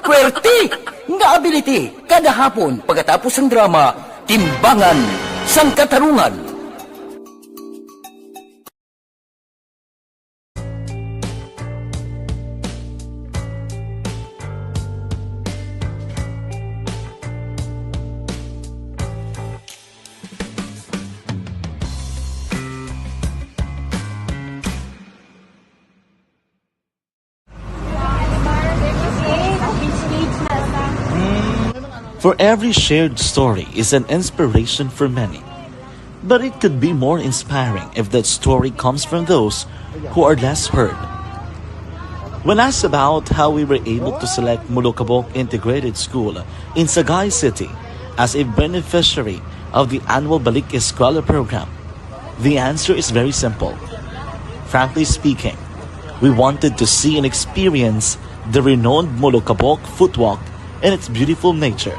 Puwerte nga ability kada hapon pagkatapos ng drama, Timbangan sang Katarungan. For every shared story is an inspiration for many. But it could be more inspiring if that story comes from those who are less heard. When asked about how we were able to select Mulukabok Integrated School in Sagay City as a beneficiary of the annual Balik Eskwela program, the answer is very simple. Frankly speaking, we wanted to see and experience the renowned Mulukabok footwalk in its beautiful nature.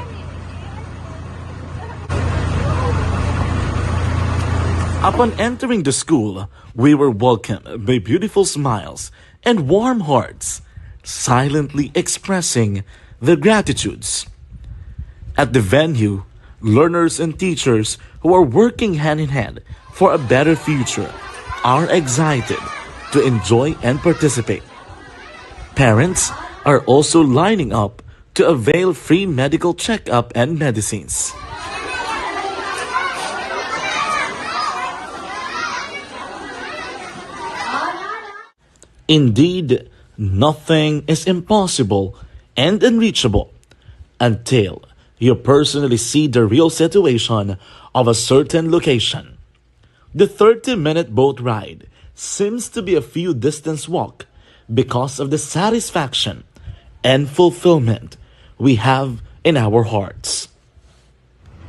Upon entering the school, we were welcomed by beautiful smiles and warm hearts, silently expressing their gratitudes. At the venue, learners and teachers who are working hand in hand for a better future are excited to enjoy and participate. Parents are also lining up to avail free medical checkup and medicines. Indeed, nothing is impossible and unreachable until you personally see the real situation of a certain location. The 30-minute boat ride seems to be a few distance walk because of the satisfaction and fulfillment we have in our hearts.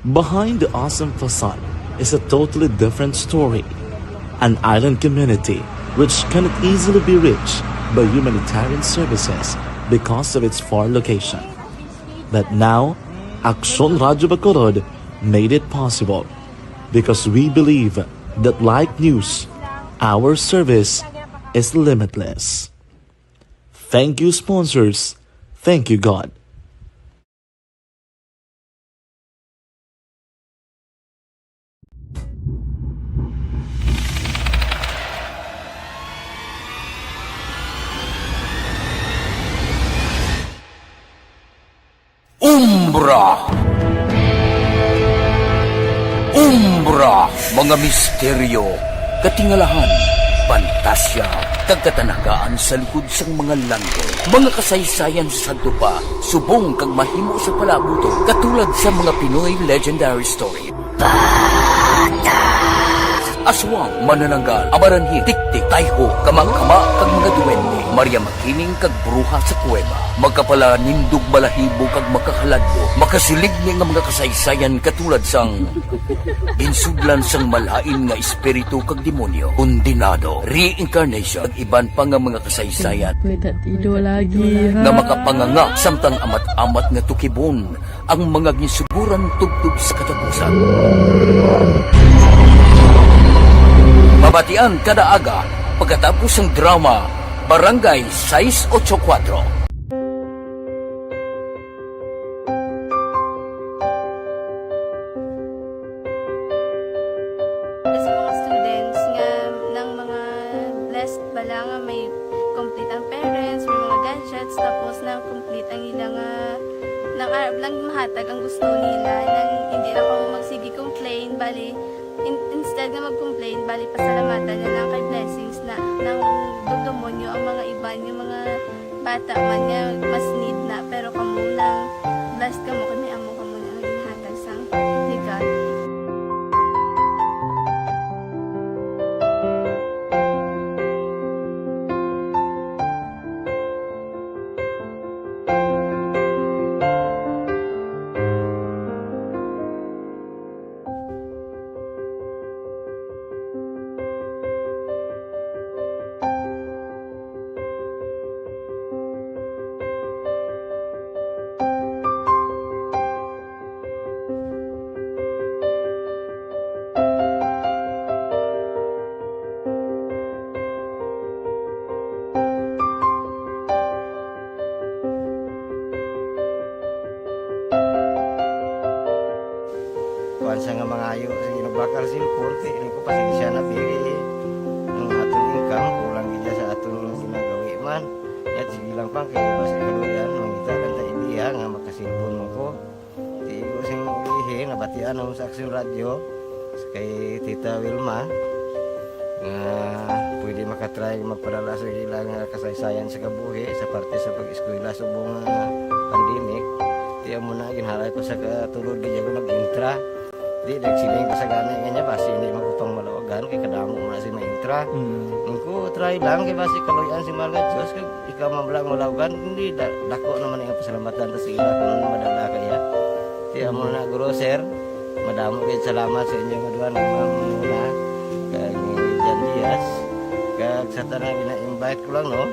Behind the awesome facade is a totally different story. An island community which cannot easily be reached by humanitarian services because of its far location. But now, Aksyon Radyo Bacolod made it possible because we believe that like news, Our service is limitless. Thank you, sponsors. Thank you, God. Umbra! Umbra! Mga misteryo, katingalahan, pantasya, kagkatanagaan sa likod sang mga langgo. Mga kasaysayan sa sadtupa, subong kag mahimo sa palabuto, katulad sa mga Pinoy legendary story. Aswang, manananggal, amaranhi, tiktik, tayho, kamang-kama, kag mga duwende, Maria Makining kag bruha sa kuweba, magkapala nindog balahibo kag makahaladlo, makasilig ni nga mga kasaysayan katulad sang insudlan sang malain nga espiritu kag demonyo, undinado, reincarnation, kag iban pa nga mga kasaysayan nga makapanganga samtang amat-amat nga tukibon ang mga gisuguran tugtog sa katapusan. Mabatian kada aga pagkatapos ng drama Barangay 684. Sa mga students nga ng mga blessed bala nga may complete ang parents, may mga gadgets, tapos na complete ang ilang lang mahatag ang gusto nila nang hindi na ako magsige complain, bali instead nga mag-complain, bali pasalamatan na lang kay blessings na nang dumonyo ang mga iba yung mga bata man nga mas need na, pero kamo lang blessed kamo kami amo kamo na naging hatag sang ni God. Sa nga mga ayo sa ginubakal silpur kay ini ko pasensya na biri ang atong income kulang gid sa atong ginagawi man at sige lang pang kay basta kaluyan mangita kan ta ideya nga makasilpon mo ko di ko sing ihe nabatian ang sa Aksyon Radio kay Tita Wilma nga pwede makatry magpadala sa ilang kasaysayan sa kabuhi sa parte sa pag-eskwela subong pandemic di mo na ginhalay ko sa katulod di ko nag-intra. Di nagsiling ka sa gana nga basi hindi magupang malawagan kay kadamo mo na si maintra. Ningko try lang kay basi kaluyan si Malga Diyos kay ikaw mablang malawagan hindi dako naman ang pasalamatan ta sa ila kung madala kaya. Di amo na guro sir. Madamo kay salamat sa inyo nga duha na kay Jan Diaz. Kag sa tanan gina-invite ko lang no.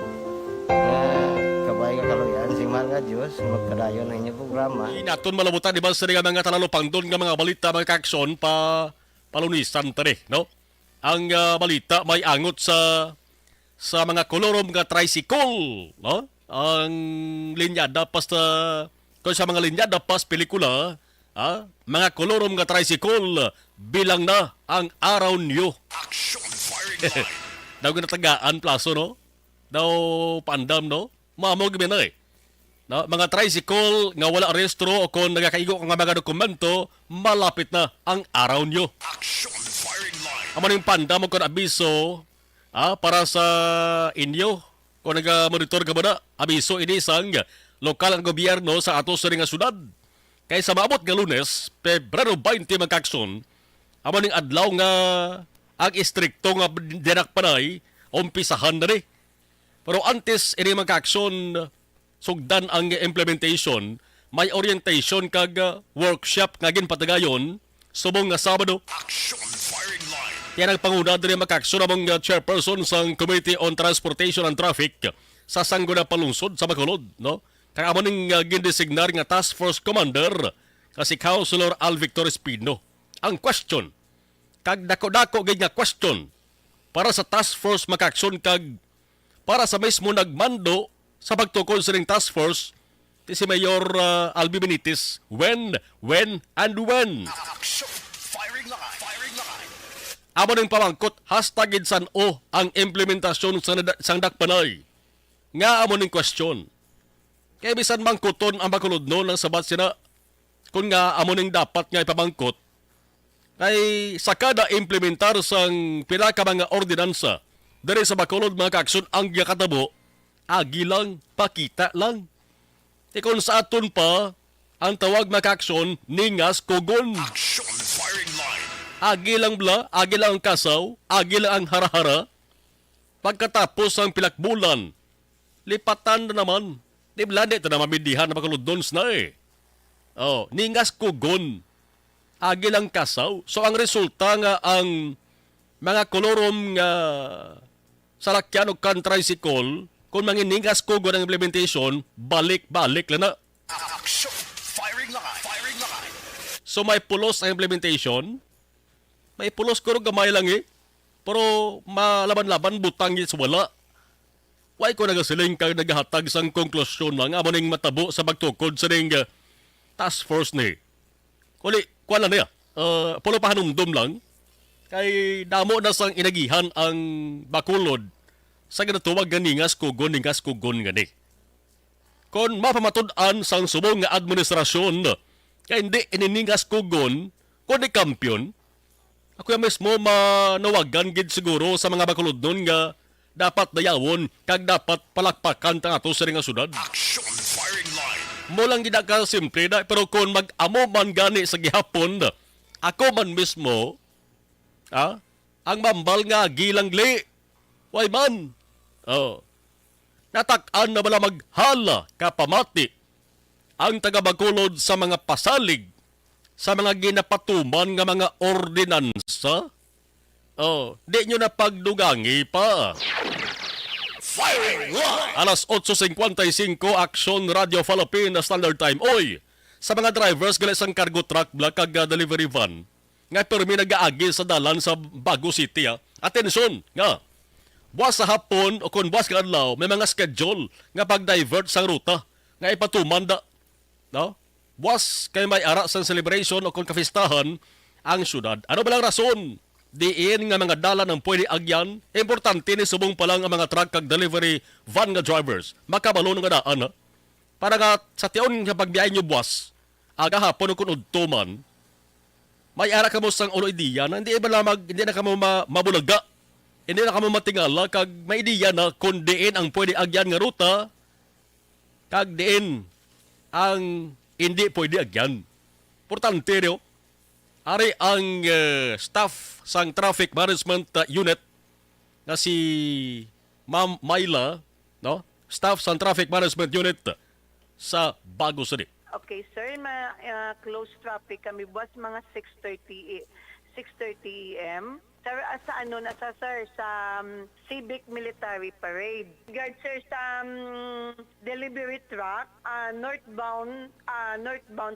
Kabay ka kaluyan si Malga Diyos magpadayon ang inyong programa. Inaton malabutan di ba sa mga talalupang doon nga mga balita mga kaksyon palunisan tari, no? Ang balita may angot sa mga kolorom nga tricycle, no? Ang linyada pas kung sa mga linyada pas pelikula, mga kolorom nga tricycle bilang na ang araw niyo. Daw ginatagaan plaso, no? Daw pandam, no? Maamog gami na eh. No, mga tricycle nga wala rehistro o kung nagakaigo ka nga mga dokumento, malapit na ang araw nyo. Amo ning panda mo kon abiso para sa inyo. Kung nag-monitor ka ba na, abiso ini sang lokal ang gobyerno sa ato sa nga syudad. Kaya sa maabot nga Lunes, Pebrero 20 magkakson, amo ning adlaw nga ang istrikto nga dinak panay, umpisahan na ni. Pero antes ini magkakson, sugdan ang implementation, may orientation kag workshop nga ginpatagayon subong nga Sabado. Kaya nagpanguna din makakson among chairperson sa Committee on Transportation and Traffic sa Sangguniang Palungsod sa Bacolod, no? Kaya amo ning gindesignar nga Task Force Commander kasi Councilor Al Victor Espino. Ang question, kag dako-dako gid nga question para sa task force makaksyon kag para sa mismo nagmando sa pagtukod sa ring task force ti si Mayor Albi Benitez when and when. Action! Firing line! Firing line! Amo ning pamangkot hashtag idsan o ang implementasyon sang dakpanay. Nga amo ning question. Kaya bisan mangkuton ang makuludno ng sabat sina kung nga amo ning dapat nga ipamangkot kay sa kada implementar sang pila ka mga ordinansa diri sa Bacolod mga kaaksyon ang gakatabo agi lang pakita lang. Kung sa aton pa, ang tawag makaaksyon, ningas kogon. Action! Firing line! Agi lang bla, agi lang ang kasaw, agi lang ang harahara. Pagkatapos ang pilakbulan, lipatan na naman. Di bla, di ito na mamidihan na makaludons na eh. Oh, ningas kogon. Agi lang kasaw. So ang resulta nga ang mga kolorom nga salakyan o kan tricycle, kung manginingas ko ang implementation, balik-balik lang na. Action! Firing line! Firing line! So may pulos ang implementation. May pulos ko rin gamay lang eh. Pero malaban-laban butang yun sa wala. Why ko nagasiling kang naghatag sang konklusyon lang amo ning matabo sa pagtukod sa ning task force ni. Kuli, kuwan lang niya. Pulo pa hanumdum lang. Kay damo na sang inagihan ang Bacolod sa ginatuwag nga ningas kugon gani. Kung mapamatud-an sang subong nga administrasyon, kaya hindi ininingas kugon, kung di kampiyon, ako yung mismo manawagan gid siguro sa mga Bacolodnon nga dapat dayawon kag dapat palakpakan ta ato sa ring syudad. Action! Firing line! Mo lang gid ka simple da, pero kung mag-amo man gani sa gihapon, ako man mismo, ang mambal nga gilang li. Why man? Oh. Natak-an na bala maghala kapamati ang taga-Bacolod sa mga pasalig sa mga ginapatuman nga mga ordinansa? Oh, di nyo na pagdugangi pa. Firing line! Alas 8:55 Action Radio Philippine Standard Time. Oy, sa mga drivers gali sang cargo truck bla kag delivery van nga permi nagaagi sa dalan sa Bago City. Atensyon nga. Buwas sa hapon o kung buwas ka adlaw, may mga schedule nga pag-divert sa ruta nga ipatuman da. No? Buwas kay may ara sa celebration o kung kafistahan ang syudad. Ano ba lang rason? Diin nga mga dala ng pwede agyan. Importante ni subong pa lang ang mga truck kag delivery van nga drivers. Makabalo nga daan ha? Para nga sa tiyon nga pagbiyahin nyo buwas, aga hapon o kung udtuman, may ara ka mo sang ulo ideya na hindi na ka mo mabulaga. Hindi na kamo matingala kag may ideya na kung diin ang pwede agyan nga ruta kag diin ang hindi pwede agyan. Importante rin, ari ang staff sang Traffic Management Unit na si Ma'am Myla, no? Staff sang Traffic Management Unit sa Bago City. Okay, sir, close traffic kami buwas mga 6:30 AM. Sir, sa ano na sir sa Civic Military Parade. Guard sir sa delivery truck, northbound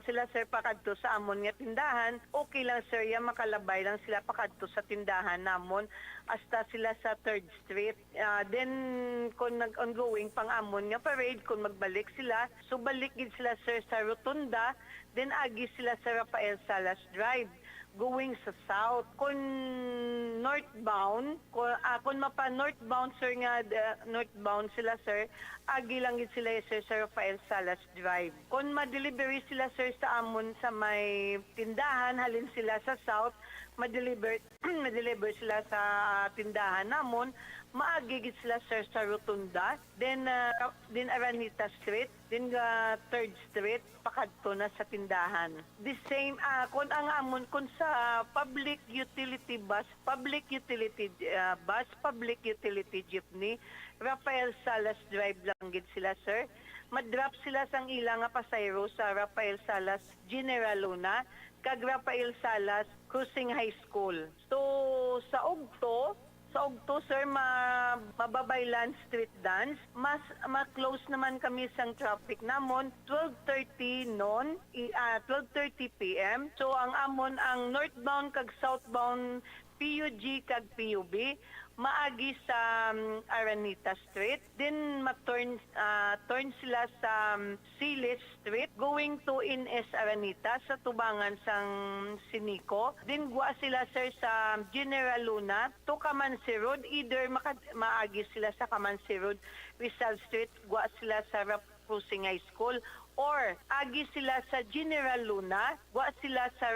sila sir pakadto sa amon nga tindahan. Okay lang sir, ya makalabay lang sila pakadto sa tindahan namon hasta sila sa 3rd Street. Then kung nag-ongoing pang amon nga parade, kung magbalik sila, so balik gid sila sir sa Rotunda, then agi sila sa Rafael Salas Drive going sa south. Kung northbound, kung mapa northbound sir nga northbound sila sir, agi lang gid sila sir sa Rafael Salas Drive. Kung ma-delivery sila sir sa amon sa may tindahan, halin sila sa south, ma-deliver sila sa tindahan namon, maagigit sila sir sa Rotunda, then Aranita Street, then 3rd Street, pakadto na sa tindahan. The same, kung ang amon, kung sa public utility jeepney, Rafael Salas Drive lang gid sila sir. Madrop sila sang ilang nga pasayro sa Rafael Salas General Luna, kag Rafael Salas Cruising High School. So sa Ugto sir, mababaylan street dance, mas ma-close naman kami sang traffic namon 12:30 noon, 12:30 PM. So ang amon ang northbound kag southbound PUG kag PUB maagi sa Araneta Street, then turn sila sa Siles Street going to Ines Araneta sa tubangan sang Sinico, then gwa sila sir sa General Luna to Kamansi Road, either maagi sila sa Kamansi Road, Rizal Street, gwa sila sa Cruising High School, or agi sila sa General Luna, gwa sila sa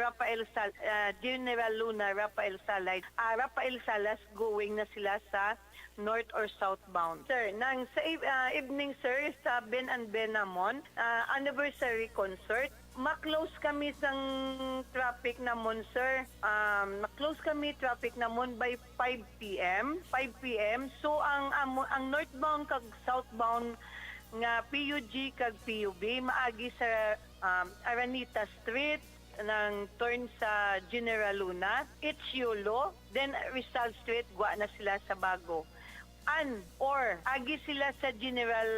General Luna, Rafael Salas, going na sila sa north or southbound. Sir, nang sa evening sir, sa Ben and Benamon, anniversary concert, ma-close kami sang traffic namon sir. Ma-close kami traffic namon by 5 p.m. So ang northbound kag southbound nga PUG kag PUB maagi sa Araneta Street nang turn sa General Luna, it's Yulo, then Rizal Street, gwa na sila sa Bago. Or agi sila sa General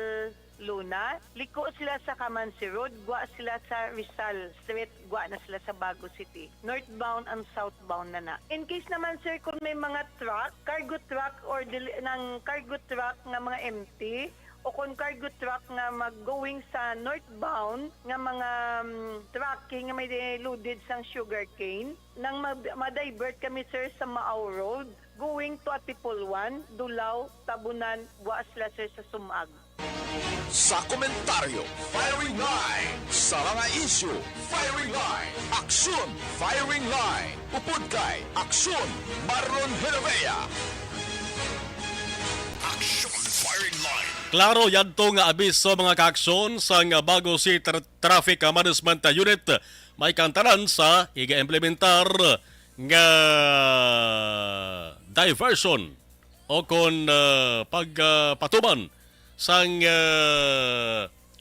Luna, liko sila sa Kamansi Road, gwa sila sa Rizal Street, gwa na sila sa Bago City. Northbound and southbound na. In case naman sir, kung may mga truck, cargo truck or ng cargo truck nga mga empty, o kung cargo truck nga mag-going sa northbound nga mga trucking nga may loaded sang sugarcane, nang ma-divert kami sir sa Maaw Road, going to Atipolwan, Dulaw, Tabunan, Guasla sir sa Sumag. Sa komentaryo, firing line. Sa mga issue, firing line. Aksyon, firing line. Upod kay, aksyon, Marlon Heravea. Aksyon, firing line. Klaro yan to nga abiso mga kaaksyon sa nga Bago City Traffic Management Unit may kantanan sa iga-implementar nga diversion o kon pagpatuman sang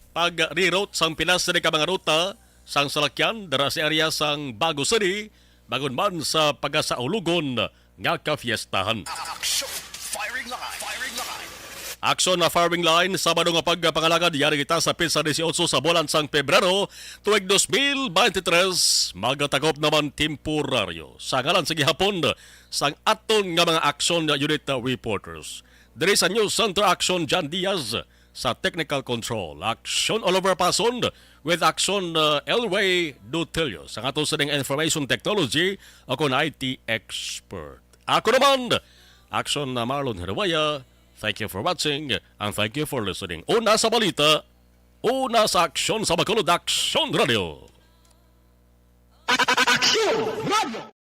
pag-reroute sang pilas sa mga ruta sang salakyan dara sa area sang Bago City bagon man sa pagasaulugon nga kafiestahan. Aksyon, firing line. Firing line. Aksyon na firing line, Sabado nga pagpangalagad, yari kita sa pisa 18 sa bulan sang Pebrero, tuwig 2023, magatakop naman temporaryo. Sa ngalan sa gihapon, sang aton nga mga aksyon unit reporters. Diri sa News Center Action, John Diaz, sa Technical Control. Aksyon Oliver Pason, with Action Elway Dutilio, sa aton sa Information Technology, ako na IT expert. Ako naman, Action na Marlon Heravea. Thank you for watching and thank you for listening. Una sa balita, una sa aksyon sa Bacolod Action Radio. Aksyon Radio!